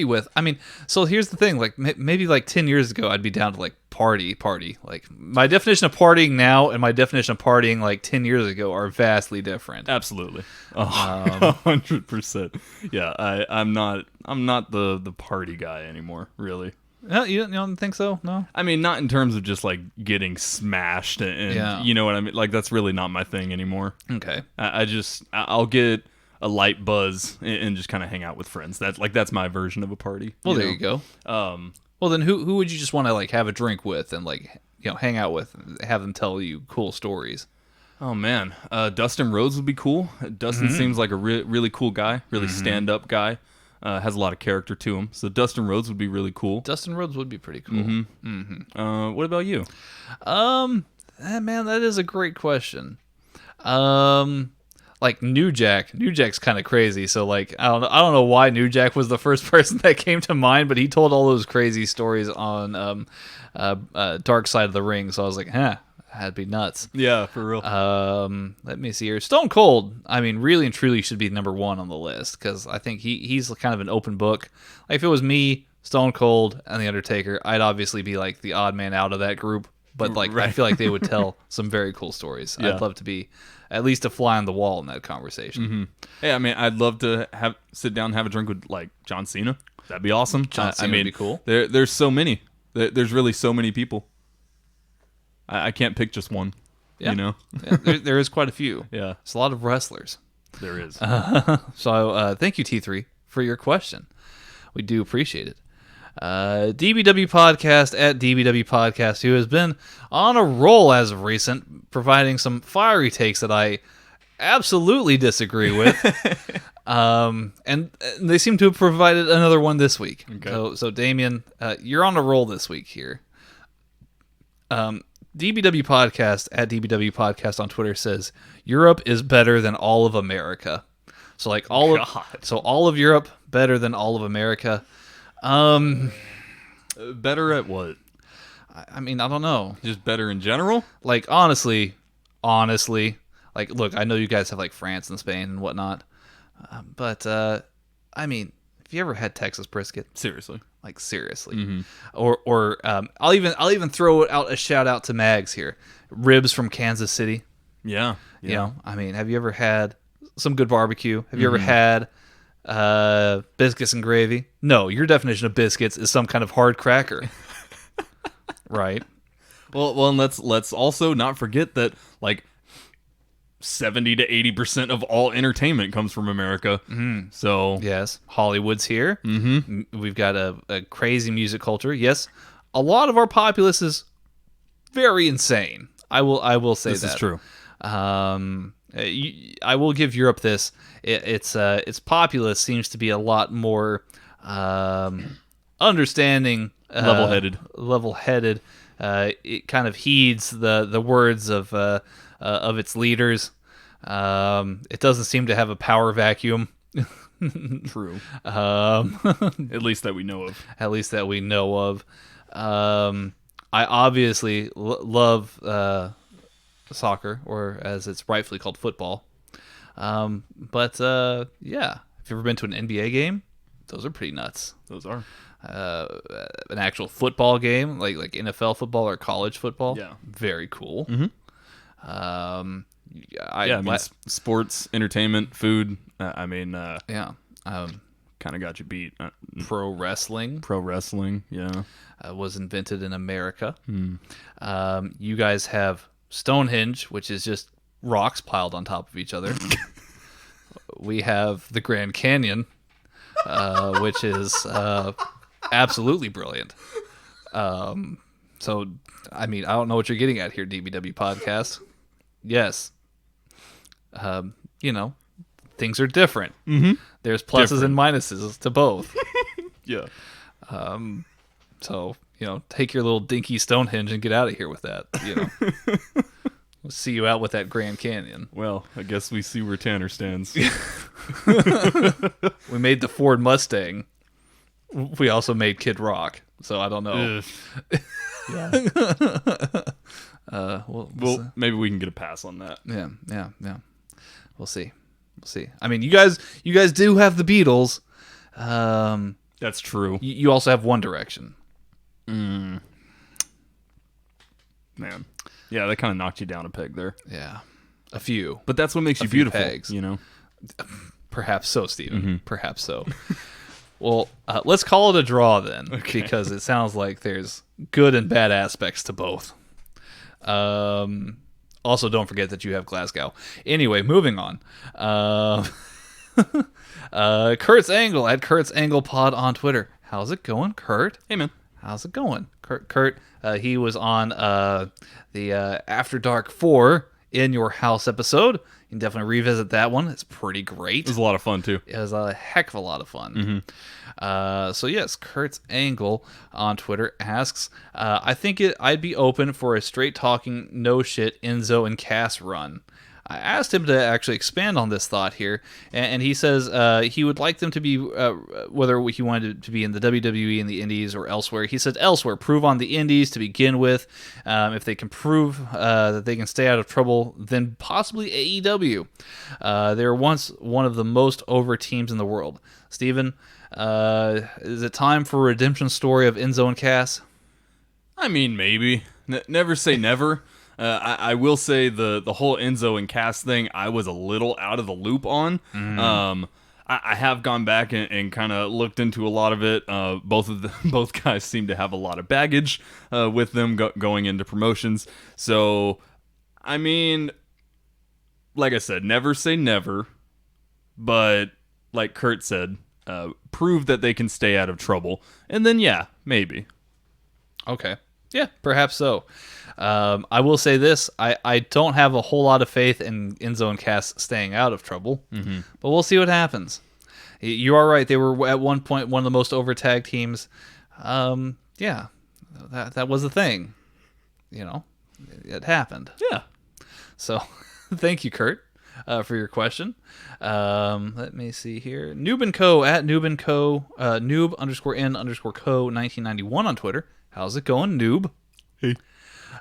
with. I mean, so here's the thing. Like maybe like 10 years ago, I'd be down to like party. Like my definition of partying now and my definition of partying like 10 years ago are vastly different. Absolutely. 100%. Yeah. I'm not the party guy anymore, really. No, you don't think so? No? I mean, not in terms of just, like, getting smashed and you know what I mean? Like, that's really not my thing anymore. Okay. I'll get a light buzz and just kind of hang out with friends. That's my version of a party. Well, there you go. Well, then who would you just want to, like, have a drink with and, like, hang out with and have them tell you cool stories? Oh, man. Dustin Rhodes would be cool. Dustin seems like a really cool guy, really stand-up guy. Has a lot of character to him. So Dustin Rhodes would be really cool. Dustin Rhodes would be pretty cool. What about you? Man, that is a great question. Like New Jack. New Jack's kind of crazy. So like, I don't know why New Jack was the first person that came to mind, but he told all those crazy stories on Dark Side of the Ring. So I was like, that'd be nuts. Yeah, for real. Let me see here. Stone Cold, I mean, really and truly should be number one on the list because I think he's kind of an open book. Like if it was me, Stone Cold, and The Undertaker, I'd obviously be like the odd man out of that group. But like, I feel like they would tell some very cool stories. Yeah. I'd love to be at least a fly on the wall in that conversation. Yeah, I mean, I'd love to sit down and have a drink with like John Cena. That'd be awesome. John Cena would be cool. There's so many. There's really so many people. I can't pick just one, you know? Yeah, there is quite a few. Yeah. It's a lot of wrestlers. There is. So thank you, T3, for your question. We do appreciate it. DBW Podcast at DBW Podcast, who has been on a roll as of recent, providing some fiery takes that I absolutely disagree with. And they seem to have provided another one this week. Okay. So Damien, you're on a roll this week here. DBW Podcast at DBW Podcast on Twitter says Europe is better than all of America. So like all of Europe better than all of America. Better at what? I mean, I don't know. Just better in general? Like honestly, like look, I know you guys have like France and Spain and whatnot, but I mean, have you ever had Texas brisket? Seriously. Like seriously, or I'll even throw out a shout out to Mags here. Ribs from Kansas City. Yeah. You know, I mean, have you ever had some good barbecue? Have you ever had biscuits and gravy? No, your definition of biscuits is some kind of hard cracker, right? Well, and let's also not forget that like 70 to 80% of all entertainment comes from America. So Yes, Hollywood's here. We've got a crazy music culture. Yes, a lot of our populace is very insane. I will say this that is true. I will give Europe this. Its populace seems to be a lot more understanding, level-headed. It kind of heeds the words of its leaders. It doesn't seem to have a power vacuum. True. At least that we know of. At least that we know of. I obviously love soccer, or as it's rightfully called, football. But yeah, if you've ever been to an NBA game, those are pretty nuts. Those are. An actual football game, like NFL football or college football. Yeah. Very cool. Sports, entertainment, food. Yeah. Kind of got you beat. Pro wrestling. Pro wrestling, yeah. Was invented in America. You guys have Stonehenge, which is just rocks piled on top of each other. We have the Grand Canyon, which is absolutely brilliant. So, I mean, I don't know what you're getting at here, DBW Podcast. Yes. Things are different. There's pluses and minuses to both. Yeah. So, take your little dinky Stonehenge and get out of here with that. We'll see you out with that Grand Canyon. Well, I guess we see where Tanner stands. We made the Ford Mustang. We also made Kid Rock. So I don't know. Yeah. Well, maybe we can get a pass on that. Yeah. We'll see. I mean, you guys do have the Beatles. That's true. You also have One Direction. Man. Yeah, that kind of knocked you down a peg there. Yeah. A few. But that's what makes you beautiful, pegs. Perhaps so, Steven. Perhaps so. Well, let's call it a draw then, because it sounds like there's good and bad aspects to both. Also, don't forget that you have Glasgow. Anyway, moving on. Kurt's Angle at Kurt's Angle Pod on Twitter. How's it going, Kurt? Hey, man. How's it going? Kurt, he was on the After Dark 4 In Your House episode. You can definitely revisit that one. It's pretty great. It was a lot of fun, too. It was a heck of a lot of fun. So, yes, Kurt's Angle on Twitter asks, I think I'd be open for a straight-talking, no-shit Enzo and Cass run. I asked him to actually expand on this thought here, and he says he would like them to be, whether he wanted to be in the WWE, in the Indies, or elsewhere. He said elsewhere, prove on the Indies to begin with. If they can prove that they can stay out of trouble, then possibly AEW. They were once one of the most over teams in the world. Steven, is it time for a redemption story of Enzo and Cass? I mean, maybe. Never say never. I will say the whole Enzo and Cass thing, I was a little out of the loop on. I have gone back and kind of looked into a lot of it. Both guys seem to have a lot of baggage with them going into promotions. So, I mean, like I said, never say never. But like Kurt said, prove that they can stay out of trouble. And then, yeah, maybe. Okay. Yeah, perhaps so. I will say this. I don't have a whole lot of faith in Enzo and Cass staying out of trouble, but we'll see what happens. You are right. They were at one point one of the most over tag teams. Yeah, that was a thing. It happened. Yeah. So thank you, Kurt, for your question. Let me see here. Noob and Co. at Noob and Co. Noob_N_Co 1991 on Twitter. How's it going, Noob? Hey.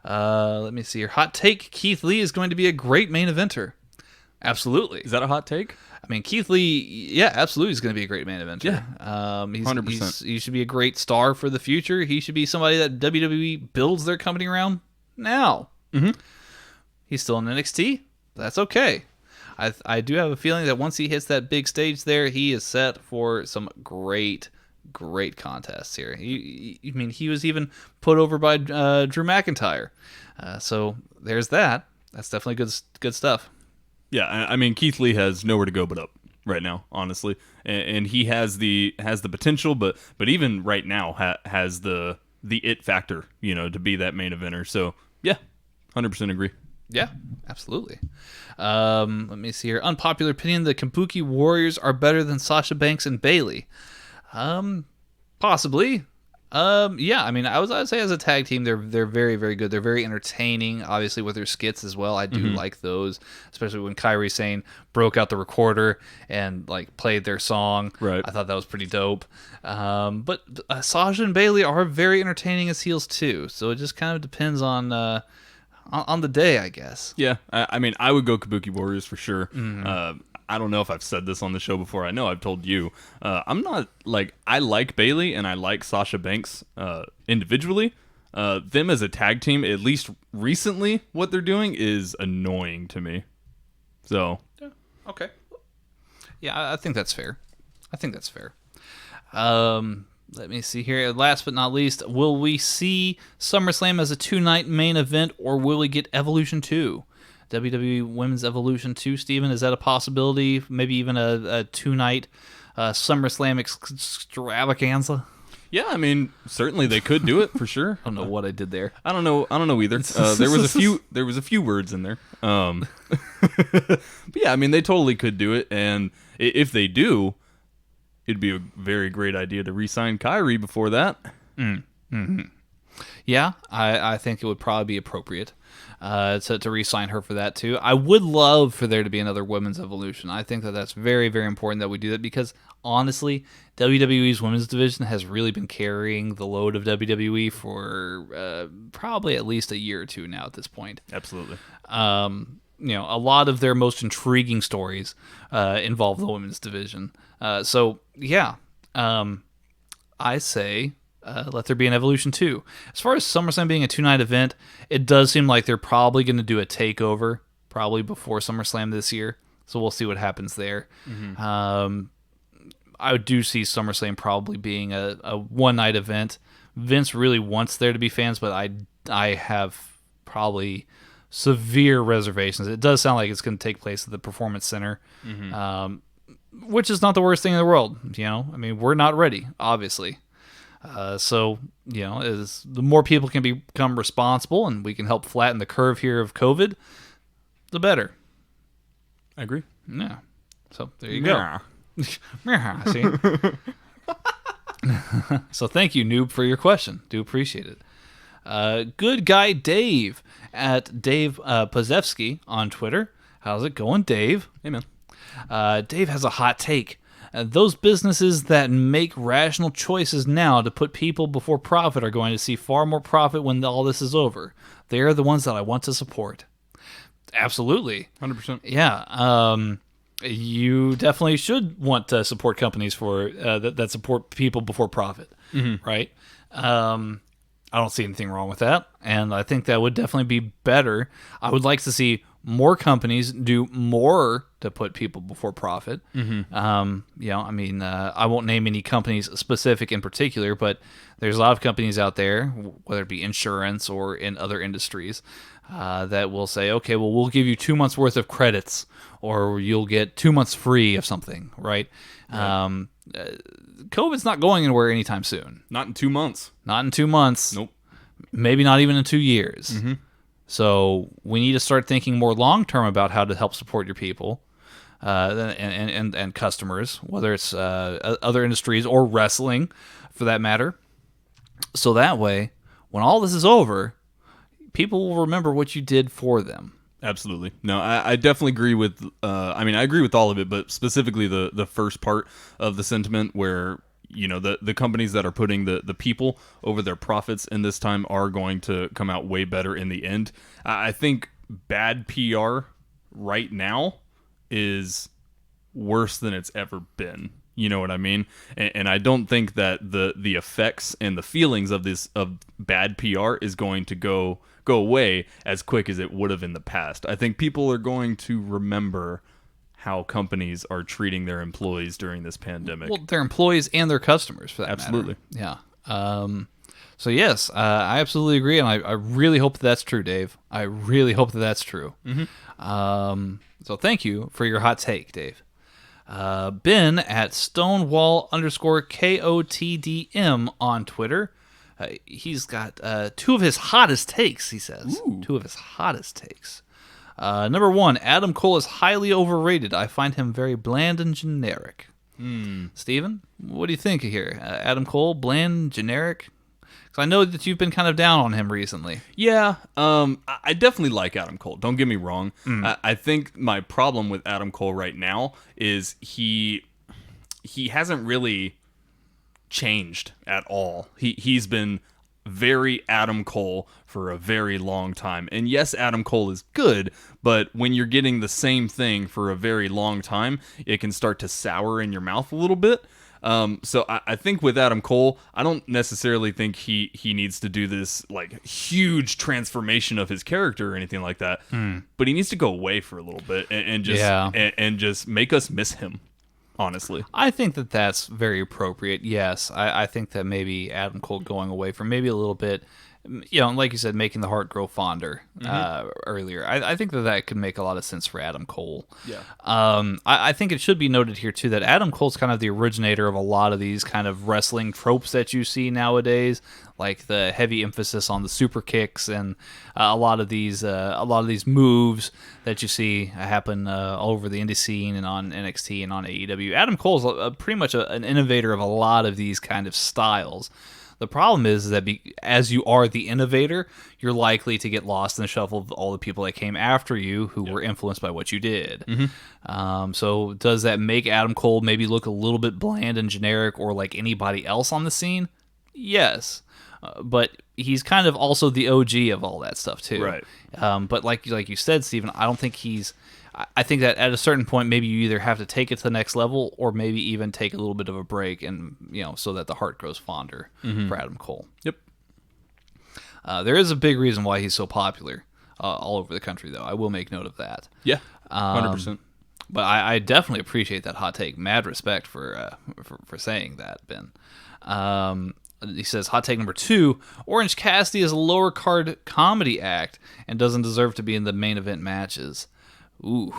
Let me see here. Hot take: Keith Lee is going to be a great main eventer. Absolutely. Is that a hot take? I mean, Keith Lee, yeah, absolutely is going to be a great main eventer. Yeah. 100%. He should be a great star for the future. He should be somebody that WWE builds their company around now. He's still in NXT. That's okay. I do have a feeling that once he hits that big stage there, he is set for some great great contests here. I mean, he was even put over by Drew McIntyre. So there's that. That's definitely good stuff. Yeah, I mean, Keith Lee has nowhere to go but up right now, honestly, and he has the potential, but even right now has the it factor, to be that main eventer. So yeah, 100% agree. Yeah, absolutely. Let me see here. Unpopular opinion: the Kabuki Warriors are better than Sasha Banks and Bayley. Possibly. Yeah, I mean, I would say as a tag team, they're very, very good. They're very entertaining, obviously, with their skits as well. I do like those, especially when Kairi Sane broke out the recorder and like played their song. Right. I thought that was pretty dope. But Sasha and Bayley are very entertaining as heels too. So it just kind of depends on the day, I guess. Yeah, I mean, I would go Kabuki Warriors for sure. I don't know if I've said this on the show before. I know I've told you. I'm not I like Bayley and I like Sasha Banks individually. Them as a tag team, at least recently, what they're doing is annoying to me. So yeah, okay. Yeah, I think that's fair. Let me see here. Last but not least, will we see SummerSlam as a 2-night main event, or will we get Evolution 2? WWE Women's Evolution 2, Steven, is that a possibility? Maybe even a 2-night SummerSlam extravaganza? yeah, I mean, certainly they could do it for sure. I don't know what I did there. I don't know either. There was a few words in there. But yeah, I mean, they totally could do it, and if they do, it'd be a very great idea to re-sign Kyrie before that. Yeah, I think it would probably be appropriate to re-sign her for that too. I would love for there to be another women's evolution. I think that's very, very important that we do that, because honestly, WWE's women's division has really been carrying the load of WWE for probably at least a year or two now at this point. Absolutely. A lot of their most intriguing stories involve the women's division. So yeah, I say let there be an Evolution 2. As far as SummerSlam being a 2-night event, it does seem like they're probably going to do a takeover probably before SummerSlam this year. So we'll see what happens there. I do see SummerSlam probably being a 1-night event. Vince really wants there to be fans, but I have probably severe reservations. It does sound like it's going to take place at the Performance Center, which is not the worst thing in the world. I mean, we're not ready, obviously. So, as the more people can become responsible and we can help flatten the curve here of COVID, the better. I agree. Yeah. So there you go. See? So thank you, Noob, for your question. Do appreciate it. Good guy Dave at Dave Pozevsky on Twitter. How's it going, Dave? Hey, man. Dave has a hot take. Those businesses that make rational choices now to put people before profit are going to see far more profit when all this is over. They are the ones that I want to support. Absolutely. 100%. Yeah. You definitely should want to support companies for that support people before profit, right? I don't see anything wrong with that, and I think that would definitely be better. I would like to see more companies do more to put people before profit. I mean, I won't name any companies specific in particular, but there's a lot of companies out there, whether it be insurance or in other industries, that will say, okay, well, we'll give you 2 months worth of credits, or you'll get 2 months free of something, right? COVID's not going anywhere anytime soon. Not in 2 months. Not in 2 months. Nope. Maybe not even in 2 years. So we need to start thinking more long-term about how to help support your people and customers, whether it's other industries or wrestling, for that matter. So that way, when all this is over, people will remember what you did for them. Absolutely. No, I definitely agree with, I agree with all of it, but specifically the first part of the sentiment where, the companies that are putting the people over their profits in this time are going to come out way better in the end. I think bad PR right now is worse than it's ever been. You know what I mean? And I don't think that the effects and the feelings of bad PR is going to go away as quick as it would have in the past. I think people are going to remember how companies are treating their employees during this pandemic. Well, their employees and their customers, for that Absolutely. matter. Yeah. So yes, I absolutely agree, and I really hope that's true, Dave. I really hope that's true. So thank you for your hot take, Dave. Ben at Stonewall_KOTDM on Twitter. He's got two of his hottest takes, he says. Ooh. Two of his hottest takes. Number one, Adam Cole is highly overrated. I find him very bland and generic. Steven, what do you think here? Adam Cole, bland, generic? Because I know that you've been kind of down on him recently. Yeah, I definitely like Adam Cole. Don't get me wrong. I think my problem with Adam Cole right now is he hasn't really changed at all. He's been very Adam Cole for a very long time. And yes, Adam Cole is good, but when you're getting the same thing for a very long time, it can start to sour in your mouth a little bit. So I think with Adam Cole, I don't necessarily think he needs to do this like huge transformation of his character or anything like that. But he needs to go away for a little bit and just and just make us miss him. Honestly, I think that that's very appropriate. Yes, I think that maybe Adam Cole going away for maybe a little bit, like you said, making the heart grow fonder earlier. I think that could make a lot of sense for Adam Cole. Yeah. I think it should be noted here, too, that Adam Cole's kind of the originator of a lot of these kind of wrestling tropes that you see nowadays, like the heavy emphasis on the super kicks and a lot of these moves that you see happen all over the indie scene and on NXT and on AEW. Adam Cole's pretty much an innovator of a lot of these kind of styles. The problem is that as you are the innovator, you're likely to get lost in the shuffle of all the people that came after you who were influenced by what you did. So does that make Adam Cole maybe look a little bit bland and generic or like anybody else on the scene? Yes. But he's kind of also the OG of all that stuff too. Right. But like you said, Steven, I don't think I think that at a certain point, maybe you either have to take it to the next level or maybe even take a little bit of a break and, so that the heart grows fonder for Adam Cole. Yep. There is a big reason why he's so popular all over the country, though. I will make note of that. Yeah. 100%. But I definitely appreciate that hot take. Mad respect for saying that, Ben. He says, hot take number 2, Orange Cassidy is a lower card comedy act and doesn't deserve to be in the main event matches. Ooh.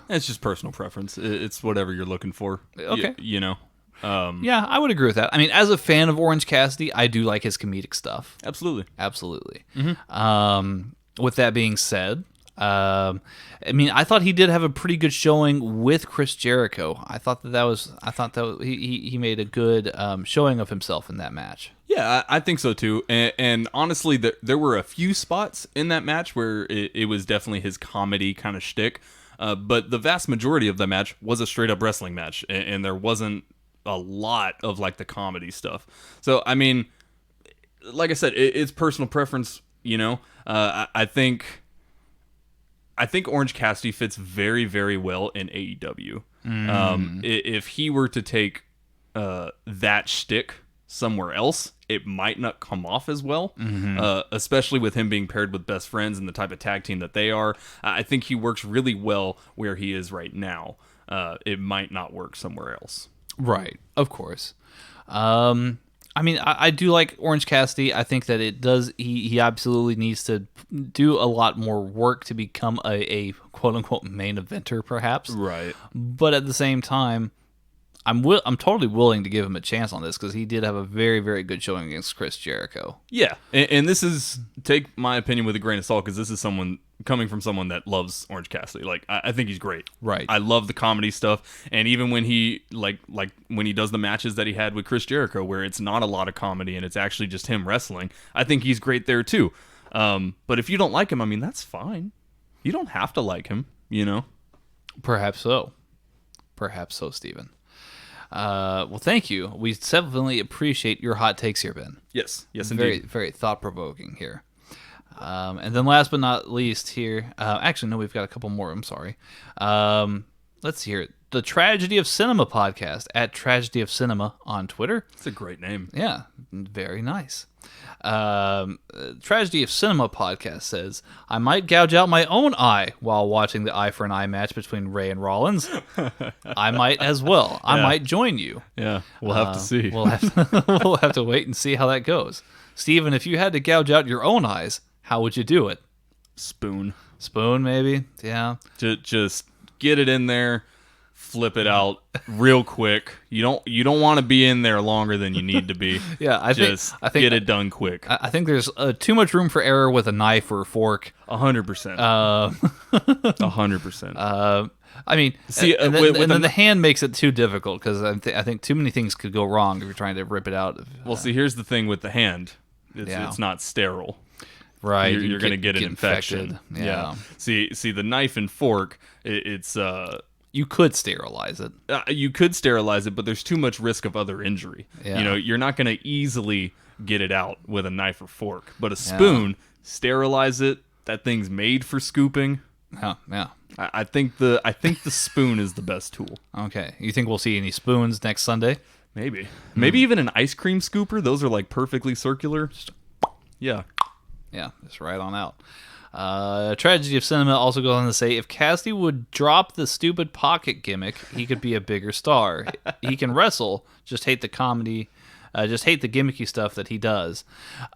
It's just personal preference. It's whatever you're looking for. Okay. Yeah, I would agree with that. I mean, as a fan of Orange Cassidy, I do like his comedic stuff. Absolutely. With that being said, I thought he did have a pretty good showing with Chris Jericho. I thought that he made a good showing of himself in that match. Yeah, I think so too. And honestly, there were a few spots in that match where it was definitely his comedy kind of shtick. But the vast majority of the match was a straight up wrestling match, and there wasn't a lot of like the comedy stuff. So I mean, like I said, it's personal preference. I think Orange Cassidy fits very, very well in AEW. If he were to take that shtick somewhere else, it might not come off as well, especially with him being paired with Best Friends and the type of tag team that they are. I think he works really well where he is right now. It might not work somewhere else. Right, of course. I do like Orange Cassidy. I think that it does. He absolutely needs to do a lot more work to become a quote unquote main eventer, perhaps. Right. But at the same time, I'm totally willing to give him a chance on this because he did have a very, very good showing against Chris Jericho. Yeah, and this is, take my opinion with a grain of salt, because this is coming from someone that loves Orange Cassidy. Like, I think he's great. Right. I love the comedy stuff, and even when he like when he does the matches that he had with Chris Jericho, where it's not a lot of comedy and it's actually just him wrestling, I think he's great there too. But if you don't like him, that's fine. You don't have to like him, Perhaps so, Steven. Well, thank you. We definitely appreciate your hot takes here, Ben. Yes, indeed. Very, very thought-provoking here. And then last but not least here, actually, no, we've got a couple more. I'm sorry. Let's see here. the Tragedy of Cinema podcast at Tragedy of Cinema on Twitter. It's a great name. Yeah, very nice. Tragedy of Cinema podcast says, I might gouge out my own eye while watching the eye for an eye match between Ray and Rollins. I might as well. I might join you. Yeah, we'll have to see. We'll have to wait and see how that goes. Steven, if you had to gouge out your own eyes, how would you do it? Spoon, maybe? Yeah. Just get it in there. Flip it out real quick. You don't want to be in there longer than you need to be. Yeah, I think get it done quick. I think there's too much room for error with a knife or a fork. 100%. 100%. I mean, see, and then the hand makes it too difficult because I think too many things could go wrong if you're trying to rip it out. Well, see, here's the thing with the hand. It's not sterile. Right, You're going to get an infection. Infected. Yeah. See, the knife and fork, it's you could sterilize it. You could sterilize it, but there's too much risk of other injury. Yeah. You're not going to easily get it out with a knife or fork. But a spoon, sterilize it. That thing's made for scooping. Yeah. I think the spoon is the best tool. Okay. You think we'll see any spoons next Sunday? Maybe even an ice cream scooper. Those are like perfectly circular. Yeah, just right on out. Tragedy of Cinema also goes on to say, if Cassidy would drop the stupid pocket gimmick, he could be a bigger star. He can wrestle, just hate the comedy, just hate the gimmicky stuff that he does.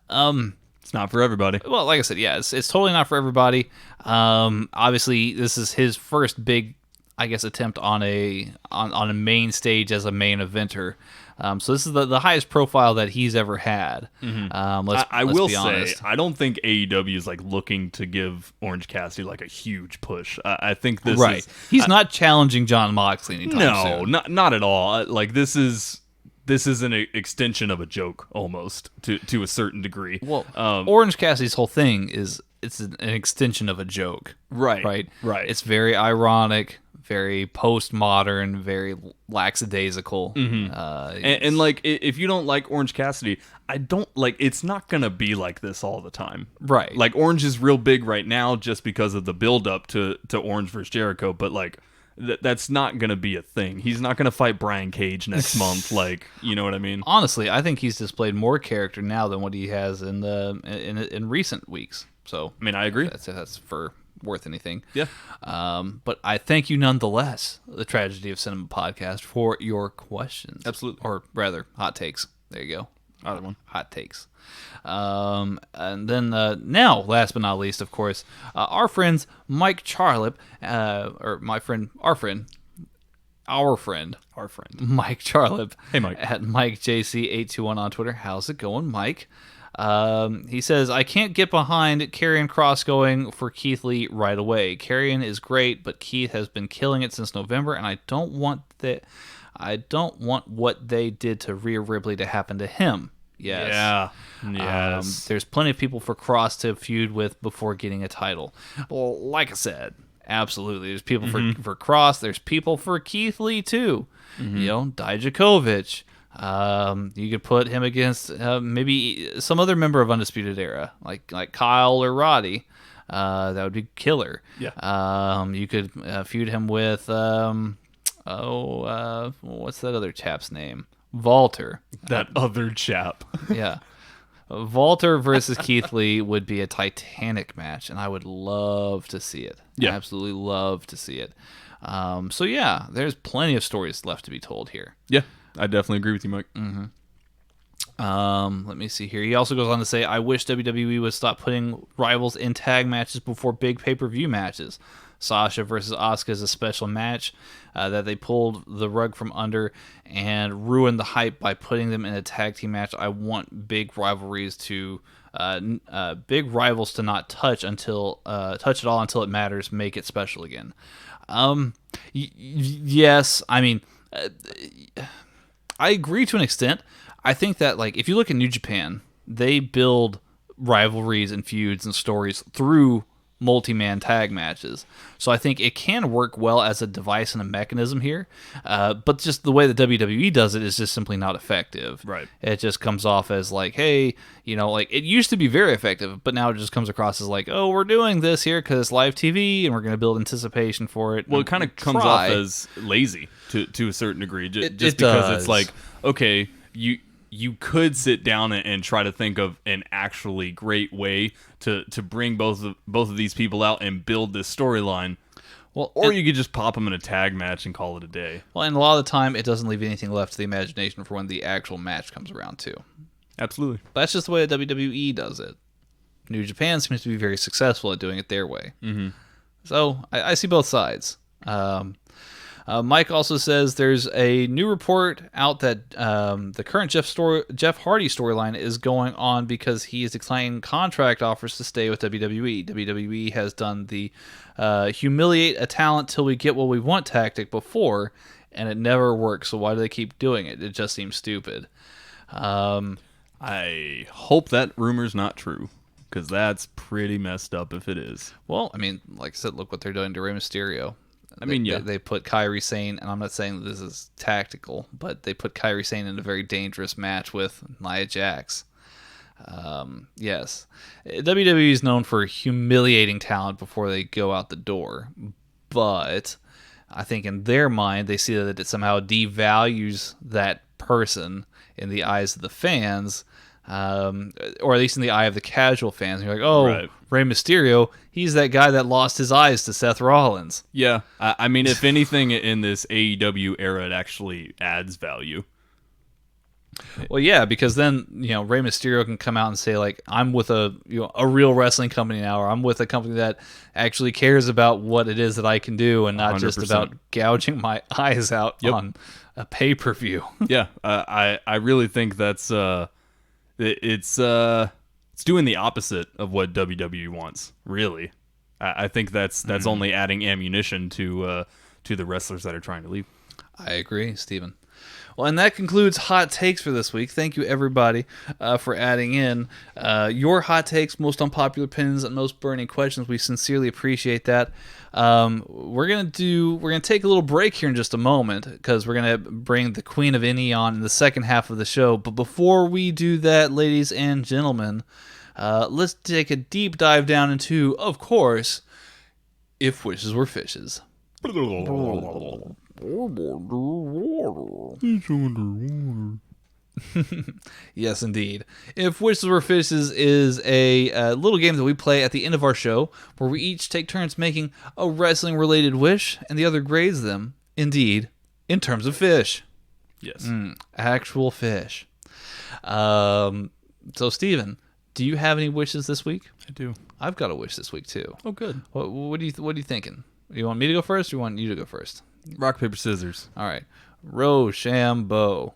It's not for everybody. Well, like I said, yeah, it's totally not for everybody. Obviously, this is his first big, I guess, attempt on a main stage as a main eventer. So this is the highest profile that he's ever had. Let's will be honest. say, I don't think AEW is like looking to give Orange Cassidy like a huge push. I think this is he's not challenging John Moxley anytime soon. not at all. Like this is an extension of a joke almost to a certain degree. Well, Orange Cassidy's whole thing it's an extension of a joke. Right. It's very ironic, very postmodern, very lackadaisical. And like, if you don't like Orange Cassidy, I don't like. It's not gonna be like this all the time. Right. Like Orange is real big right now just because of the build up to Orange versus Jericho, but like. That's not going to be a thing. He's not going to fight Brian Cage next month. Like, you know what I mean? Honestly, I think he's displayed more character now than what he has in recent weeks. So, I mean, I agree. That's for worth anything. Yeah. But I thank you nonetheless, the Tragedy of Cinema podcast, for your questions. Absolutely. Or rather, hot takes. There you go. Either one. Hot takes. And then now, last but not least, of course, our friends Mike Charlip, our friend Mike Charlip. Hey, Mike. At MikeJC821 on Twitter. How's it going, Mike? He says, I can't get behind Karrion Kross going for Keith Lee right away. Karrion is great, but Keith has been killing it since November, and I don't want what they did to Rhea Ripley to happen to him. Yes. Yeah. Yes. There's plenty of people for Kross to feud with before getting a title. Well, like I said, absolutely. There's people for Kross. There's people for Keith Lee, too. Dijakovic. You could put him against maybe some other member of Undisputed Era, like Kyle or Roddy. That would be killer. Yeah. You could feud him with, what's that other chap's name? Walter. That other chap. Yeah. Walter versus Keith Lee would be a titanic match, and I would love to see it. Yeah. Absolutely love to see it. So, yeah, there's plenty of stories left to be told here. Yeah, I definitely agree with you, Mike. Let me see here. He also goes on to say, I wish WWE would stop putting rivals in tag matches before big pay-per-view matches. Sasha versus Asuka is a special match that they pulled the rug from under and ruined the hype by putting them in a tag team match. I want big rivalries to big rivals to not touch at all until it matters. Make it special again. Yes, I mean, I agree to an extent. I think that like if you look at New Japan, they build rivalries and feuds and stories through multi-man tag matches. So I think it can work well as a device and a mechanism here, but just the way the WWE does it is just simply not effective. Right. It just comes off as like, hey, like it used to be very effective, but now it just comes across as like, oh, we're doing this here because it's live TV and we're going to build anticipation for it. Well, it kind of comes off as lazy to a certain degree, just because it's like, okay, you could sit down and try to think of an actually great way to bring both of these people out and build this storyline. Well, or you could just pop them in a tag match and call it a day. Well, and a lot of the time, it doesn't leave anything left to the imagination for when the actual match comes around, too. Absolutely. But that's just the way the WWE does it. New Japan seems to be very successful at doing it their way. Mm-hmm. So I see both sides. Mike also says there's a new report out that the current Jeff Hardy storyline is going on because he is declining contract offers to stay with WWE. WWE has done the humiliate a talent till we get what we want tactic before, and it never works. So why do they keep doing it? It just seems stupid. I hope that rumor's not true, because that's pretty messed up if it is. Well, I mean, like I said, look what they're doing to Rey Mysterio. Yeah. They put Kairi Sane, and I'm not saying that this is tactical, but they put Kairi Sane in a very dangerous match with Nia Jax. Yes. WWE is known for humiliating talent before they go out the door, but I think in their mind, they see that it somehow devalues that person in the eyes of the fans, or at least in the eye of the casual fans. You're like, oh, right. Rey Mysterio, he's that guy that lost his eyes to Seth Rollins. Yeah, I mean, if anything in this AEW era, it actually adds value. Well, yeah, because then Rey Mysterio can come out and say like, I'm with a real wrestling company now, or I'm with a company that actually cares about what it is that I can do, and not 100%. Just about gouging my eyes out on a pay-per-view. Yeah, I really think that's it's doing the opposite of what WWE wants. Really, I think that's only adding ammunition to the wrestlers that are trying to leave. I agree, Steven. Well, and that concludes Hot Takes for this week. Thank you, everybody, for adding in your hot takes, most unpopular opinions, and most burning questions. We sincerely appreciate that. We're gonna take a little break here in just a moment, because we're gonna bring the Queen of Any on in the second half of the show. But before we do that, ladies and gentlemen, let's take a deep dive down into, of course, If Wishes Were Fishes. Yes, indeed. If Wishes Were Fishes is a little game that we play at the end of our show, where we each take turns making a wrestling-related wish, and the other grades them, indeed, in terms of fish. Yes. Actual fish. So, Steven, do you have any wishes this week? I do. I've got a wish this week, too. Oh, good. What are you thinking? You want me to go first, or you want you to go first? Rock, paper, scissors. All right. Rochambeau.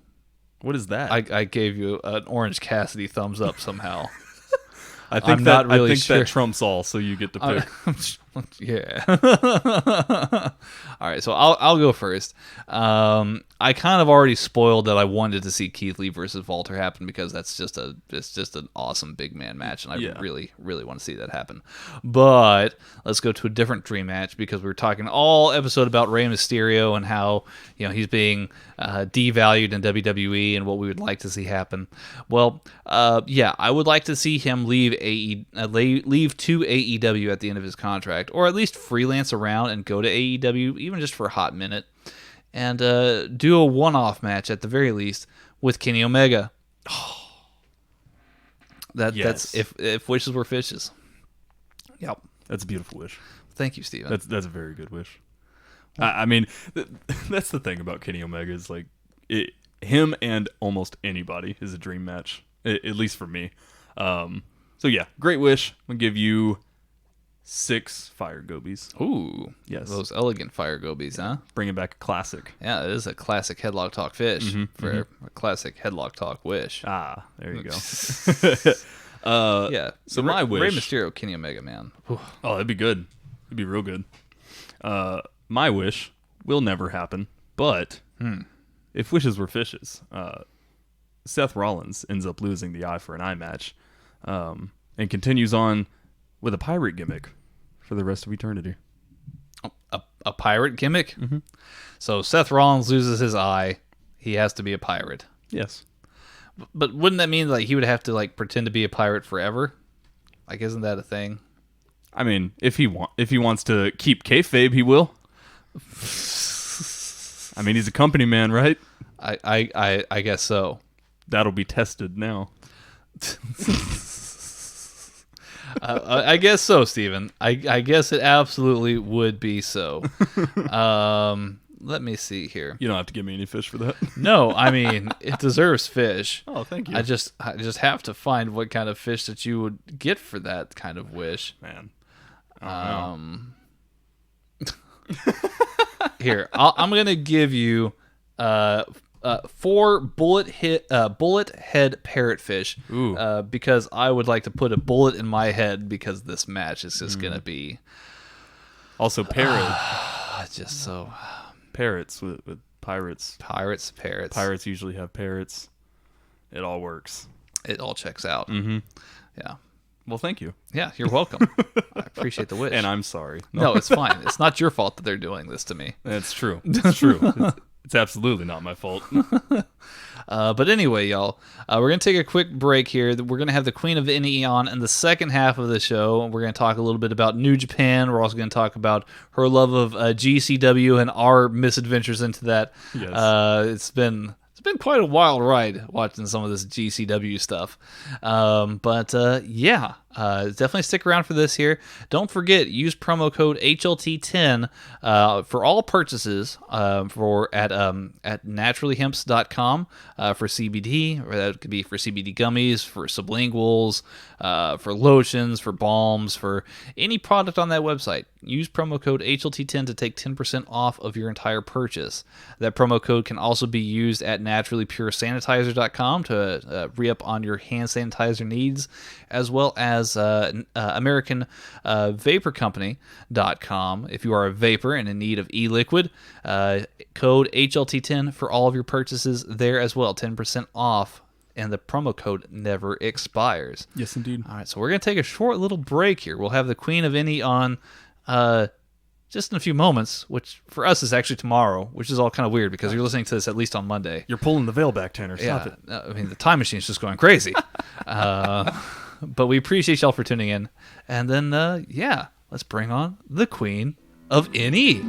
What is that? I gave you an Orange Cassidy thumbs up somehow. I think that trumps all, so you get to pick. Yeah. All right, so I'll go first. I kind of already spoiled that I wanted to see Keith Lee versus Walter happen, because it's just an awesome big man match, and I really want to see that happen. But let's go to a different dream match, because we were talking all episode about Rey Mysterio and how he's being devalued in WWE and what we would like to see happen. Well, I would like to see him leave to AEW at the end of his contract, or at least freelance around and go to AEW, even just for a hot minute, and do a one-off match at the very least with Kenny Omega. That's if wishes were fishes. Yep, that's a beautiful wish. Thank you, Steven. That's a very good wish. I mean, that's the thing about Kenny Omega is like him and almost anybody is a dream match, at least for me. So yeah, great wish. I'm gonna give you 6 fire gobies. Ooh, yes, those elegant fire gobies, huh? Bringing back a classic. Yeah, it is a classic Headlock Talk fish for a classic Headlock Talk wish. Ah, there you go. Yeah. So my wish, Rey Mysterio, Kenny Omega, man. Oh, that'd be good. It'd be real good. My wish will never happen, but if wishes were fishes, Seth Rollins ends up losing the eye for an eye match, and continues on with a pirate gimmick for the rest of eternity. A pirate gimmick? Mm-hmm. So Seth Rollins loses his eye. He has to be a pirate. Yes. But wouldn't that mean like he would have to like pretend to be a pirate forever? Like, isn't that a thing? I mean, if he wants to keep kayfabe, he will. I mean, he's a company man, right? I guess so. That'll be tested now. I guess so, Steven. I guess it absolutely would be so. Let me see here. You don't have to give me any fish for that. No, I mean, it deserves fish. Oh, thank you. I just have to find what kind of fish that you would get for that kind of wish. Man. I don't know. Here, I'm gonna give you 4 bullet head parrotfish. Ooh. Because I would like to put a bullet in my head because this match is just gonna be Also, parrot. just so Parrots with pirates. parrots. Pirates usually have parrots. It all works. It all checks out. Mm-hmm. Yeah. Well, thank you. Yeah, you're welcome. I appreciate the wish. And I'm sorry. No, it's fine. It's not your fault that they're doing this to me. That's true. It's true. It's absolutely not my fault. But anyway, y'all, we're going to take a quick break here. We're going to have the Queen of NE on in the second half of the show. We're going to talk a little bit about New Japan. We're also going to talk about her love of GCW and our misadventures into that. Yes. It's been quite a wild ride watching some of this GCW stuff. Definitely stick around for this here. Don't forget, use promo code HLT10 for all purchases at naturallyhemps.com for CBD, or that could be for CBD gummies, for sublinguals, for lotions, for balms, for any product on that website. Use promo code HLT10 to take 10% off of your entire purchase. That promo code can also be used at naturallypuresanitizer.com to re-up on your hand sanitizer needs, as well as AmericanVaporCompany.com if you are a vapor and in need of e-liquid. Code HLT10 for all of your purchases there as well, 10% off. And the promo code never expires. Yes, indeed. All right, so we're going to take a short little break here. We'll have the Queen of NE on just in a few moments, which for us is actually tomorrow, which is all kind of weird because you're listening to this at least on Monday. You're pulling the veil back, Tanner. Stop it. I mean, the time machine's just going crazy. But we appreciate y'all for tuning in. And then, let's bring on the Queen of NE.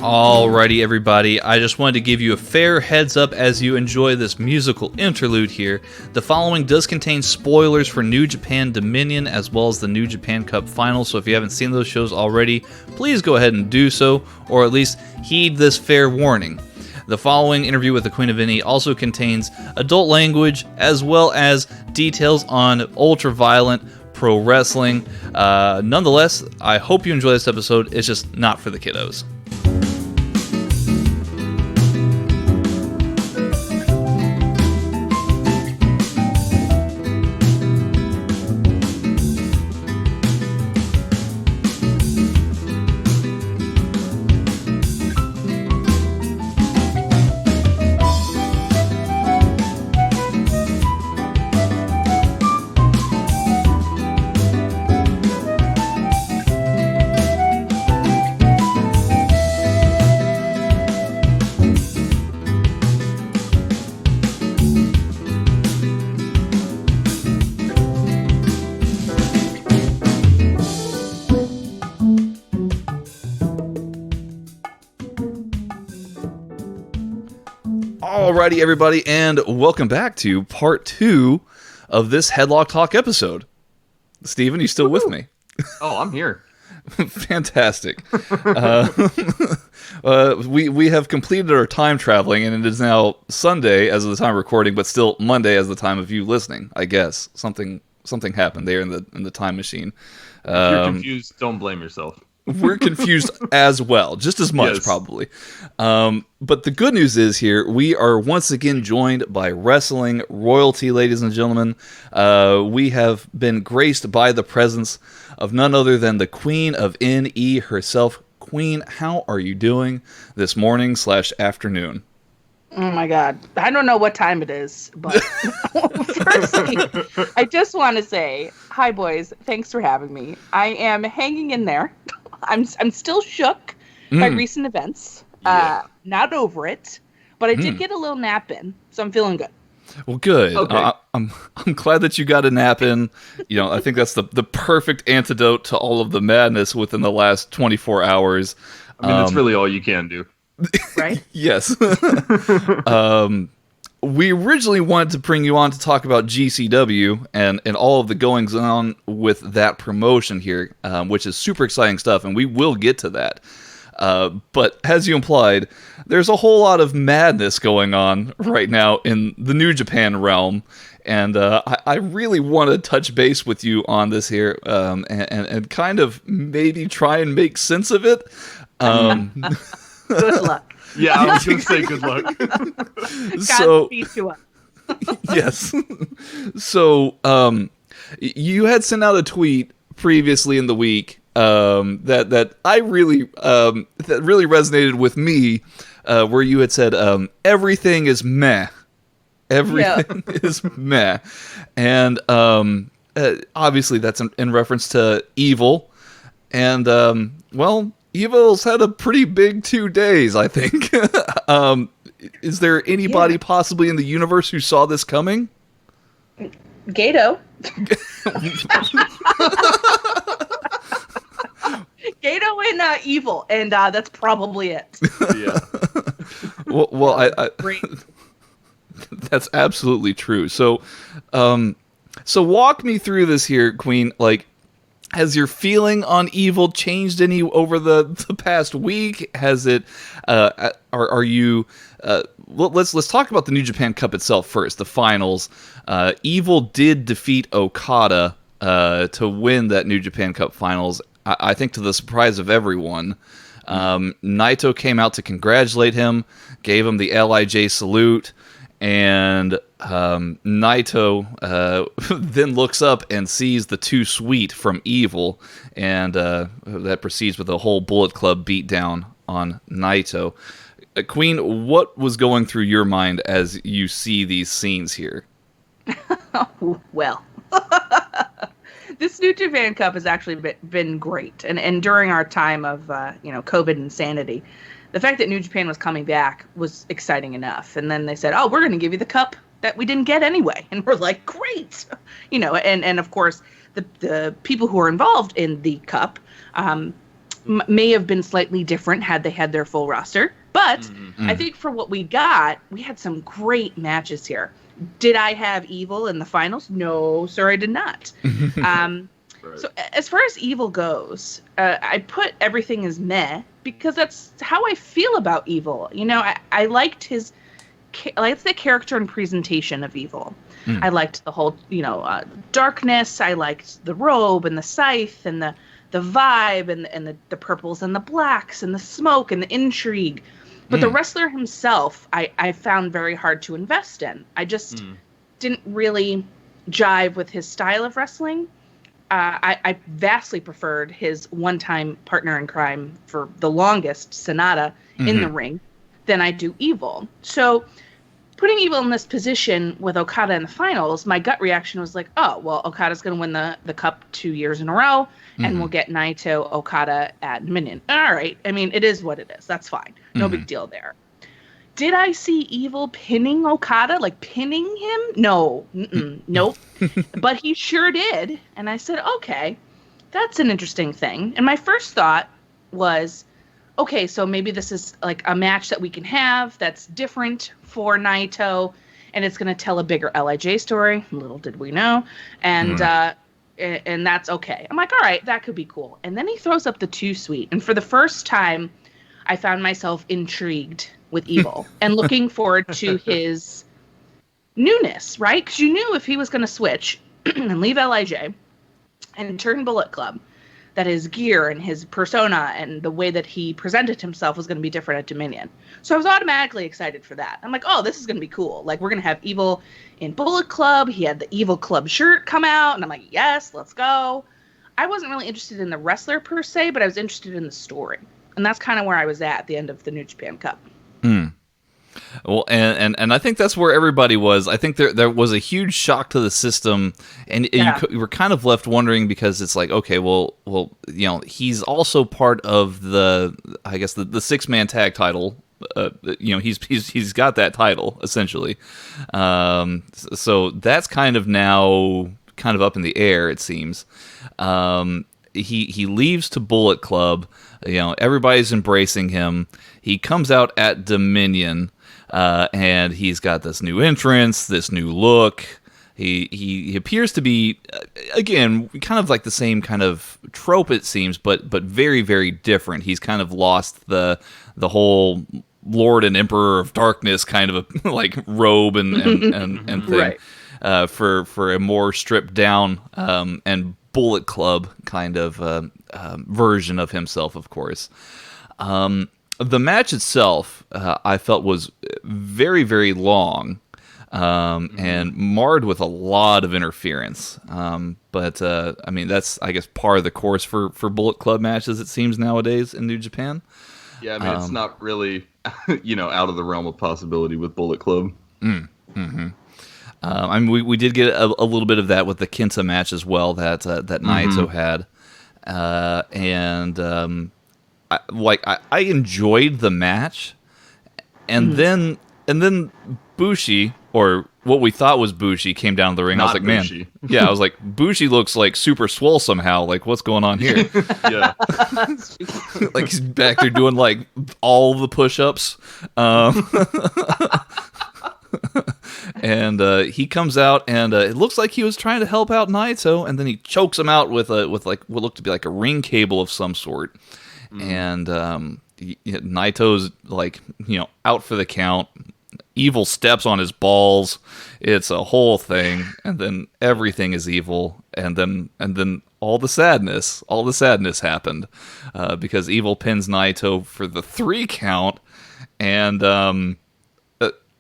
Alrighty, everybody, I just wanted to give you a fair heads up as you enjoy this musical interlude here. The following does contain spoilers for New Japan Dominion as well as the New Japan Cup Final, so if you haven't seen those shows already, please go ahead and do so, or at least heed this fair warning. The following interview with the Queen of NE also contains adult language as well as details on ultra-violent pro wrestling. Nonetheless, I hope you enjoy this episode. It's just not for the kiddos. Alrighty, everybody, and welcome back to part 2 of this Headlock Talk episode. Steven, you still with me? Oh, I'm here. Fantastic. We have completed our time traveling, and it is now Sunday as of the time of recording, but still Monday as the time of you listening. I guess something happened there in the time machine. If you're confused, don't blame yourself. We're confused as well, just as much probably. But the good news is here, we are once again joined by wrestling royalty, ladies and gentlemen. We have been graced by the presence of none other than the Queen of NE herself. Queen, how are you doing this morning/afternoon? Oh my God. I don't know what time it is, but firstly, I just want to say, hi boys, thanks for having me. I am hanging in there. I'm still shook by recent events. Not over it, but I did get a little nap in, so I'm feeling good. Well, good. Okay. I'm glad that you got a nap in. I think that's the perfect antidote to all of the madness within the last 24 hours. I mean, that's really all you can do. Right? Yes. We originally wanted to bring you on to talk about GCW and all of the goings on with that promotion here, which is super exciting stuff, and we will get to that. But as you implied, there's a whole lot of madness going on right now in the New Japan realm, and I really want to touch base with you on this here, and kind of maybe try and make sense of it. Good luck. Yeah, I was going to say good luck. So, Godspeed to us. yes. So, you had sent out a tweet previously in the week that I really that really resonated with me, where you had said everything is meh, everything is meh, and obviously that's in reference to Evil, and well, Evil's had a pretty big 2 days, I think. Is there anybody possibly in the universe who saw this coming? Gato. Gato and Evil, and that's probably it. Yeah. Well, I Great. that's absolutely true. So walk me through this here, Queen. Like, has your feeling on Evil changed any over the past week? Has it? Are you? Well, let's talk about the New Japan Cup itself first. The finals. Evil did defeat Okada to win that New Japan Cup finals. I think to the surprise of everyone. Naito came out to congratulate him, gave him the LIJ salute, and Naito then looks up and sees the too sweet from Evil, and that proceeds with a whole Bullet Club beatdown on Naito. Queen, what was going through your mind as you see these scenes here? Well, this New Japan Cup has actually been great, and during our time of COVID insanity, the fact that New Japan was coming back was exciting enough. And then they said, "Oh, we're going to give you the cup that we didn't get anyway," and we're like, "Great!" And of course, the people who are involved in the cup may have been slightly different had they had their full roster, but I think for what we got, we had some great matches here. Did I have Evil in the finals? No, sir, I did not. Right. So as far as Evil goes, I put everything as meh because that's how I feel about Evil. I liked I liked the character and presentation of Evil. I liked the whole, darkness. I liked the robe and the scythe and the vibe and the purples and the blacks and the smoke and the intrigue. But the wrestler himself, I found very hard to invest in. I just didn't really jive with his style of wrestling. I vastly preferred his one-time partner in crime for the longest, Sonata, in the ring than I do Evil. So putting Evil in this position with Okada in the finals, my gut reaction was like, oh, well, Okada's going to win the cup 2 years in a row, and we'll get Naito Okada at Dominion. All right. I mean, it is what it is. That's fine. No big deal there. Did I see Evil pinning Okada, like pinning him? No. Nope. But he sure did. And I said, okay, that's an interesting thing. And my first thought was, okay, so maybe this is like a match that we can have that's different for Naito, and it's going to tell a bigger LIJ story. Little did we know. And that's okay. I'm like, all right, that could be cool. And then he throws up the too sweet. And for the first time, I found myself intrigued with Evil and looking forward to his newness, right? Because you knew if he was going to switch and leave LIJ and turn Bullet Club, that his gear and his persona and the way that he presented himself was going to be different at Dominion. So I was automatically excited for that. I'm like, oh, this is going to be cool. Like, we're going to have Evil in Bullet Club. He had the Evil Club shirt come out, and I'm like, yes, let's go. I wasn't really interested in the wrestler per se, but I was interested in the story. And that's kind of where I was at the end of the New Japan Cup. Well, and I think that's where everybody was. I think there was a huge shock to the system, and you were kind of left wondering because it's like, okay, well, you know, he's also part of the 6-man tag title. You know, he's got that title essentially. So that's kind of now up in the air, it seems. He leaves to Bullet Club. You know, everybody's embracing him. He comes out at Dominion, and he's got this new entrance, this new look. He appears to be, again, kind of like the same kind of trope, it seems, but very, very different. He's kind of lost the whole Lord and Emperor of Darkness kind of a, like, robe and thing, right. For a more stripped down and Bullet Club kind of version of himself, of course. The match itself, I felt, was very, very long and marred with a lot of interference. But I mean, that's, I guess, par of the course for Bullet Club matches, it seems, nowadays in New Japan. Yeah, I mean, it's not really, you know, out of the realm of possibility with Bullet Club. I mean, we did get a little bit of that with the Kenta match as well that Naito had, and I enjoyed the match, and then Bushi, or what we thought was Bushi, came down the ring. I was like, Bushi. Man, yeah, I was like, Bushi looks like super swole somehow. Like, what's going on here? Yeah, like he's back there doing like all the push-ups. And he comes out, and it looks like he was trying to help out Naito, and then he chokes him out with like what looked to be like a ring cable of some sort. And Naito's like, you know, out for the count. Evil steps on his balls. It's a whole thing, and then everything is evil, and then all the sadness happened because Evil pins Naito for the 3 count, and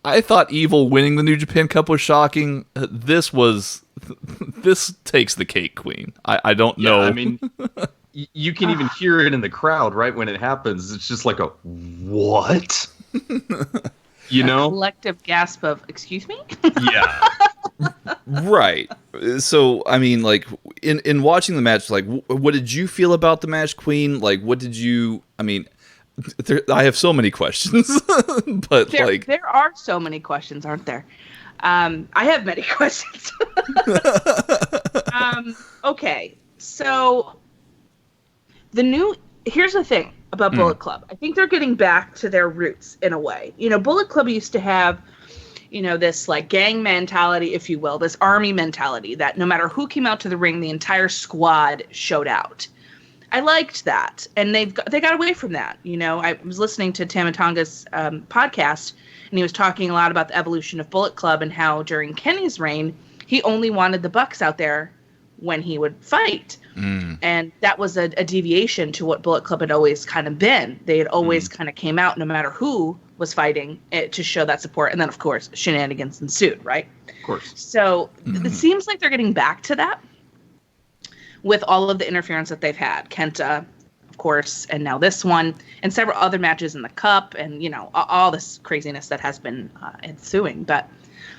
I thought Evil winning the New Japan Cup was shocking. This takes the cake, Queen. I don't know. I mean, you can even hear it in the crowd right when it happens. It's just like a what? You know, collective gasp of "Excuse me." Yeah. Right. So, I mean, like in watching the match, like, what did you feel about the match, Queen? Like, what did you? I mean. I have so many questions, but there are so many questions, aren't there? I have many questions. Okay, so here's the thing about Bullet Club. I think they're getting back to their roots in a way. You know, Bullet Club used to have, you know, this like gang mentality, if you will, this army mentality that no matter who came out to the ring, the entire squad showed out. I liked that, and they got away from that. You know, I was listening to Tamatonga's podcast, and he was talking a lot about the evolution of Bullet Club and how during Kenny's reign, he only wanted the Bucks out there when he would fight, and that was a deviation to what Bullet Club had always kind of been. They had always kind of came out no matter who was fighting to show that support, and then of course shenanigans ensued, right? Of course. So it seems like they're getting back to that. With all of the interference that they've had. Kenta, of course, and now this one, and several other matches in the Cup, and, you know, all this craziness that has been ensuing. But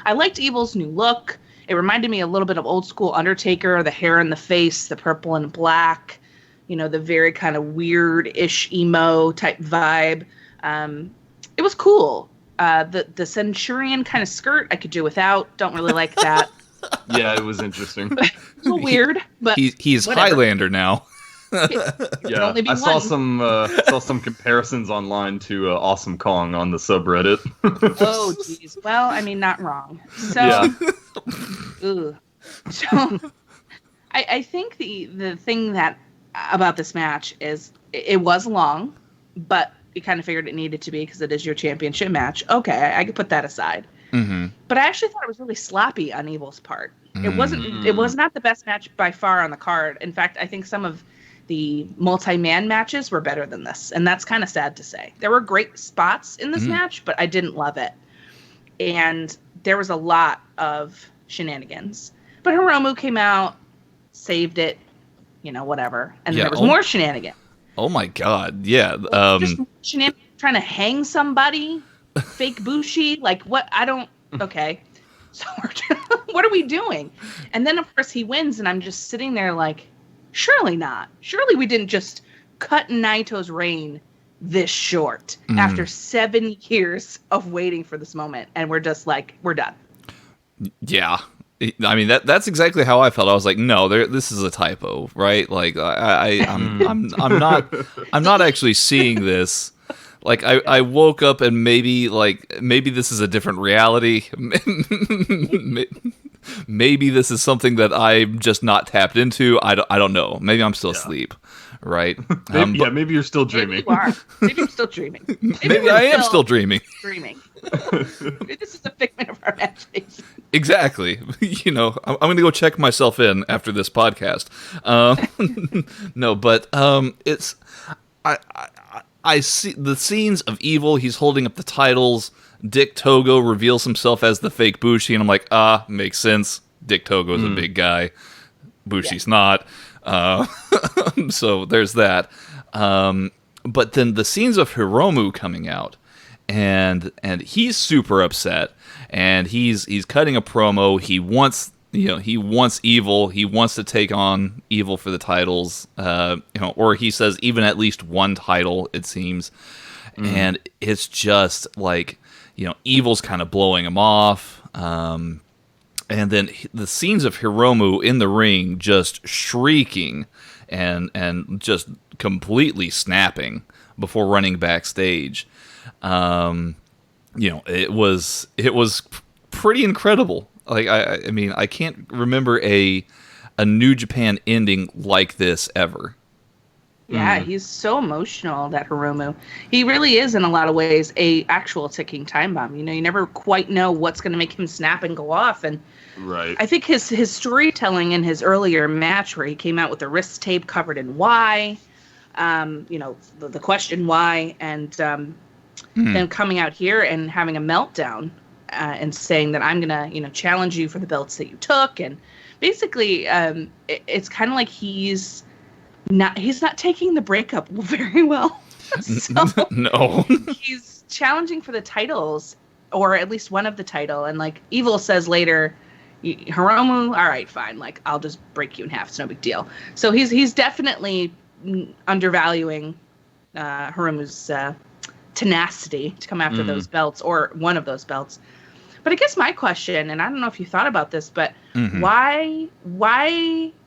I liked Evil's new look. It reminded me a little bit of old school Undertaker, the hair in the face, the purple and black, you know, the very kind of weird-ish emo type vibe. It was cool. The Centurion kind of skirt I could do without. Don't really like that. Yeah, it was interesting. It's a little weird, but he's whatever. Highlander now. Yeah, I saw some comparisons online to Awesome Kong on the subreddit. Oh, geez. Well, I mean, not wrong. So, so I think the thing that about this match is it was long, but we kind of figured it needed to be because it is your championship match. Okay, I could put that aside. But I actually thought it was really sloppy on Evil's part. It wasn't. It was not the best match by far on the card. In fact, I think some of the multi-man matches were better than this, and that's kind of sad to say. There were great spots in this match, but I didn't love it, and there was a lot of shenanigans. But Hiromu came out, saved it, whatever, and there was more shenanigans. Oh my god, yeah. Just shenanigans, trying to hang somebody, fake Bushi, like what? I don't. Okay, so what are we doing? And then of course he wins, and I'm just sitting there like, surely not. Surely we didn't just cut Naito's reign this short after 7 years of waiting for this moment, and we're just like, we're done. Yeah. I mean that's exactly how I felt. I was like, no, this is a typo, right? Like I'm not actually seeing this. Like I woke up and maybe this is a different reality. Maybe this is something that I'm just not tapped into. I don't know. Maybe I'm still asleep, right? Maybe you're still dreaming. Maybe you are. Maybe you're still dreaming. Maybe I am still dreaming. Maybe this is a figment of our imagination. Exactly. I'm going to go check myself in after this podcast. No, but it's I see the scenes of Evil. He's holding up the titles. Dick Togo reveals himself as the fake Bushi, and I'm like, makes sense. Dick Togo is a big guy. Bushi's not. So there's that. But then the scenes of Hiromu coming out, and he's super upset, and he's cutting a promo. He wants Evil. He wants to take on Evil for the titles. Or he says even at least one title, it seems. And it's just like, Evil's kind of blowing him off. And then the scenes of Hiromu in the ring just shrieking and just completely snapping before running backstage. It was pretty incredible. Like I mean, I can't remember a New Japan ending like this ever. Yeah, he's so emotional, that Hiromu. He really is, in a lot of ways, a actual ticking time bomb. You never quite know what's going to make him snap and go off. And right. I think his storytelling in his earlier match, where he came out with the wrist tape covered in why, the question why, and then coming out here and having a meltdown and saying that I'm going to, challenge you for the belts that you took. And basically, it's kind of like he's not taking the breakup very well. So no. He's challenging for the titles, or at least one of the title. And like Evil says later, Hiromu, all right, fine. Like, I'll just break you in half. It's no big deal. So he's definitely undervaluing Hiromu's tenacity to come after those belts, or one of those belts. But I guess my question, and I don't know if you thought about this, but why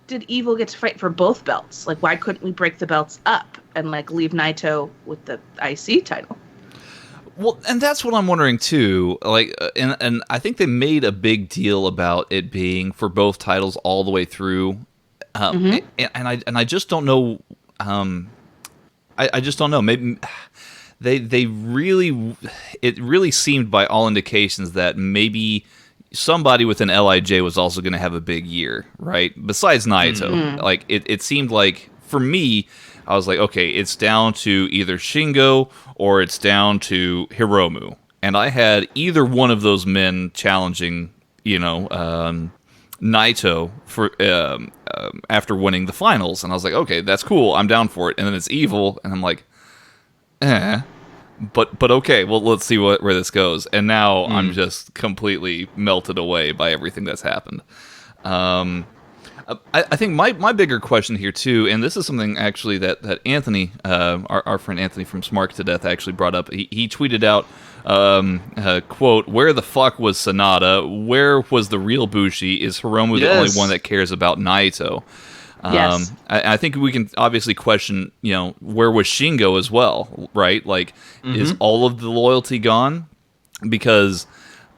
did Evil get to fight for both belts? Like, why couldn't we break the belts up and like leave Naito with the IC title? Well, and that's what I'm wondering too. Like, and I think they made a big deal about it being for both titles all the way through. And I just don't know. I just don't know. Maybe they really, it really seemed by all indications that maybe somebody within LIJ was also going to have a big year, right? Besides Naito. Like, it seemed like, for me, I was like, okay, it's down to either Shingo or it's down to Hiromu. And I had either one of those men challenging, Naito for after winning the finals. And I was like, okay, that's cool. I'm down for it. And then it's Evil. And I'm like, But okay, well, let's see where this goes. And now I'm just completely melted away by everything that's happened. I think my bigger question here too, and this is something actually that Anthony, our friend Anthony from Smark to Death, actually brought up. He tweeted out, quote, "Where the fuck was Sonata? Where was the real Bushi? Is Hiromu the only one that cares about Naito?" Yes. I think we can obviously question, where was Shingo as well, right? Like, is all of the loyalty gone? Because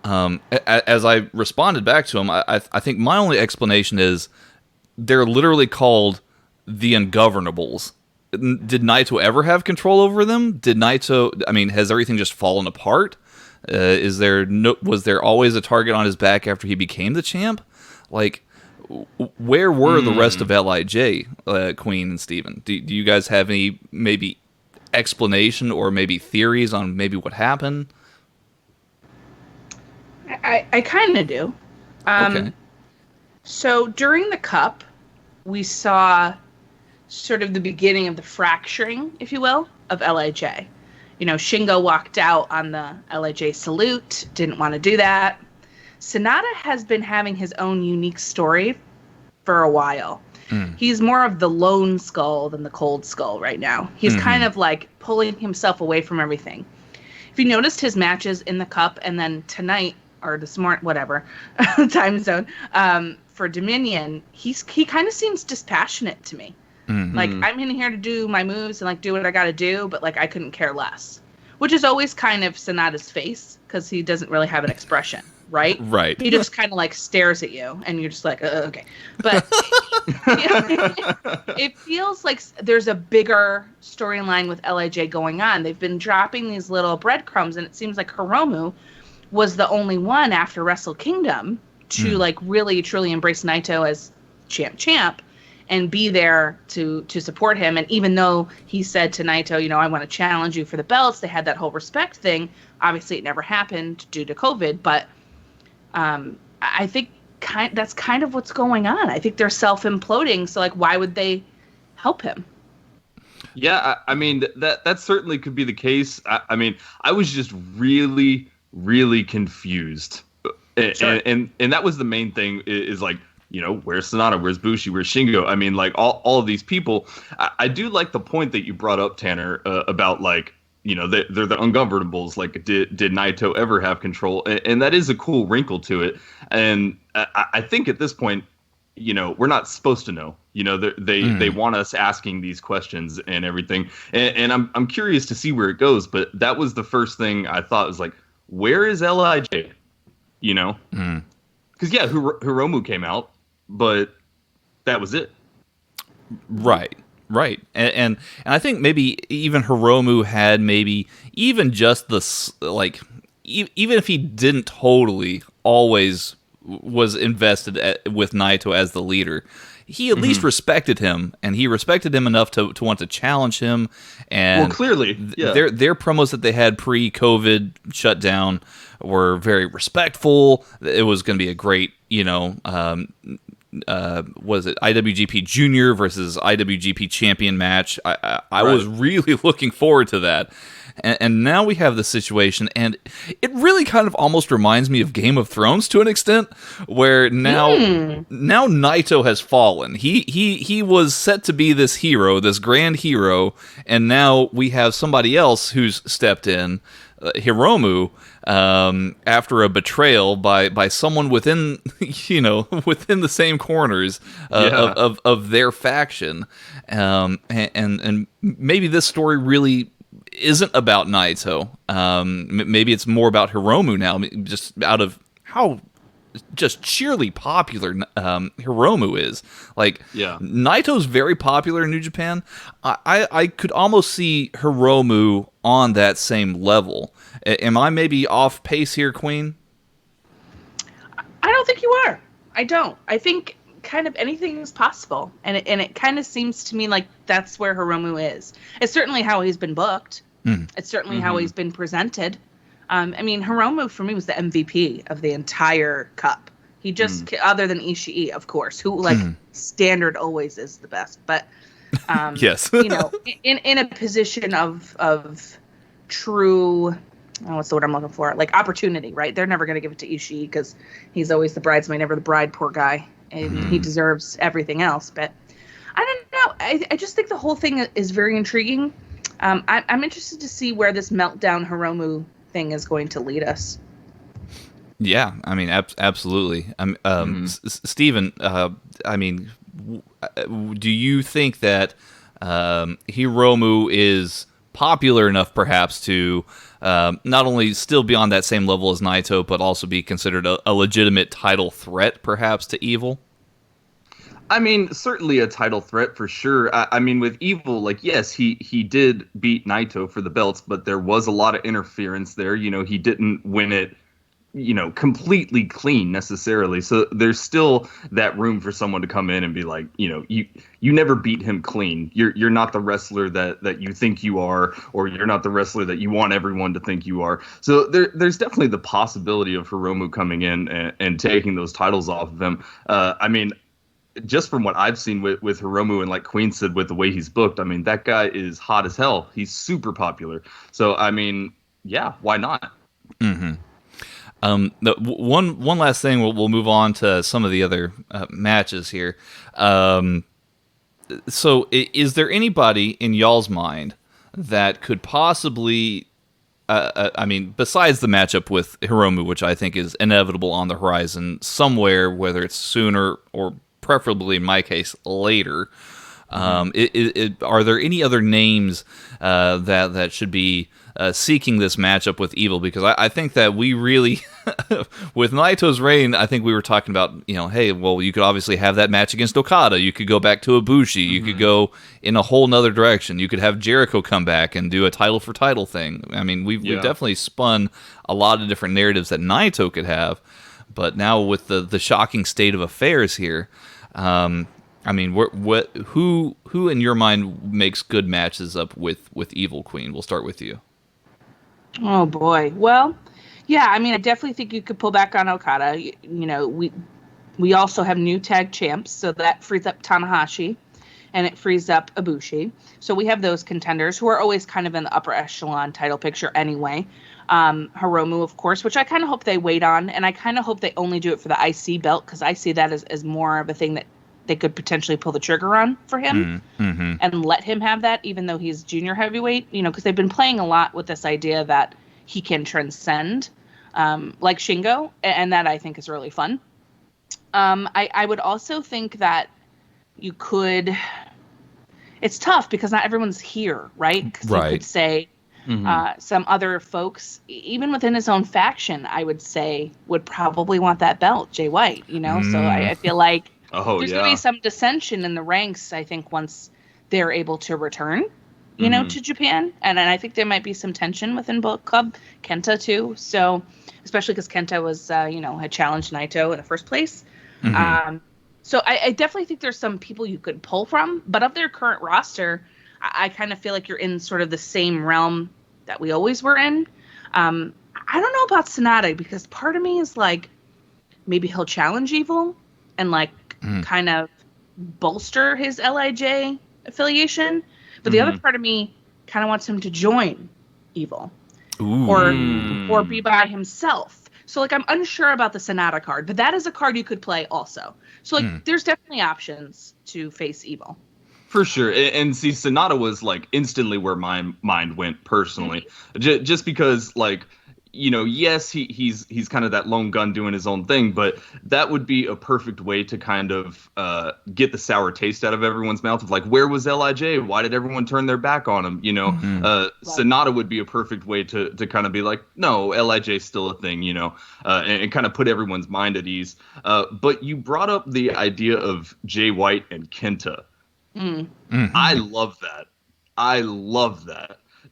as I responded back to him, I think my only explanation is they're literally called the Ungovernables. Did Naito ever have control over them? Did Naito? I mean, has everything just fallen apart? Was there always a target on his back after he became the champ? Like, where were the rest of LIJ, Queen and Steven? Do you guys have any maybe explanation or maybe theories on maybe what happened? I kind of do. Okay. So during the Cup, we saw sort of the beginning of the fracturing, if you will, of LIJ. You know, Shingo walked out on the LIJ salute, didn't want to do that. Sonata has been having his own unique story for a while. He's more of the lone skull than the cold skull right now. He's kind of like pulling himself away from everything. If you noticed his matches in the Cup and then tonight or this morning, whatever, time zone, for Dominion, he kind of seems dispassionate to me. Like, I'm in here to do my moves and like do what I got to do, but like I couldn't care less. Which is always kind of Sonata's face because he doesn't really have an expression, right? Right. He just kind of like stares at you and you're just like, okay. But it feels like there's a bigger storyline with LIJ going on. They've been dropping these little breadcrumbs, and it seems like Hiromu was the only one after Wrestle Kingdom to like really truly embrace Naito as champ and be there to support him. And even though he said to Naito, you know, I want to challenge you for the belts, they had that whole respect thing. Obviously, it never happened due to COVID, but I think that's kind of what's going on. I think they're self-imploding, so like, why would they help him? Yeah, I mean, that certainly could be the case. I mean, I was just really, really confused. Sure. And that was the main thing is like, you know, where's Sonata? Where's Bushi? Where's Shingo? I mean, like all of these people. I do like the point that you brought up, Tanner, about like, you know, they're the ungovernables. Like, did Naito ever have control? And that is a cool wrinkle to it. And I think at this point, you know, we're not supposed to know. You know, they want us asking these questions and everything. And I'm curious to see where it goes. But that was the first thing I thought was like, where is LIJ? You know, because yeah, Hiromu came out, but that was it. Right. And I think maybe even Hiromu had maybe even just the like, even if he didn't totally always was invested with Naito as the leader, he at least respected him, and he respected him enough to want to challenge him. And well, clearly, yeah. their promos that they had pre-COVID shutdown were very respectful. It was going to be a great, you know, was it IWGP Junior versus IWGP Champion match? I was really looking forward to that. And now we have this situation, and it really kind of almost reminds me of Game of Thrones to an extent, where now Naito has fallen. He was set to be this hero, this grand hero, and now we have somebody else who's stepped in, Hiromu, after a betrayal by someone within, you know, within the same corners of their faction, and maybe this story really isn't about Naito. Maybe it's more about Hiromu now, just out of how just sheerly popular Hiromu is. Like, Naito's very popular in New Japan. I could almost see Hiromu on that same level. Am I maybe off pace here, Queen? I don't think you are. I don't. I think kind of anything is possible, and it kind of seems to me like that's where Hiromu is. It's certainly how he's been booked. It's certainly how he's been presented. I mean, Hiromu for me was the MVP of the entire Cup. He just, other than Ishii, of course, who like standard always is the best, but yes, you know, in a position of true. What's the word I'm looking for? Like opportunity, right? They're never going to give it to Ishii because he's always the bridesmaid, never the bride, poor guy. And he deserves everything else. But I don't know. I just think the whole thing is very intriguing. I'm interested to see where this meltdown Hiromu thing is going to lead us. Yeah, I mean, absolutely. Steven, I mean, do you think that Hiromu is popular enough, perhaps, to not only still be on that same level as Naito, but also be considered a legitimate title threat, perhaps, to Evil? I mean, certainly a title threat for sure. I mean, with Evil, like, yes, he did beat Naito for the belts, but there was a lot of interference there. You know, he didn't win it completely clean necessarily. So there's still that room for someone to come in and be like, you never beat him clean. You're not the wrestler that you think you are, or you're not the wrestler that you want everyone to think you are. So there's definitely the possibility of Hiromu coming in and taking those titles off of him. I mean, just from what I've seen with Hiromu, and like Queen said, with the way he's booked, I mean, that guy is hot as hell. He's super popular. So, I mean, yeah, why not? Mm-hmm. One last thing, we'll move on to some of the other matches here. So is there anybody in y'all's mind that could possibly, I mean, besides the matchup with Hiromu, which I think is inevitable on the horizon somewhere, whether it's sooner or preferably in my case later, are there any other names that should be seeking this matchup with Evil? Because I think that we really, with Naito's reign, I think we were talking about, hey, well, you could obviously have that match against Okada. You could go back to Ibushi. You could go in a whole nother direction. You could have Jericho come back and do a title for title thing. I mean, we've definitely spun a lot of different narratives that Naito could have. But now with the shocking state of affairs here, I mean, who in your mind makes good matches up with Evil, Queen? We'll start with you. Oh boy. Well, yeah. I mean, I definitely think you could pull back on Okada. We also have new tag champs, so that frees up Tanahashi, and it frees up Ibushi. So we have those contenders who are always kind of in the upper echelon title picture anyway. Hiromu, of course, which I kind of hope they wait on, and I kind of hope they only do it for the IC belt, because I see that as more of a thing that they could potentially pull the trigger on for him and let him have that, even though he's junior heavyweight, because they've been playing a lot with this idea that he can transcend, like Shingo, and that I think is really fun. I would also think that you could, it's tough because not everyone's here, right? Because you could say some other folks, even within his own faction, I would say would probably want that belt, Jay White, So I feel like there's going to be some dissension in the ranks, I think, once they're able to return, to Japan. And I think there might be some tension within Bullet Club. Kenta, too. So, especially because Kenta was, had challenged Naito in the first place. So I definitely think there's some people you could pull from. But of their current roster, I kind of feel like you're in sort of the same realm that we always were in. I don't know about Sonata, because part of me is like, maybe he'll challenge Evil and kind of bolster his LIJ affiliation, but the other part of me kind of wants him to join Evil. or be by himself. So I'm unsure about the Sonata card, but that is a card you could play also. So there's definitely options to face Evil. For sure. And see, Sonata was instantly where my mind went personally, just because yes, he's kind of that lone gun doing his own thing, but that would be a perfect way to kind of get the sour taste out of everyone's mouth of where was LIJ? Why did everyone turn their back on him? Sonata would be a perfect way to kind of be no, LIJ's still a thing, and kind of put everyone's mind at ease. But you brought up the idea of Jay White and Kenta. I love that.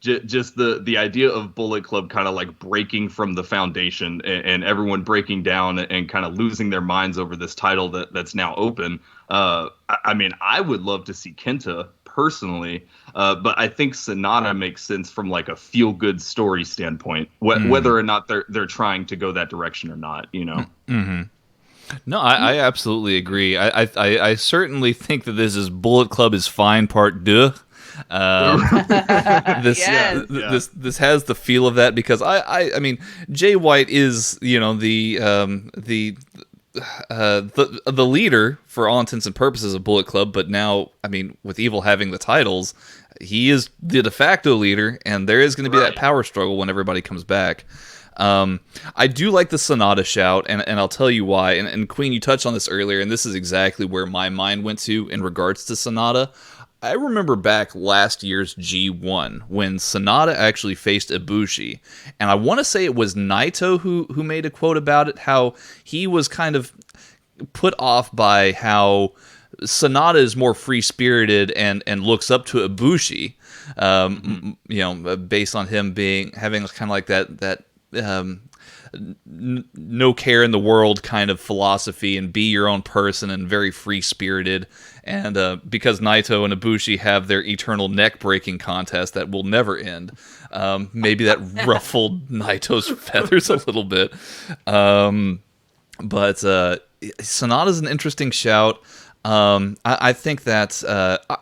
Just the idea of Bullet Club kind of breaking from the foundation and everyone breaking down and kind of losing their minds over this title that's now open. I mean, I would love to see Kenta personally, but I think Sonata makes sense from a feel good story standpoint, whether or not they're trying to go that direction or not, No, I absolutely agree. I certainly think that this is Bullet Club is fine part deux. This has the feel of that because I mean Jay White is the leader for all intents and purposes of Bullet Club, but now I mean with Evil having the titles, he is the de facto leader, and there is going to be that power struggle when everybody comes back. I do like the Sonata shout, and I'll tell you why. And Queen, you touched on this earlier, and this is exactly where my mind went to in regards to Sonata. I remember back last year's G1 when Sonata actually faced Ibushi, and I want to say it was Naito who made a quote about it, how he was kind of put off by how Sonata is more free-spirited and looks up to Ibushi, based on him having kind of that no care in the world kind of philosophy and be your own person and very free spirited. And because Naito and Ibushi have their eternal neck breaking contest that will never end, maybe that ruffled Naito's feathers a little bit. But Sonata's an interesting shout. I think that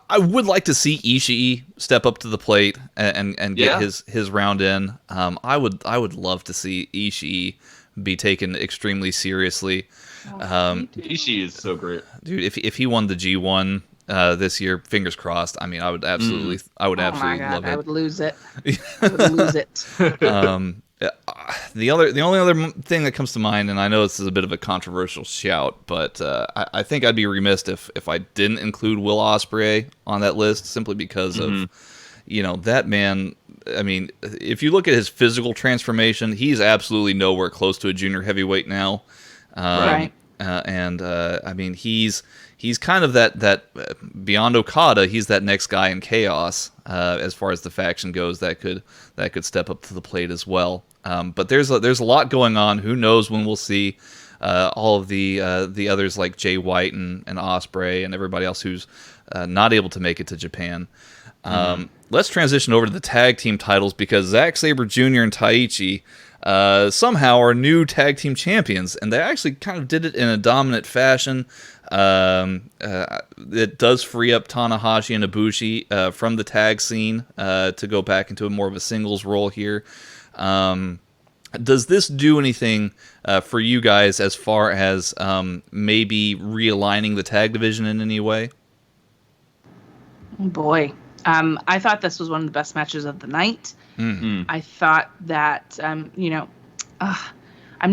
I would like to see Ishii step up to the plate and get his round in. I would love to see Ishii be taken extremely seriously. Ishii is so great, dude. If he won the G1 this year, fingers crossed. I mean, I would absolutely love it. I would lose it. I would lose it. The only other thing that comes to mind, and I know this is a bit of a controversial shout, but I think I'd be remiss if I didn't include Will Ospreay on that list, simply because of that man. I mean, if you look at his physical transformation, he's absolutely nowhere close to a junior heavyweight now. Right. I mean, he's kind of that beyond Okada. He's that next guy in Chaos as far as the faction goes that could step up to the plate as well. But there's a lot going on. Who knows when we'll see all of the others like Jay White and Ospreay and everybody else who's not able to make it to Japan. Let's transition over to the tag team titles, because Zack Sabre Jr. and Taichi somehow are new tag team champions, and they actually kind of did it in a dominant fashion. It does free up Tanahashi and Ibushi from the tag scene to go back into more of a singles role here. Does this do anything for you guys as far as maybe realigning the tag division in any way? Boy, I thought this was one of the best matches of the night. Mm-hmm. I thought that, I'm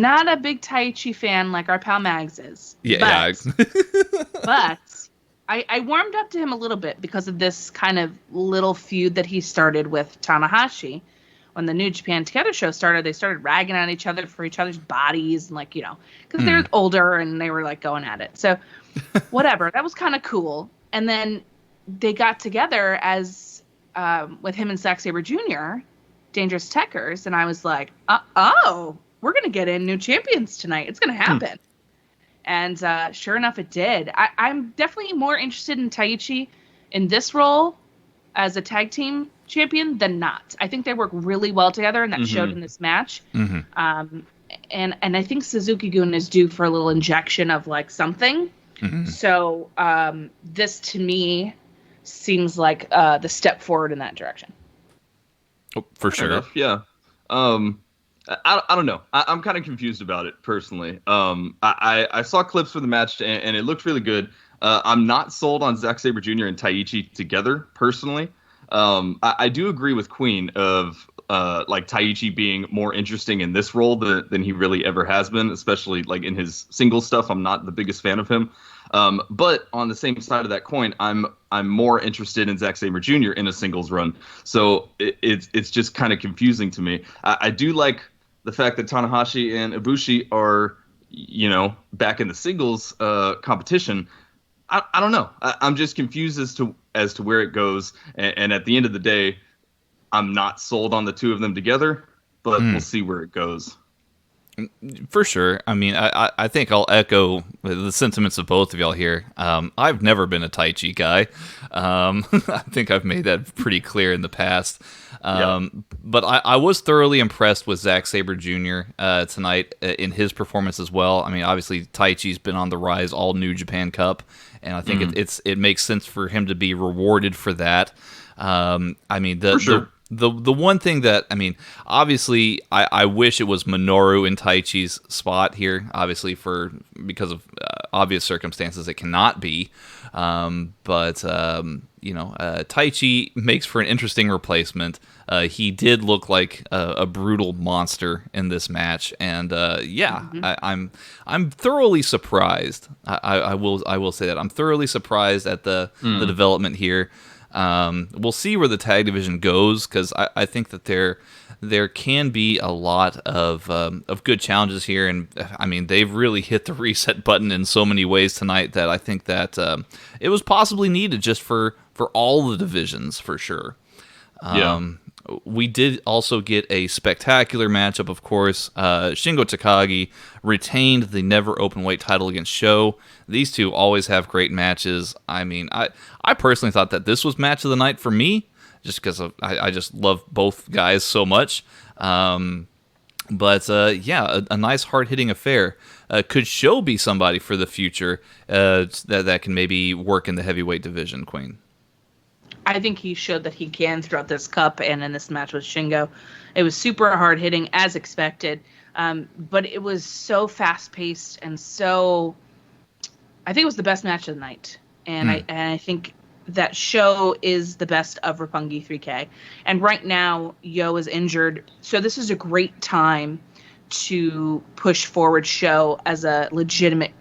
not a big Taichi fan like our pal Mags is. But I warmed up to him a little bit because of this kind of little feud that he started with Tanahashi. When the New Japan Together show started, they started ragging on each other for each other's bodies, and because they're older and they were going at it. So whatever, that was kind of cool. And then they got together as with him and Zack Sabre Jr., Dangerous Techers, and I was like, we're going to get in new champions tonight. It's going to happen. And sure enough, it did. I'm definitely more interested in Taichi in this role as a tag team champion than not. I think they work really well together, and that showed in this match. Mm-hmm. And I think Suzuki-gun is due for a little injection of something. Mm-hmm. So this to me seems like the step forward in that direction. Oh, for sure. Enough, yeah. I don't know. I'm kind of confused about it personally. I saw clips for the match and it looked really good. I'm not sold on Zack Sabre Jr. and Taichi together personally. I do agree with Queen of Taichi being more interesting in this role than he really ever has been, especially in his single stuff. I'm not the biggest fan of him. But on the same side of that coin, I'm more interested in Zack Sabre Jr. in a singles run. So it's just kind of confusing to me. I do like the fact that Tanahashi and Ibushi are, back in the singles competition. I don't know. I'm just confused as to where it goes. And at the end of the day, I'm not sold on the two of them together, but we'll see where it goes. For sure. I mean, I think I'll echo the sentiments of both of y'all here. I've never been a Taichi guy. I think I've made that pretty clear in the past. But I was thoroughly impressed with Zack Sabre Jr. Tonight in his performance as well. I mean, obviously Taichi's been on the rise all New Japan Cup, and I think it makes sense for him to be rewarded for that. I mean, the one thing that, I mean, obviously, I wish it was Minoru in Taichi's spot here. Obviously, because of obvious circumstances, it cannot be. But Taichi makes for an interesting replacement. He did look like a brutal monster in this match, and I'm thoroughly surprised. I will say that I'm thoroughly surprised at the development here. We'll see where the tag division goes, because I think that there can be a lot of good challenges here, and I mean, they've really hit the reset button in so many ways tonight that I think that it was possibly needed just for all the divisions for sure. We did also get a spectacular matchup, of course. Shingo Takagi retained the never openweight title against Sho. These two always have great matches. I mean, I personally thought that this was match of the night for me, just because I just love both guys so much. But a nice hard-hitting affair. Could Sho be somebody for the future that can maybe work in the heavyweight division, Queen? I think he showed that he can throughout this cup and in this match with Shingo. It was super hard hitting as expected, but it was so fast paced and so. I think it was the best match of the night, and I think that Sho is the best of Roppongi 3K. And right now, Yo is injured, so this is a great time to push forward Sho as a legitimate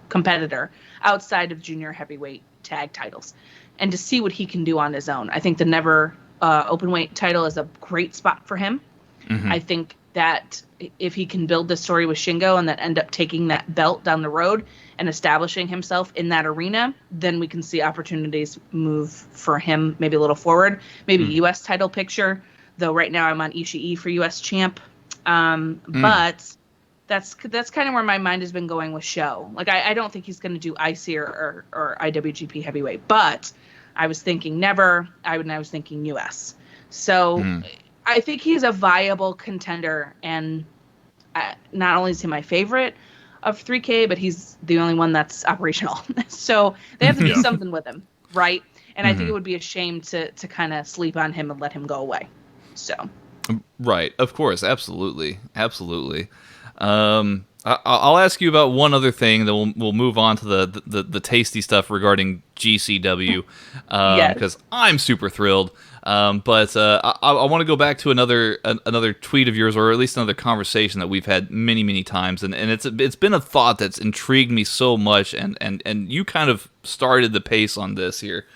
competitor outside of junior heavyweight tag titles, and to see what he can do on his own. I think the never openweight title is a great spot for him. I think that if he can build this story with Shingo and then end up taking that belt down the road and establishing himself in that arena, then we can see opportunities move for him maybe a little forward. Maybe U.S. title picture, though right now I'm on Ishii for U.S. champ. But that's kind of where my mind has been going with Sho. Like, I don't think he's going to do IC or IWGP heavyweight, but I was thinking never. I was thinking U.S. So I think he's a viable contender, and not only is he my favorite of 3K, but he's the only one that's operational. So they have to do something with him, right? And I think it would be a shame to kind of sleep on him and let him go away. So. Right, of course, absolutely. I'll ask you about one other thing, then we'll move on to the tasty stuff regarding GCW, because I'm super thrilled. But I want to go back to another tweet of yours, or at least another conversation that we've had many times, and it's been a thought that's intrigued me so much, and you kind of started the pace on this here.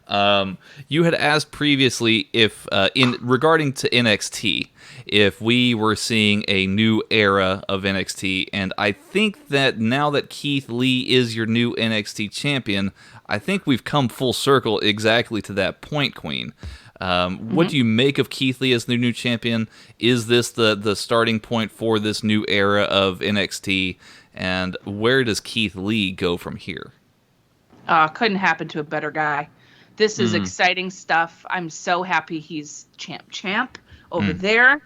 You had asked previously if regarding to NXT, if we were seeing a new era of NXT, and I think that now that Keith Lee is your new NXT champion, I think we've come full circle exactly to that point, Queen. What do you make of Keith Lee as the new champion? Is this the starting point for this new era of NXT? And where does Keith Lee go from here? Couldn't happen to a better guy. This is exciting stuff. I'm so happy he's champ over there.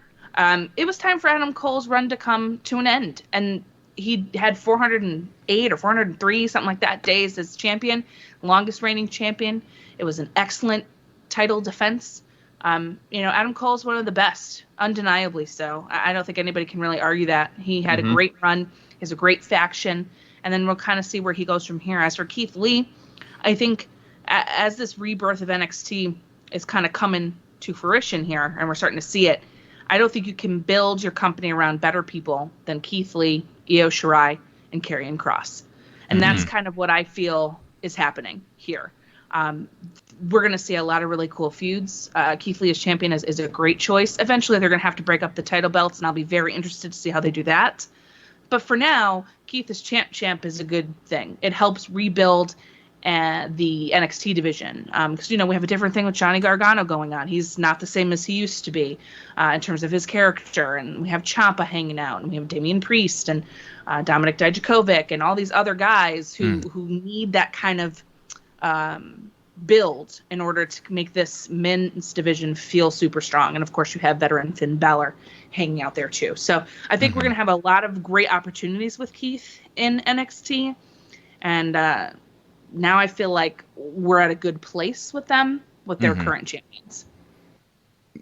It was time for Adam Cole's run to come to an end. And he had 408 or 403, something like that, days as champion, longest reigning champion. It was an excellent title defense. Adam Cole's one of the best, undeniably so. I don't think anybody can really argue that. He had a great run. He has a great faction. And then we'll kind of see where he goes from here. As for Keith Lee, I think as this rebirth of NXT is kind of coming to fruition here, and we're starting to see it, I don't think you can build your company around better people than Keith Lee, Io Shirai, and Karrion Kross. And that's kind of what I feel is happening here. We're going to see a lot of really cool feuds. Keith Lee as champion is a great choice. Eventually, they're going to have to break up the title belts, and I'll be very interested to see how they do that. But for now, Keith as champ is a good thing. It helps rebuild the NXT division. Because, we have a different thing with Johnny Gargano going on. He's not the same as he used to be in terms of his character. And we have Ciampa hanging out. And we have Damian Priest and Dominik Dijakovic and all these other guys who need that kind of build in order to make this men's division feel super strong. And, of course, you have veteran Finn Balor hanging out there, too. So I think we're going to have a lot of great opportunities with Keith in NXT. And now I feel like we're at a good place with them, with their current champions.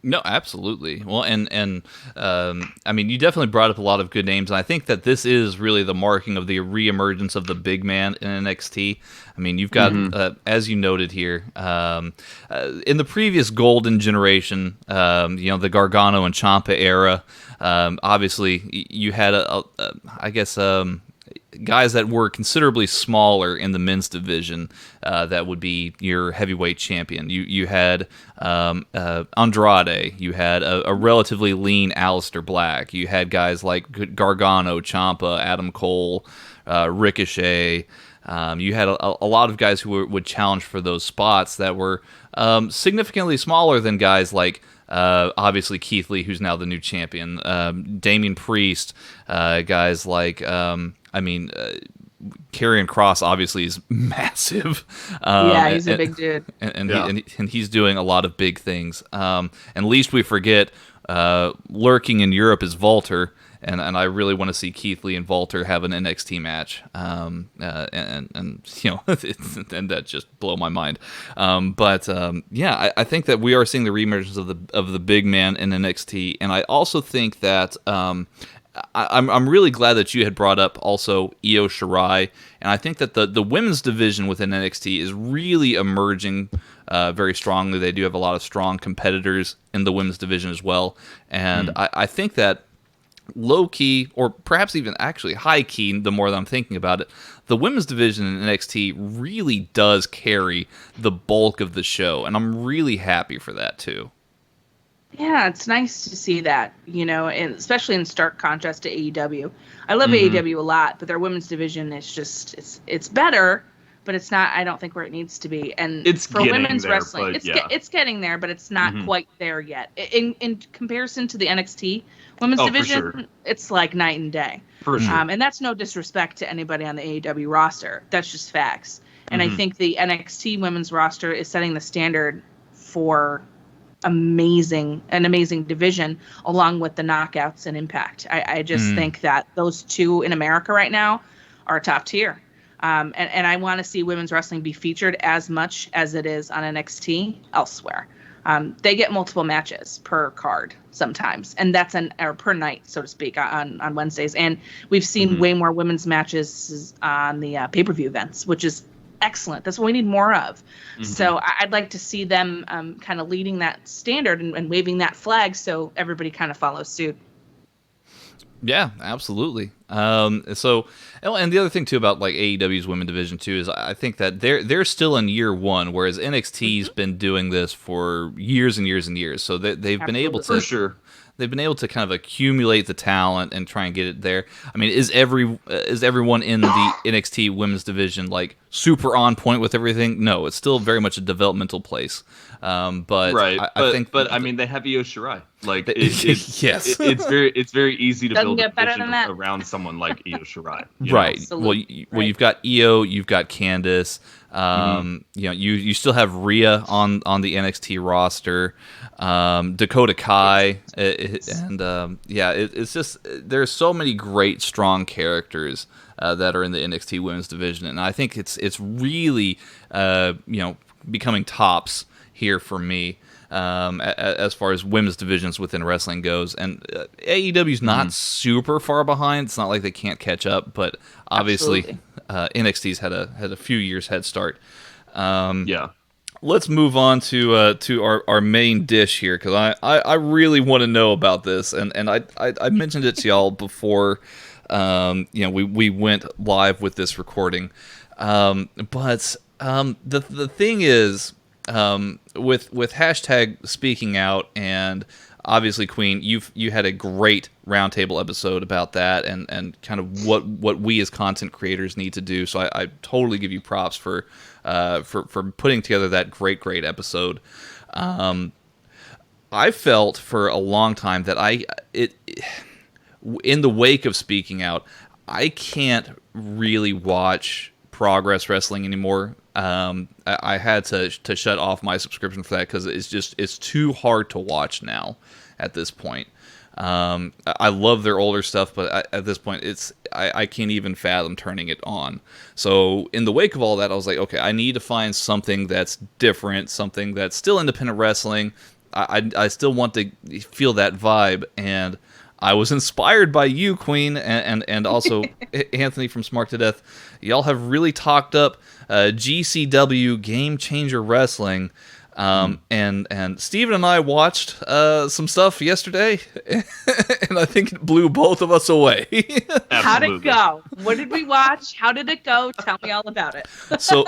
No, absolutely. Well, and I mean, you definitely brought up a lot of good names, and I think that this is really the marking of the reemergence of the big man in NXT. I mean, you've got, as you noted here, in the previous golden generation, the Gargano and Ciampa era, obviously you had, guys that were considerably smaller in the men's division that would be your heavyweight champion. You had Andrade. You had a relatively lean Aleister Black. You had guys like Gargano, Ciampa, Adam Cole, Ricochet. You had a lot of guys who would challenge for those spots that were significantly smaller than guys like Obviously, Keith Lee, who's now the new champion. Damian Priest, guys like, Karrion Kross obviously is massive. Yeah, he's a big dude. And he's doing a lot of big things. And least we forget, lurking in Europe is Walter. And I really want to see Keith Lee and Walter have an NXT match, and and that just blow my mind. I think that we are seeing the reemergence of the big man in NXT, and I also think that I'm really glad that you had brought up also Io Shirai, and I think that the women's division within NXT is really emerging very strongly. They do have a lot of strong competitors in the women's division as well, and I think that low-key, or perhaps even actually high-key, the more that I'm thinking about it, the women's division in NXT really does carry the bulk of the show, and I'm really happy for that, too. Yeah, it's nice to see that, and especially in stark contrast to AEW. I love AEW a lot, but their women's division is just, it's better, but it's not, I don't think, where it needs to be. And it's for women's there, wrestling, it's getting there, but it's not quite there yet. In comparison to the NXT women's division, it's like night and day. For sure. And that's no disrespect to anybody on the AEW roster. That's just facts. And I think the NXT women's roster is setting the standard for an amazing division, along with the Knockouts and Impact. I just think that those two in America right now are top tier. And I want to see women's wrestling be featured as much as it is on NXT elsewhere. They get multiple matches per card sometimes, and that's or per night, so to speak, on Wednesdays. And we've seen way more women's matches on the pay-per-view events, which is excellent. That's what we need more of. So I'd like to see them kind of leading that standard and waving that flag, so everybody kind of follows suit. Yeah, absolutely. And the other thing too about like AEW's women division too is I think that they're still in year one, whereas NXT's been doing this for years and years and years. So they've been able to, for sure, they've been able to kind of accumulate the talent and try and get it there. I mean, is everyone in the NXT women's division like super on point with everything? No, it's still very much a developmental place. But right, I think I mean, they have Io Shirai. Like, yes, it's very easy to Doesn't build a get better division than that. around someone like Io Shirai. Right. Absolutely. Well, you've got Io, you've got Candice. You still have Rhea on the NXT roster, Dakota Kai, it's just there's so many great strong characters that are in the NXT women's division, and I think it's really becoming tops here for me. As far as women's divisions within wrestling goes, and AEW's not super far behind. It's not like they can't catch up, but obviously NXT's had a few years head start. Let's move on to our main dish here, because I really want to know about this, and I mentioned it to y'all before. We went live with this recording, but the thing is. With hashtag speaking out, and obviously Queen, you had a great roundtable episode about that, and kind of what we as content creators need to do. So I totally give you props for putting together that great episode. I felt for a long time that in the wake of speaking out, I can't really watch Progress Wrestling anymore. I had to shut off my subscription for that because it's too hard to watch now at this point. I love their older stuff, but at this point I can't even fathom turning it on. So in the wake of all that, I was like, okay, I need to find something that's different, something that's still independent wrestling. I still want to feel that vibe, and I was inspired by you, Queen, and also Anthony from Smart to Death. Y'all have really talked up GCW Game Changer Wrestling, and Steven and I watched some stuff yesterday, and I think it blew both of us away. How'd it go? What did we watch? How did it go? Tell me all about it. So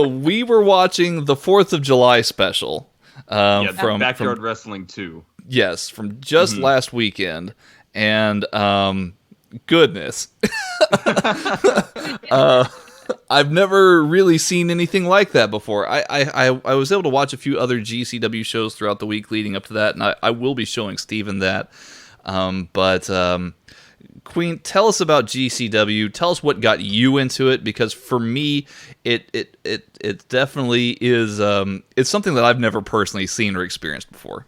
we were watching the 4th of July special. From Backyard Wrestling 2. Yes, from just last weekend. And goodness, I've never really seen anything like that before. I was able to watch a few other GCW shows throughout the week leading up to that, and I will be showing Steven that. Queen, tell us about GCW. Tell us what got you into it, because for me, it definitely is. It's something that I've never personally seen or experienced before.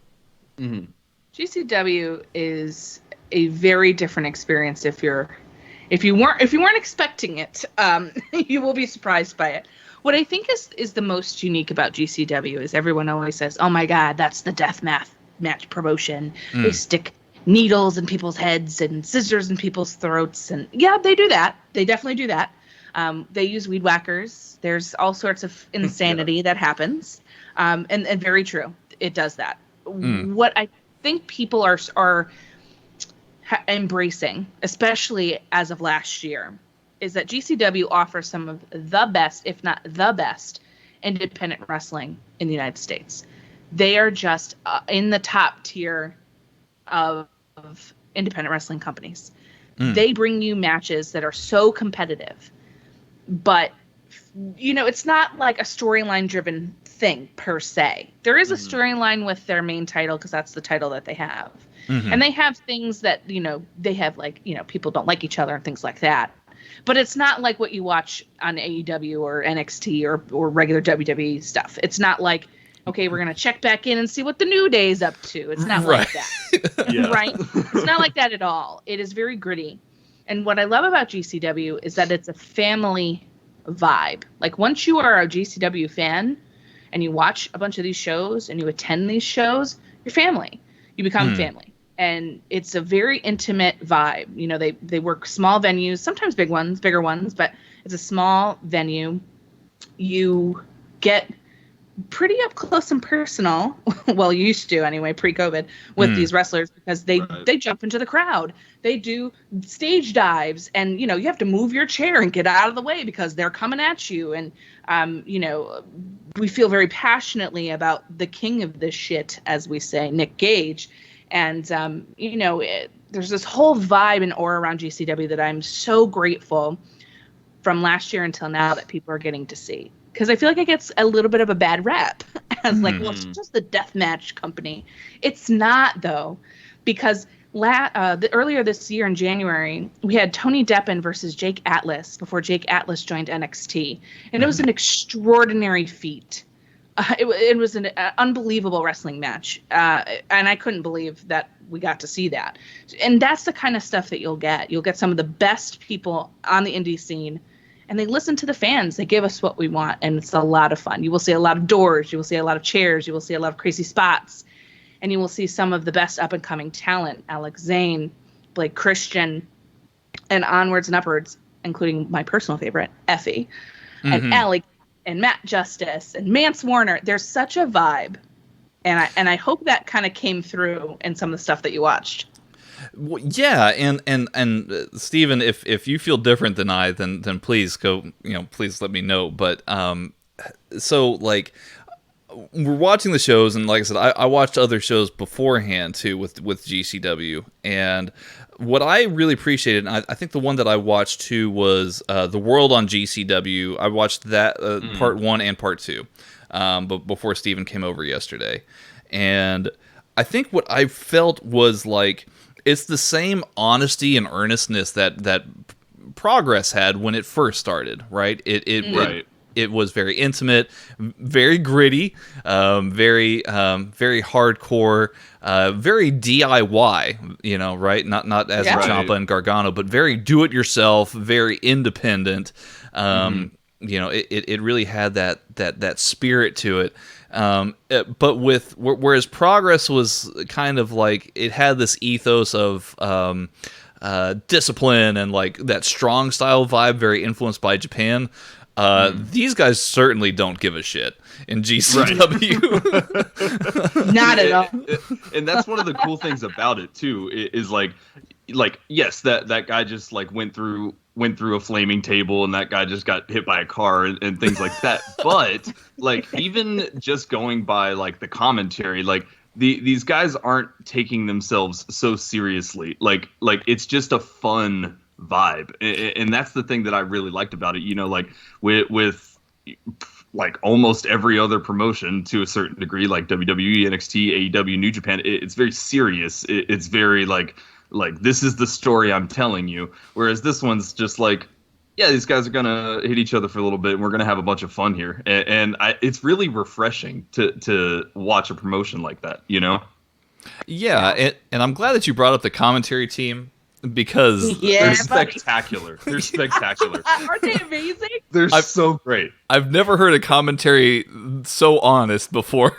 Mm-hmm. GCW is a very different experience if you weren't expecting it. You will be surprised by it. What I think is the most unique about GCW is everyone always says, "Oh my God, that's the death match promotion. They stick needles in people's heads and scissors in people's throats." And yeah, they do that. They definitely do that. They use weed whackers. There's all sorts of insanity that happens. And very true. It does that. What I think people are embracing, especially as of last year, is that GCW offers some of the best, if not the best, independent wrestling in the United States. They are just in the top tier of independent wrestling companies. They bring you matches that are so competitive, but it's not like a storyline driven thing per se. There is a storyline with their main title because that's the title that they have. And they have things that, they have people don't like each other and things like that. But it's not like what you watch on AEW or NXT or regular WWE stuff. It's not like, okay, we're going to check back in and see what the New Day's up to. It's not like that. Right? It's not like that at all. It is very gritty. And what I love about GCW is that it's a family vibe. Like, once you are a GCW fan and you watch a bunch of these shows and you attend these shows, you're family. You become family. And it's a very intimate vibe. They work small venues, sometimes bigger ones, but it's a small venue. You get pretty up close and personal, well, you used to anyway, pre-COVID, with these wrestlers, because they jump into the crowd. They do stage dives, and you have to move your chair and get out of the way because they're coming at you. And we feel very passionately about the king of this shit, as we say, Nick Gage. And there's this whole vibe and aura around GCW that I'm so grateful from last year until now that people are getting to see. Because I feel like it gets a little bit of a bad rap as well, it's just the deathmatch company. It's not, though, because earlier this year in January, we had Tony Deppen versus Jake Atlas before Jake Atlas joined NXT. And it was an extraordinary feat. It was an unbelievable wrestling match. And I couldn't believe that we got to see that. And that's the kind of stuff that you'll get. You'll get some of the best people on the indie scene. And they listen to the fans. They give us what we want, and it's a lot of fun. You will see a lot of doors. You will see a lot of chairs. You will see a lot of crazy spots. And you will see some of the best up-and-coming talent, Alex Zane, Blake Christian, and onwards and upwards, including my personal favorite, Effie, and Allie, and Matt Justice, and Mance Warner. There's such a vibe. And I hope that kind of came through in some of the stuff that you watched. Well, yeah, and Steven, if you feel different than I, then please go, please let me know. But so like, we're watching the shows, and like I said, I watched other shows beforehand too with GCW, and what I really appreciated, and I think the one that I watched too was The World on GCW. I watched that part 1 and part 2, but before Steven came over yesterday, and I think what I felt was like, it's the same honesty and earnestness that Progress had when it first started, right? It was very intimate, very gritty, very hardcore, very DIY, right? Not as Ciampa and Gargano, but very do-it-yourself, very independent. It really had that spirit to it. But whereas Progress was kind of like, it had this ethos of discipline and like that strong style vibe, very influenced by Japan. These guys certainly don't give a shit in GCW. Not at all. And that's one of the cool things about it too, is like yes, that guy just like went through a flaming table, and that guy just got hit by a car and things like that. But like, even just going by like the commentary, like these guys aren't taking themselves so seriously. Like it's just a fun vibe, and that's the thing that I really liked about it. You know, like with like almost every other promotion to a certain degree, like WWE, NXT, AEW, New Japan, it's very serious. It's very like this is the story I'm telling you. Whereas this one's just like, yeah, these guys are gonna hit each other for a little bit, and we're gonna have a bunch of fun here. And it's really refreshing to watch a promotion like that, you know? Yeah, and I'm glad that you brought up the commentary team because they're spectacular. They're spectacular. Aren't they amazing? They're so great. I've never heard a commentary so honest before.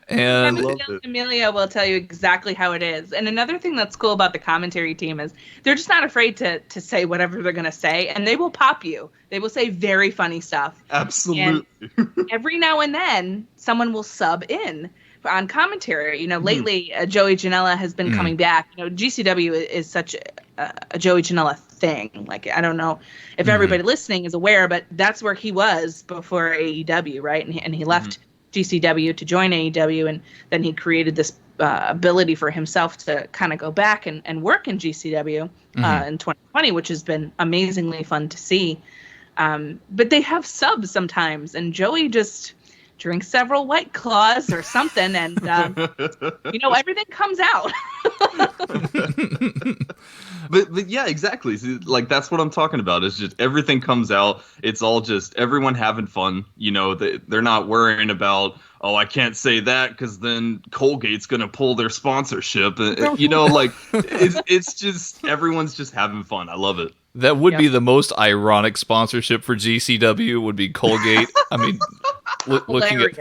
And Amelia will tell you exactly how it is. And another thing that's cool about the commentary team is they're just not afraid to say whatever they're going to say, and they will pop you. They will say very funny stuff. Absolutely. And every now and then, someone will sub in on commentary. You know, lately, Joey Janela has been coming back. You know, GCW is such a Joey Janela thing. Like, I don't know if everybody listening is aware, but that's where he was before AEW, right? And he left GCW to join AEW, and then he created this ability for himself to kind of go back and work in GCW in 2020, which has been amazingly fun to see. But they have subs sometimes, and Joey just drinks several White Claws or something, and you know, everything comes out. But yeah, exactly. See, like, that's what I'm talking about. It's just everything comes out. It's all just everyone having fun. You know, they're not worrying about, oh, I can't say that because then Colgate's gonna pull their sponsorship. You know, like it's just everyone's just having fun. I love it. That would be the most ironic sponsorship for GCW would be Colgate. I mean, looking at,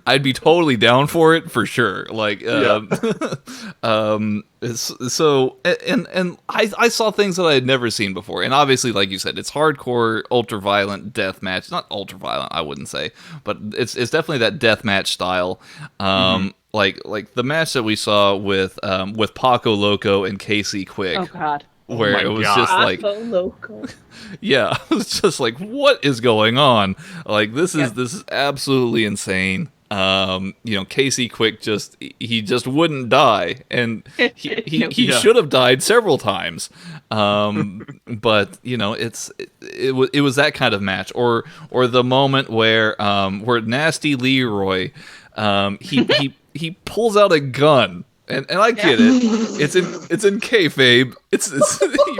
I'd be totally down for it for sure. Like, so, and I saw things that I had never seen before, and obviously, like you said, it's hardcore, ultra violent death match. Not ultra violent, I wouldn't say, but it's definitely that death match style. Like the match that we saw with Paco Loco and Casey Quick. Oh God. Where it was just like, Loco. Yeah, it was just like, what is going on? Like, this is absolutely insane. You know, Casey Quick he just wouldn't die, and he should have died several times. But you know, it was that kind of match, or the moment where Nasty Leroy, he pulls out a gun. And I get it. It's in kayfabe.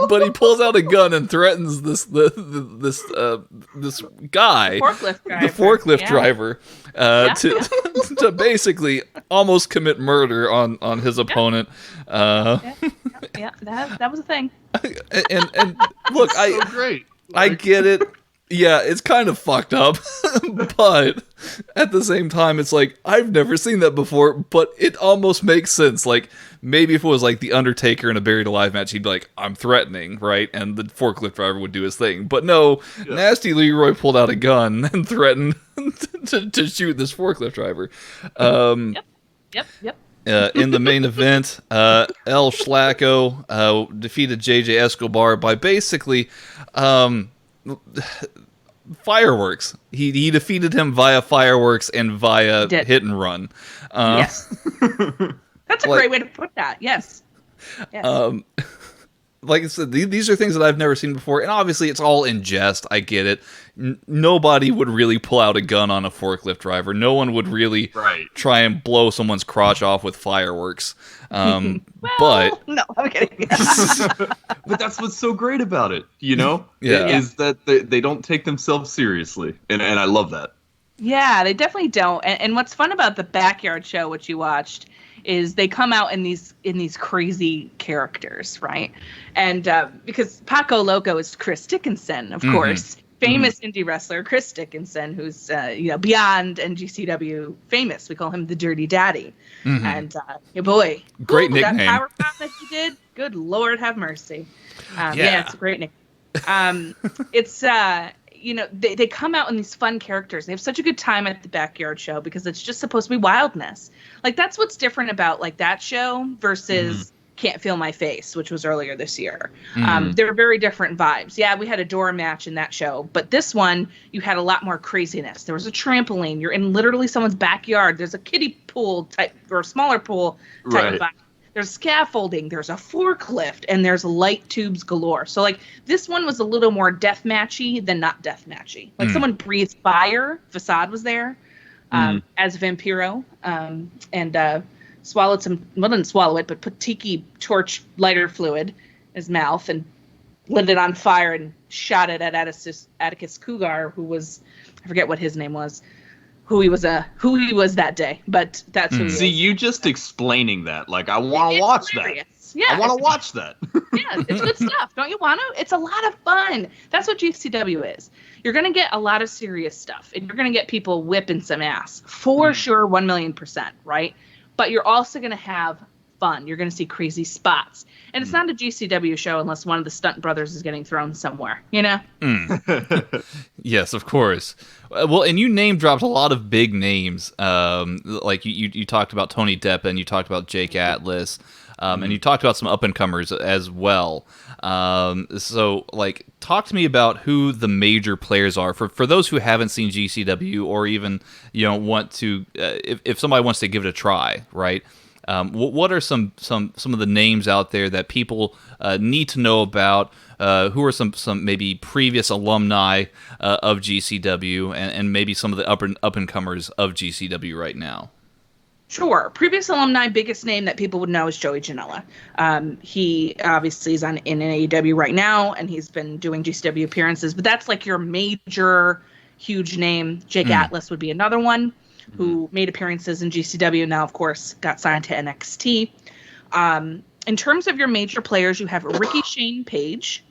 But he pulls out a gun and threatens this guy, the forklift driver, to basically almost commit murder on his opponent. Yeah, that was a thing. And look, so great. I get it. Yeah, it's kind of fucked up, but at the same time, it's like, I've never seen that before, but it almost makes sense. Like, maybe if it was like The Undertaker in a Buried Alive match, he'd be like, I'm threatening, right? And the forklift driver would do his thing. But no, Nasty Leroy pulled out a gun and threatened to shoot this forklift driver. Yep. In the main event, El Schlacko defeated JJ Escobar by basically... fireworks. He defeated him via fireworks and via hit and run. Yes. That's a great way to put that. Yes. Like I said, these are things that I've never seen before, and obviously it's all in jest. I get it. Nobody would really pull out a gun on a forklift driver. No one would really try and blow someone's crotch off with fireworks. But no, I'm kidding. But that's what's so great about it, you know? Yeah. Is that they don't take themselves seriously, and I love that. Yeah, they definitely don't. And what's fun about the Backyard Show, which you watched, is they come out in these crazy characters, right? And because Paco Loco is Chris Dickinson, of course, famous indie wrestler Chris Dickinson, who's beyond NGCW famous. We call him the Dirty Daddy. And your boy, great nickname. That power bomb that he did, good Lord have mercy. Yeah, it's a great nickname. It's they come out in these fun characters. They have such a good time at the Backyard Show because it's just supposed to be wildness. Like, that's what's different about like that show versus Can't Feel My Face, which was earlier this year. They're very different vibes. Yeah, we had a door match in that show, but this one you had a lot more craziness. There was a trampoline. You're in literally someone's backyard. There's a kiddie pool type or a smaller pool type of vibe. there's scaffolding, there's a forklift, and there's light tubes galore. So like this one was a little more deathmatchy than not deathmatchy. Like someone breathed fire. Facade was there as Vampiro, and swallowed some. Well, didn't swallow it, but put tiki torch lighter fluid in his mouth and lit it on fire and shot it at Atticus Cougar, who was, I forget what his name was, who he was that day, but that's who he See, is. you just explaining that, like, I want to watch hilarious. that. Yeah, I want to watch that. Yeah, it's good stuff. Don't you want to? It's a lot of fun. That's what GCW is. You're going to get a lot of serious stuff, and you're going to get people whipping some ass. For sure, 1,000,000%, right? But you're also going to have fun. You're going to see crazy spots. And it's not a GCW show unless one of the stunt brothers is getting thrown somewhere, you know? Yes, of course. Well, and you name dropped a lot of big names. Like you talked about Tony Depp, and you talked about Jake Atlas, and you talked about some up-and-comers as well. So, like, talk to me about who the major players are for those who haven't seen GCW, or even want to, if somebody wants to give it a try, right? What are some of the names out there that people need to know about? Who are some maybe previous alumni of GCW, and maybe some of the up and comers of GCW right now? Sure. Previous alumni, biggest name that people would know is Joey Janela. He obviously is in AEW right now, and he's been doing GCW appearances, but that's like your major, huge name. Jake Atlas would be another one who made appearances in GCW, now, of course, got signed to NXT. In terms of your major players, you have Ricky Shane Page,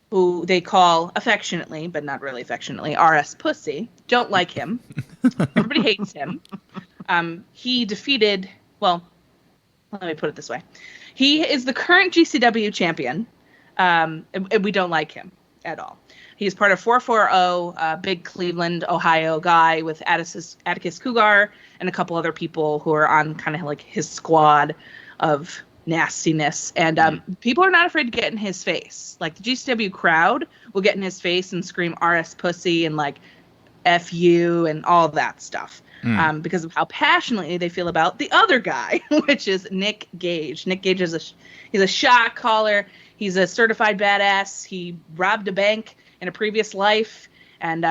who they call affectionately, but not really affectionately, RS Pussy. Don't like him. Everybody hates him. He defeated, well, let me put it this way. He is the current GCW champion, and we don't like him at all. He's part of 440, big Cleveland, Ohio guy with Atticus Cougar and a couple other people who are on kind of like his squad of nastiness. And people are not afraid to get in his face. Like the GCW crowd will get in his face and scream RS Pussy and like F you and all that stuff. Because of how passionately they feel about the other guy, which is Nick Gage. Nick Gage is he's a shot caller. He's a certified badass. He robbed a bank in a previous life and,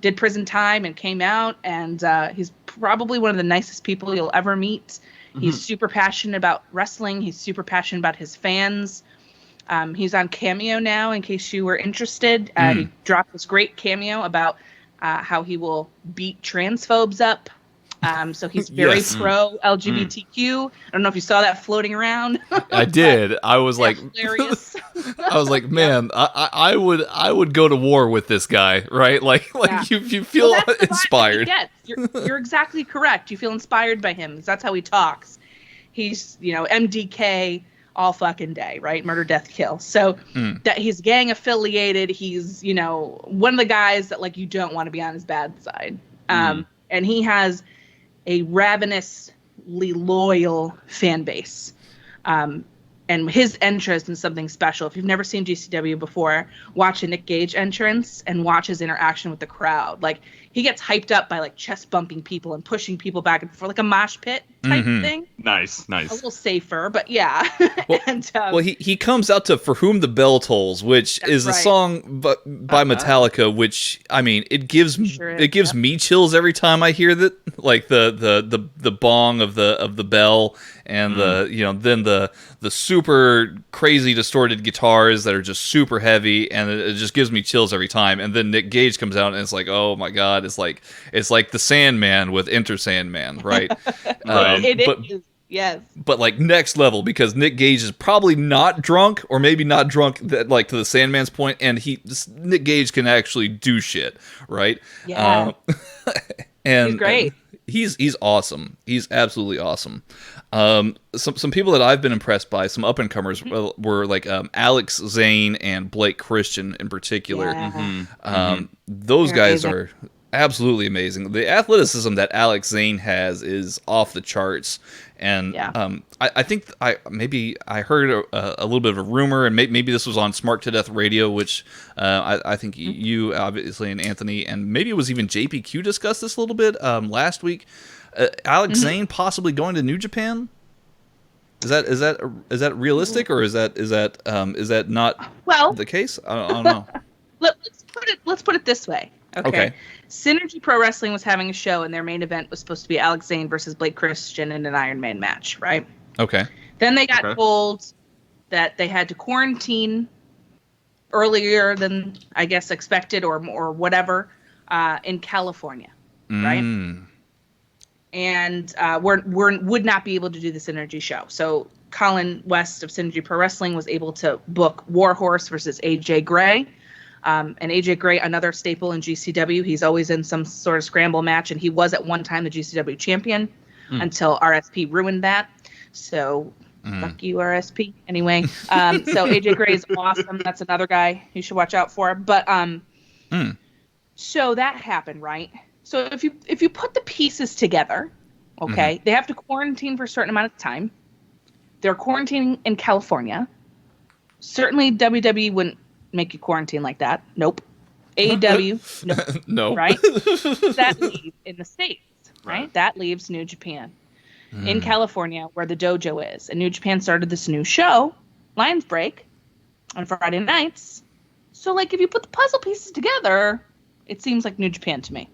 did prison time and came out. And he's probably one of the nicest people you'll ever meet. He's super passionate about wrestling. He's super passionate about his fans. He's on Cameo now, in case you were interested. He dropped this great cameo about how he will beat transphobes up. So he's very pro LGBTQ. I don't know if you saw that floating around. I did. I was like, hilarious. I was like, man, I would go to war with this guy, right? Like you feel inspired. You're exactly correct. You feel inspired by him. That's how he talks. He's, MDK all fucking day, right? Murder, death, kill. So that he's gang affiliated. He's, one of the guys that like you don't want to be on his bad side. And he has a ravenously loyal fan base. And his entrance is something special. If you've never seen GCW before, watch a Nick Gage entrance and watch his interaction with the crowd. Like, he gets hyped up by, like, chest bumping people and pushing people back and forth, like a mosh pit type thing. Nice. A little safer, but yeah. Well, he comes out to "For Whom the Bell Tolls," which is a song by Metallica, which, I mean, it gives me chills every time I hear that, like the bong of the bell and then the super crazy distorted guitars that are just super heavy, and it just gives me chills every time. And then Nick Gage comes out and it's like, oh my god, it's like the Sandman with Enter Sandman, right? Yes. But like next level, because Nick Gage is probably not drunk, or maybe not drunk like to the Sandman's point, and Nick Gage can actually do shit, right? Yeah. And he's great. He's awesome. He's absolutely awesome. Some people that I've been impressed by, some up and comers, were like Alex Zane and Blake Christian in particular. Yeah. Those guys are absolutely amazing. The athleticism that Alex Zane has is off the charts. And I think I heard a little bit of a rumor, and maybe this was on Smart to Death Radio, which I think you obviously and Anthony, and maybe it was even JPQ discussed this a little bit last week. Alex Zane possibly going to New Japan? Is that realistic, or is that not Well, the case? I don't know. let's put it this way. Okay. Synergy Pro Wrestling was having a show, and their main event was supposed to be Alex Zane versus Blake Christian in an Iron Man match, right? Okay. Then they got told that they had to quarantine earlier than I guess expected, or whatever, in California, right? And would not be able to do the Synergy show. So Colin West of Synergy Pro Wrestling was able to book Warhorse versus AJ Gray. And AJ Gray, another staple in GCW. He's always in some sort of scramble match, and he was at one time the GCW champion until RSP ruined that. So fuck you, RSP. Anyway, so AJ Gray is awesome. That's another guy you should watch out for. But so that happened, right? So if you put the pieces together, okay, they have to quarantine for a certain amount of time. They're quarantining in California. Certainly WWE wouldn't make you quarantine like that. Nope. AEW, nope. No. Right? That leaves in the States, right? That leaves New Japan in California, where the dojo is. And New Japan started this new show, Lions Break, on Friday nights. So, like, if you put the puzzle pieces together, it seems like New Japan to me.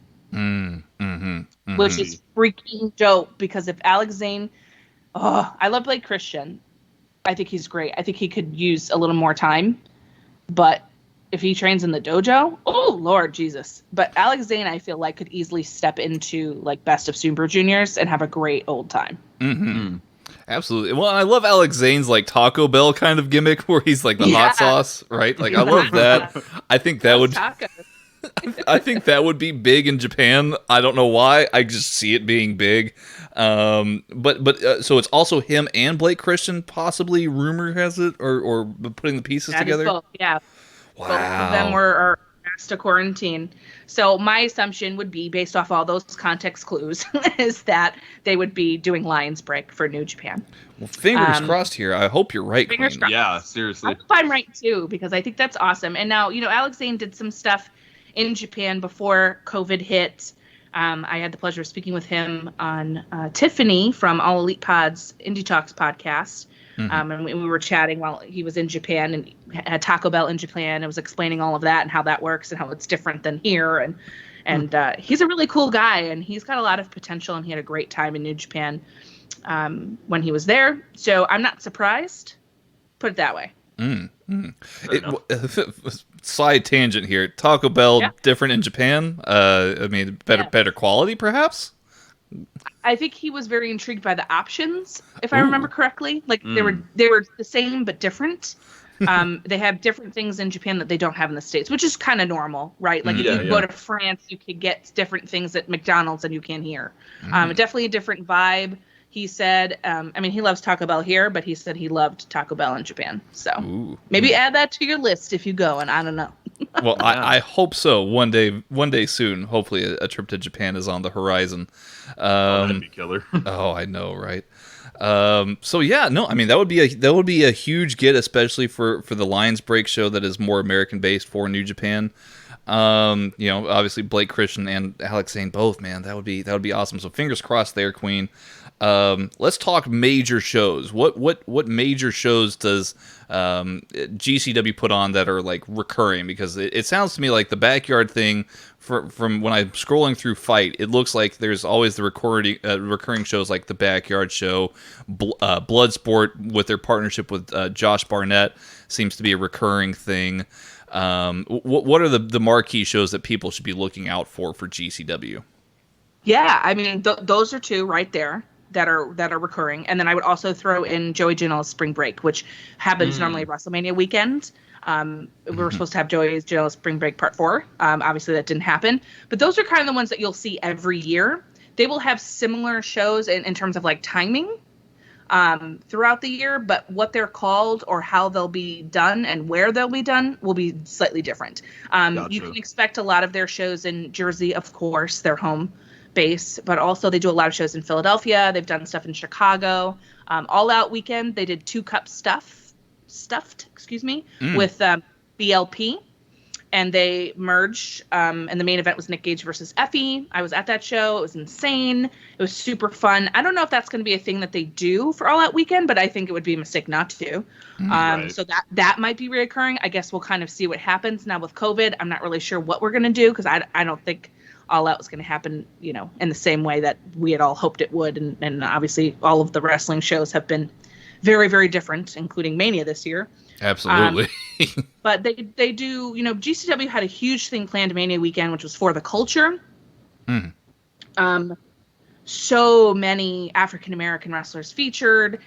Which is freaking dope, because if Alex Zane, I love Blake Christian. I think he's great. I think he could use a little more time, but if he trains in the dojo, oh Lord Jesus! But Alex Zane, I feel like, could easily step into like Best of Super Juniors and have a great old time. Absolutely. Well, I love Alex Zane's like Taco Bell kind of gimmick, where he's like the hot sauce, right? Like I love that. I think that would. I think that would be big in Japan. I don't know why. I just see it being big. But so it's also him and Blake Christian, possibly. Rumor has it, or putting the pieces together. Both, yeah. Wow. Both of them are asked to quarantine. So my assumption would be, based off all those context clues, is that they would be doing Lions Break for New Japan. Well, fingers crossed here. I hope you're right, fingers Queen. crossed. Yeah, seriously. I hope I'm right too, because I think that's awesome. And now, Alex Zane did some stuff in Japan before COVID hit. I had the pleasure of speaking with him on Tiffany from All Elite Pod's Indie Talks podcast. And we were chatting while he was in Japan, and had Taco Bell in Japan, and was explaining all of that and how that works and how it's different than here. And he's a really cool guy, and he's got a lot of potential, and he had a great time in New Japan when he was there. So I'm not surprised. Put it that way. Side tangent here. Taco Bell different in Japan. I mean, better quality, perhaps. I think he was very intrigued by the options, if I remember correctly. Like they were the same but different. They have different things in Japan that they don't have in the States, which is kind of normal, right? Like if you go to France, you could get different things at McDonald's than you can here. Definitely a different vibe. He said, I mean, he loves Taco Bell here, but he said he loved Taco Bell in Japan. So maybe add that to your list if you go, and I don't know. Well, I hope so. One day soon. Hopefully, a trip to Japan is on the horizon. That'd be killer. Oh, I know, right? So yeah, no, I mean that would be a huge get, especially for the Lions Break show that is more American based for New Japan. Obviously Blake Christian and Alex Zane both, man, that would be awesome. So fingers crossed there, Queen. Let's talk major shows. What major shows does GCW put on that are like recurring? Because it sounds to me like the backyard thing from when I'm scrolling through Fight, it looks like there's always the recurring shows like the Backyard Show, Bloodsport with their partnership with Josh Barnett seems to be a recurring thing. What are the marquee shows that people should be looking out for GCW? Yeah, I mean those are two right there that are recurring, and then I would also throw in Joey Janela's Spring Break, which happens normally WrestleMania weekend. We were supposed to have Joey Janela's Spring Break Part 4. Obviously that didn't happen, but those are kind of the ones that you'll see every year. They will have similar shows in terms of like timing throughout the year, but what they're called or how they'll be done and where they'll be done will be slightly different. Gotcha. You can expect a lot of their shows in Jersey, of course, their home base, but also they do a lot of shows in Philadelphia. They've done stuff in Chicago. All Out Weekend, they did 2 Cup stuffed, with BLP. and they merged. And the main event was Nick Gage versus Effie. I was at that show. It was insane. It was super fun. I don't know if that's going to be a thing that they do for All Out Weekend, but I think it would be a mistake not to. Right. So that might be reoccurring. I guess we'll kind of see what happens now with COVID. I'm not really sure what we're going to do because I don't think All Out is going to happen, in the same way that we had all hoped it would. And obviously all of the wrestling shows have been very, very different, including Mania this year. Absolutely. But they do, GCW had a huge thing planned Mania weekend, which was For the Culture. So many African-American wrestlers featured,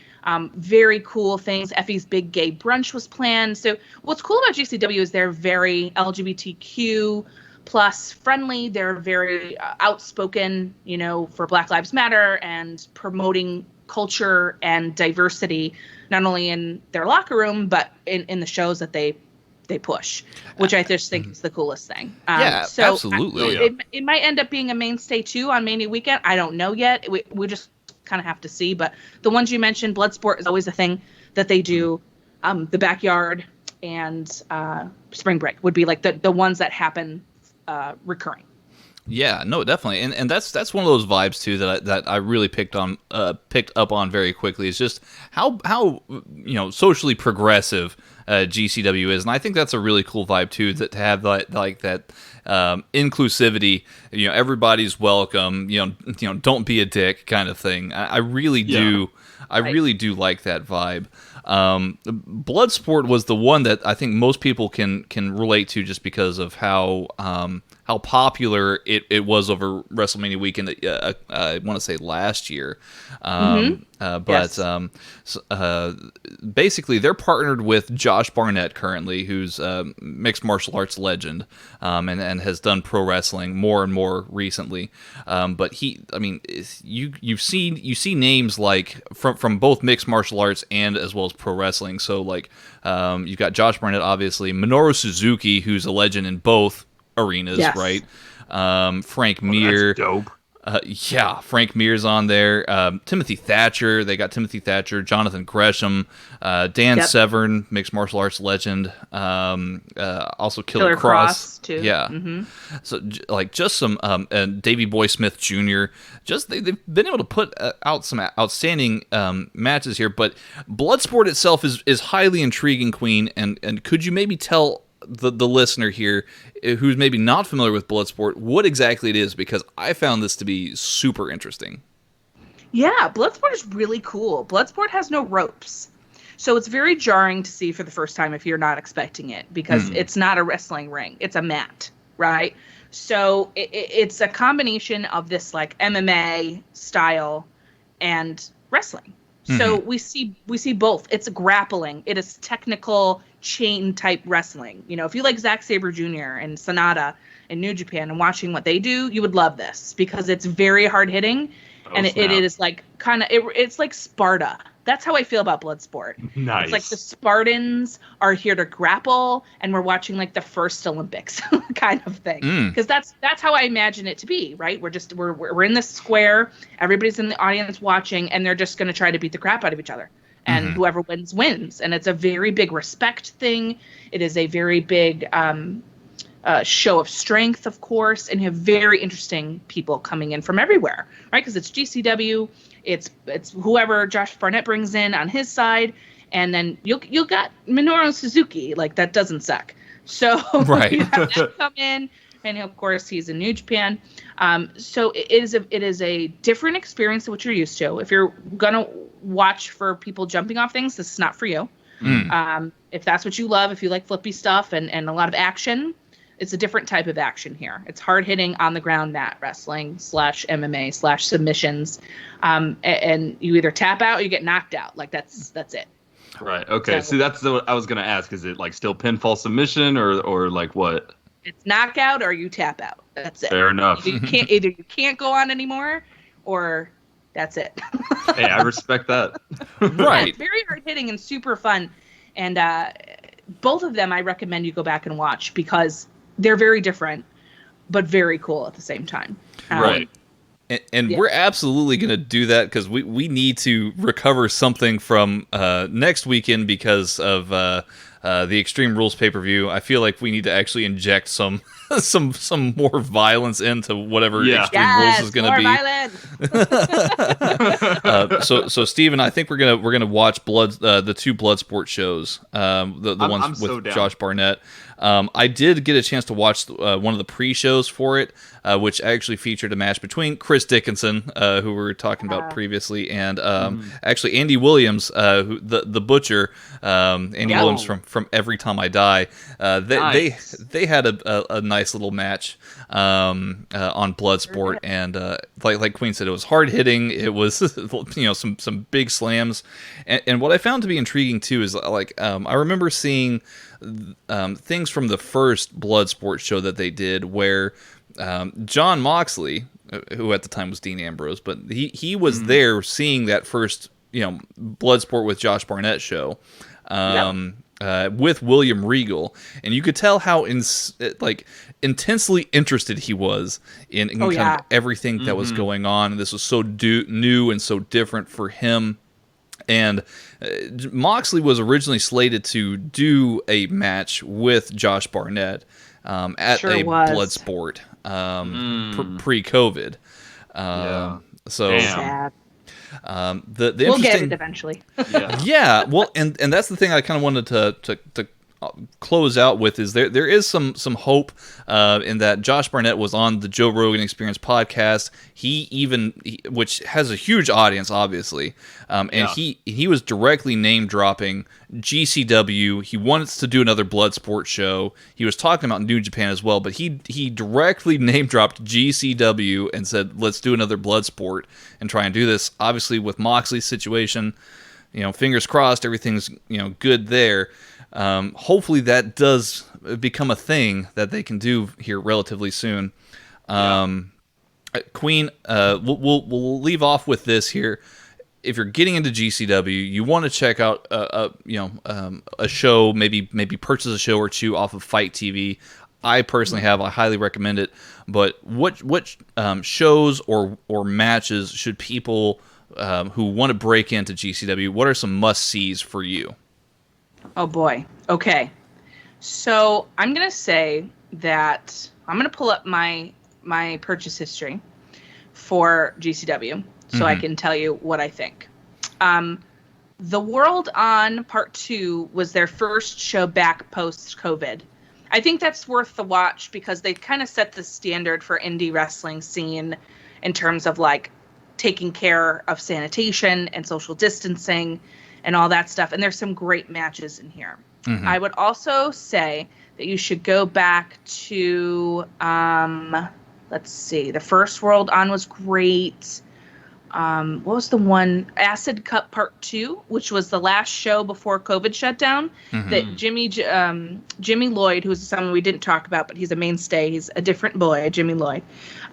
very cool things. Effie's Big Gay Brunch was planned. So what's cool about GCW is they're very LGBTQ plus friendly. They're very outspoken, for Black Lives Matter and promoting culture and diversity, not only in their locker room, but in the shows that they push, which I just think is the coolest thing. So absolutely. It might end up being a mainstay too on Mania weekend. I don't know yet. We just kind of have to see. But the ones you mentioned, Bloodsport is always a thing that they do. The Backyard and Spring Break would be like the ones that happen recurring. Yeah, no, definitely, and that's one of those vibes too that I really picked up on very quickly. Is just how socially progressive GCW is, and I think that's a really cool vibe too. That to have that inclusivity, everybody's welcome. Don't be a dick kind of thing. I really do. I really do like that vibe. Bloodsport was the one that I think most people can relate to just because of how popular it was over WrestleMania weekend. I want to say last year, basically they're partnered with Josh Barnett currently, who's a mixed martial arts legend, and has done pro wrestling more and more recently. But you see names like from both mixed martial arts and as well as pro wrestling. So like you've got Josh Barnett, obviously, Minoru Suzuki, who's a legend in both arenas, right? Frank Mir. That's dope. Frank Mir's on there. Timothy Thatcher. They got Timothy Thatcher, Jonathan Gresham, Dan Severn, mixed martial arts legend. Also Killer Cross too. Yeah. So just some and Davey Boy Smith Jr. They've been able to put out some outstanding matches here. But Bloodsport itself is highly intriguing, Queen. And could you maybe tell the listener here who's maybe not familiar with Bloodsport what exactly it is, because I found this to be super interesting. Yeah, Bloodsport is really cool. Bloodsport has no ropes. So it's very jarring to see for the first time if you're not expecting it, because it's not a wrestling ring. It's a mat, right? So it's a combination of this like MMA style and wrestling. So we see both. It's grappling. It is technical chain type wrestling. If you like Zack Sabre Jr. and Sonata in New Japan and watching what they do, you would love this because it's very hard hitting, and it is like it's like Sparta. That's how I feel about Bloodsport. Nice. It's like the Spartans are here to grapple, and we're watching like the first Olympics kind of thing. Because that's how I imagine it to be, right? We're in this square, everybody's in the audience watching, and they're just going to try to beat the crap out of each other. And whoever wins. And it's a very big respect thing. It is a very big show of strength, of course, and you have very interesting people coming in from everywhere, right? Because it's GCW. It's whoever Josh Barnett brings in on his side, and then you'll got Minoru Suzuki, like that doesn't suck. So right. You have that come in, and of course he's in New Japan. So it is a different experience than what you're used to. If you're gonna watch for people jumping off things, this is not for you. If that's what you love, if you like flippy stuff and a lot of action, it's a different type of action here. It's hard hitting on the ground mat wrestling / MMA / submissions. And you either tap out or you get knocked out. Like that's it. Right. Okay. So, See, that's what I was going to ask. Is it like still pinfall submission or like what? It's knockout or you tap out. That's it. Fair enough. Either you can't go on anymore or that's it. Hey, I respect that. Right. It's very hard hitting and super fun. And both of them I recommend you go back and watch because they're very different, but very cool at the same time. Right. And we're absolutely going to do that because we need to recover something from next weekend because of the Extreme Rules pay-per-view. I feel like we need to actually inject some some more violence into whatever Extreme Rules is going to be. So Steven, I think we're gonna watch the two Bloodsport shows, the ones with Josh Barnett. I did get a chance to watch one of the pre-shows for it, which actually featured a match between Chris Dickinson, who we were talking about previously, and actually Andy Williams, who the Butcher, Andy Williams from Every Time I Die. They had a nice little match on Bloodsport, and like Queen said, it was hard hitting. It was some big slams, and what I found to be intriguing too is I remember seeing things from the first Bloodsport show that they did where John Moxley, who at the time was Dean Ambrose, but he was there seeing that first Bloodsport with Josh Barnett show with William Regal, and you could tell how intensely interested he was in kind of everything that was going on, and this was so new and so different for him. And Moxley was originally slated to do a match with Josh Barnett at Bloodsport pre-COVID. So sad. The we'll interesting, get it eventually. Well, and that's the thing I kind of wanted to close out with is there is some hope in that Josh Barnett was on the Joe Rogan Experience podcast. Which has a huge audience, obviously, and he was directly name dropping GCW. He wants to do another Bloodsport show. He was talking about New Japan as well, but he directly name dropped GCW and said, let's do another Bloodsport and try and do this. Obviously, with Moxley's situation, fingers crossed, everything's good there. Hopefully that does become a thing that they can do here relatively soon. Queen, we'll leave off with this here. If you're getting into GCW, you want to check out a show, maybe purchase a show or two off of Fight TV. I personally have. I highly recommend it. But what shows or matches should people who want to break into GCW? What are some must-sees for you? Oh boy. Okay. So I'm going to say that I'm going to pull up my purchase history for GCW so I can tell you what I think. The World On Part 2 was their first show back post-COVID. I think that's worth the watch because they kind of set the standard for indie wrestling scene in terms of taking care of sanitation and social distancing and all that stuff. And there's some great matches in here. I would also say that you should go back to, let's see, the first World On was great. What was the one? Acid Cup Part 2, which was the last show before COVID shut down. That Jimmy Lloyd, who's someone we didn't talk about, but he's a mainstay. He's a different boy, Jimmy Lloyd,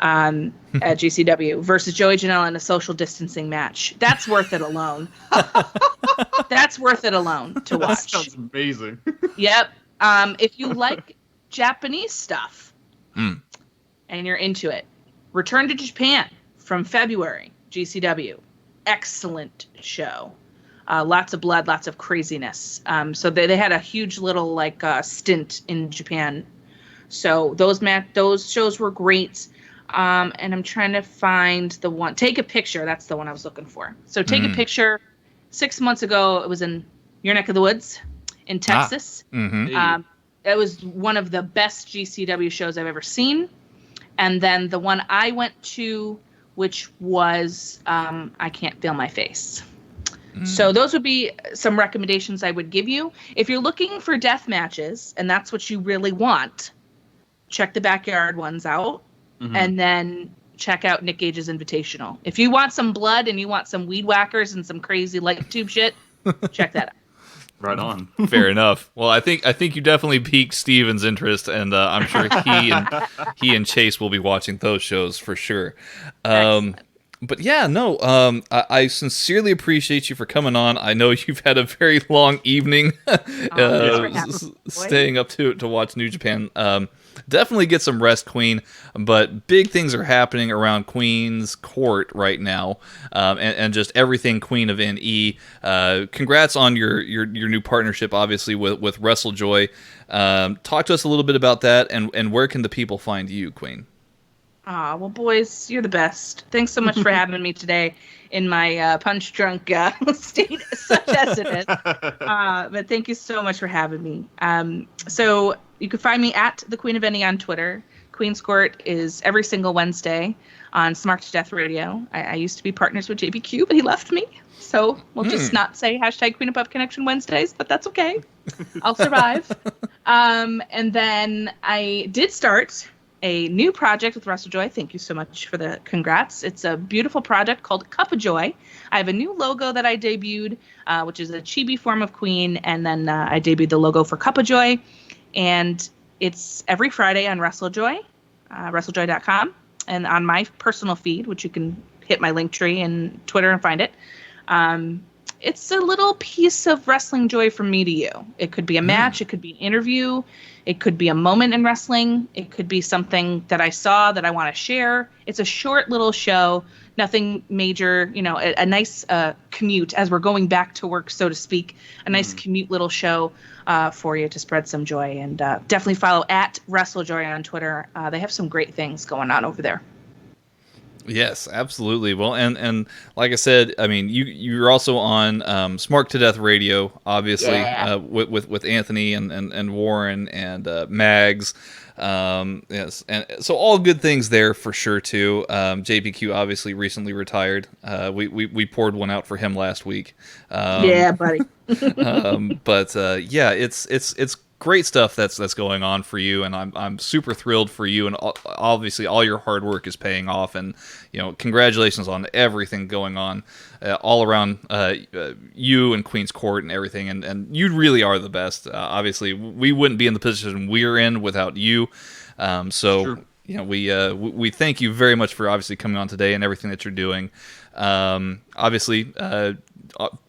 at GCW, versus Joey Janela in a social distancing match. That's worth it alone. That's worth it alone to watch. That sounds amazing. Yep. If you like Japanese stuff and you're into it, Return to Japan from February. GCW, excellent show. Lots of blood, lots of craziness. So they had a huge little stint in Japan. So those shows were great. And I'm trying to find the one. Take a Picture. That's the one I was looking for. So Take a Picture. 6 months ago, it was in your neck of the woods in Texas. It was one of the best GCW shows I've ever seen. And then the one I went to, which was I Can't Feel My Face. So those would be some recommendations I would give you. If you're looking for death matches, and that's what you really want, check the Backyard ones out, and then check out Nick Gage's Invitational. If you want some blood and you want some weed whackers and some crazy light tube shit, check that out. Right on. Fair enough. Well, I think you definitely piqued Steven's interest, and I'm sure he and Chase will be watching those shows for sure. But yeah, no, I sincerely appreciate you for coming on. I know you've had a very long evening staying up to watch New Japan. definitely get some rest, Queen. But big things are happening around Queen's Court right now, and just everything Queen of NE. Congrats on your new partnership, obviously with WrestleJoy. Talk to us a little bit about that, and where can the people find you, Queen? Well, boys, you're the best. Thanks so much for having me today in my punch-drunk state, such as it is. But thank you so much for having me. So you can find me at the Queen of NE on Twitter. Queen's Court is every single Wednesday on Smart to Death Radio. I used to be partners with JBQ, but he left me. So we'll just not say hashtag Queen of Pop Connection Wednesdays, but that's okay. I'll survive. And then I did start a new project with WrestleJoy. Thank you so much for the congrats. It's a beautiful project called Cup of Joy. I have a new logo that I debuted, which is a chibi form of Queen, and then I debuted the logo for Cup of Joy, and it's every Friday on WrestleJoy, WrestleJoy.com, and on my personal feed, which you can hit my link tree and Twitter and find it. It's a little piece of wrestling joy from me to you. It could be a match. It could be an interview. It could be a moment in wrestling. It could be something that I saw that I want to share. It's a short little show, nothing major, a nice commute as we're going back to work, so to speak, a nice commute little show for you to spread some joy. And definitely follow at WrestleJoy on Twitter. They have some great things going on over there. Yes, absolutely. Well, and like I said, I memean, you're also on Smart to Death Radio, obviously, with Anthony and Warren and Mags. Yes, and so all good things there for sure too. JPQ obviously recently retired. We poured one out for him last week. Yeah, buddy. But yeah, it's great stuff that's going on for you, and I'm super thrilled for you, and obviously all your hard work is paying off, and congratulations on everything going on all around you and Queen's Court and everything, and you really are the best. Obviously we wouldn't be in the position we're in without you, so sure. We thank you very much for obviously coming on today and everything that you're doing. Obviously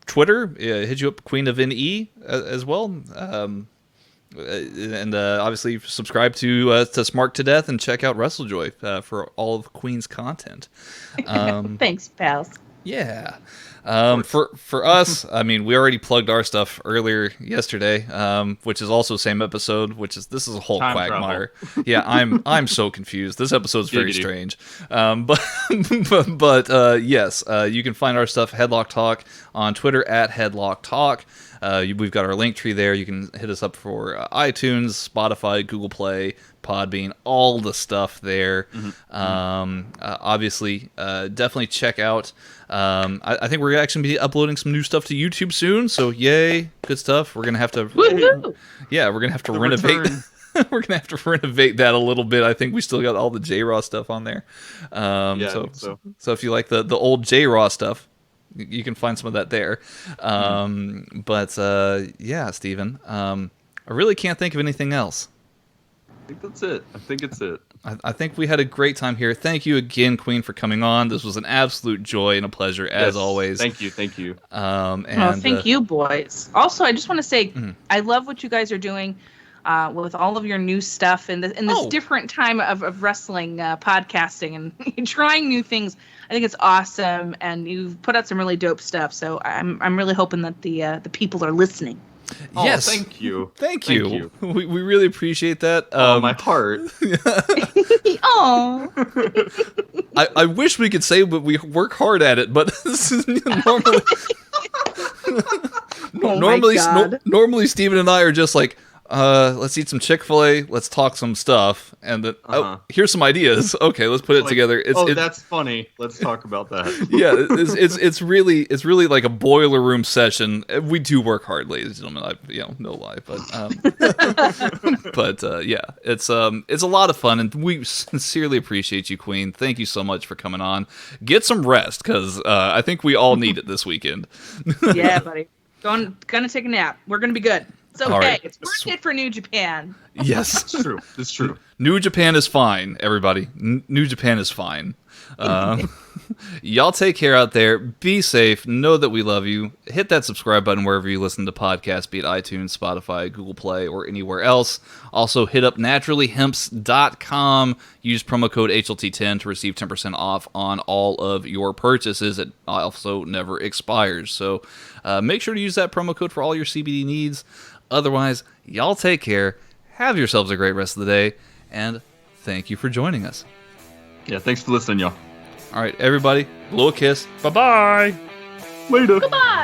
Twitter, hit you up, Queen of NE as well. And obviously subscribe to Smart to Death and check out WrestleJoy for all of Queen's content. Thanks, pals. Yeah. For us, I mean, we already plugged our stuff earlier yesterday, which is also same episode, this is a whole Time quagmire. Yeah, I'm so confused. This episode's very strange. But yes, you can find our stuff, Headlock Talk, on Twitter at Headlock Talk. We've got our link tree there. You can hit us up for iTunes, Spotify, Google Play, Podbean, all the stuff there. Obviously, definitely check out. I think we're actually going to be uploading some new stuff to YouTube soon. So yay, good stuff. We're gonna have to, we're gonna have to renovate. We're gonna have to renovate that a little bit. I think we still got all the J-Raw stuff on there. So if you like the old J-Raw stuff, you can find some of that there. But yeah, Steven, I really can't think of anything else. I think that's it. I think it's it. I think we had a great time here. Thank you again, Queen, for coming on. This was an absolute joy and a pleasure, as always. Thank you. Thank you, boys. Also, I just want to say, I love what you guys are doing with all of your new stuff and in this different time of wrestling podcasting and trying new things. I think it's awesome, and you've put out some really dope stuff. So I'm really hoping that the people are listening. Yes, thank you. Thank you. We really appreciate that. My heart. Oh. I wish we could say that we work hard at it, but this is normally Steven and I are just like, let's eat some Chick-fil-A, let's talk some stuff, and then here's some ideas. Okay, let's put it together. That's funny. Let's talk about that. Yeah, it's really like a boiler room session. We do work hard, ladies and gentlemen. No lie, but yeah, it's a lot of fun, and we sincerely appreciate you, Queen. Thank you so much for coming on. Get some rest, because I think we all need it this weekend. Yeah, buddy. Gonna take a nap. We're gonna be good. It's okay. Right. It's worth it for New Japan. Yes. It's true. It's true. New Japan is fine, everybody. New Japan is fine. y'all take care out there. Be safe. Know that we love you. Hit that subscribe button wherever you listen to podcasts, be it iTunes, Spotify, Google Play, or anywhere else. Also, hit up naturallyhemps.com. Use promo code HLT10 to receive 10% off on all of your purchases. It also never expires. So make sure to use that promo code for all your CBD needs. Otherwise, y'all take care. Have yourselves a great rest of the day. And thank you for joining us. Yeah, thanks for listening, y'all. All right, everybody, blow a kiss. Bye-bye. Later. Goodbye.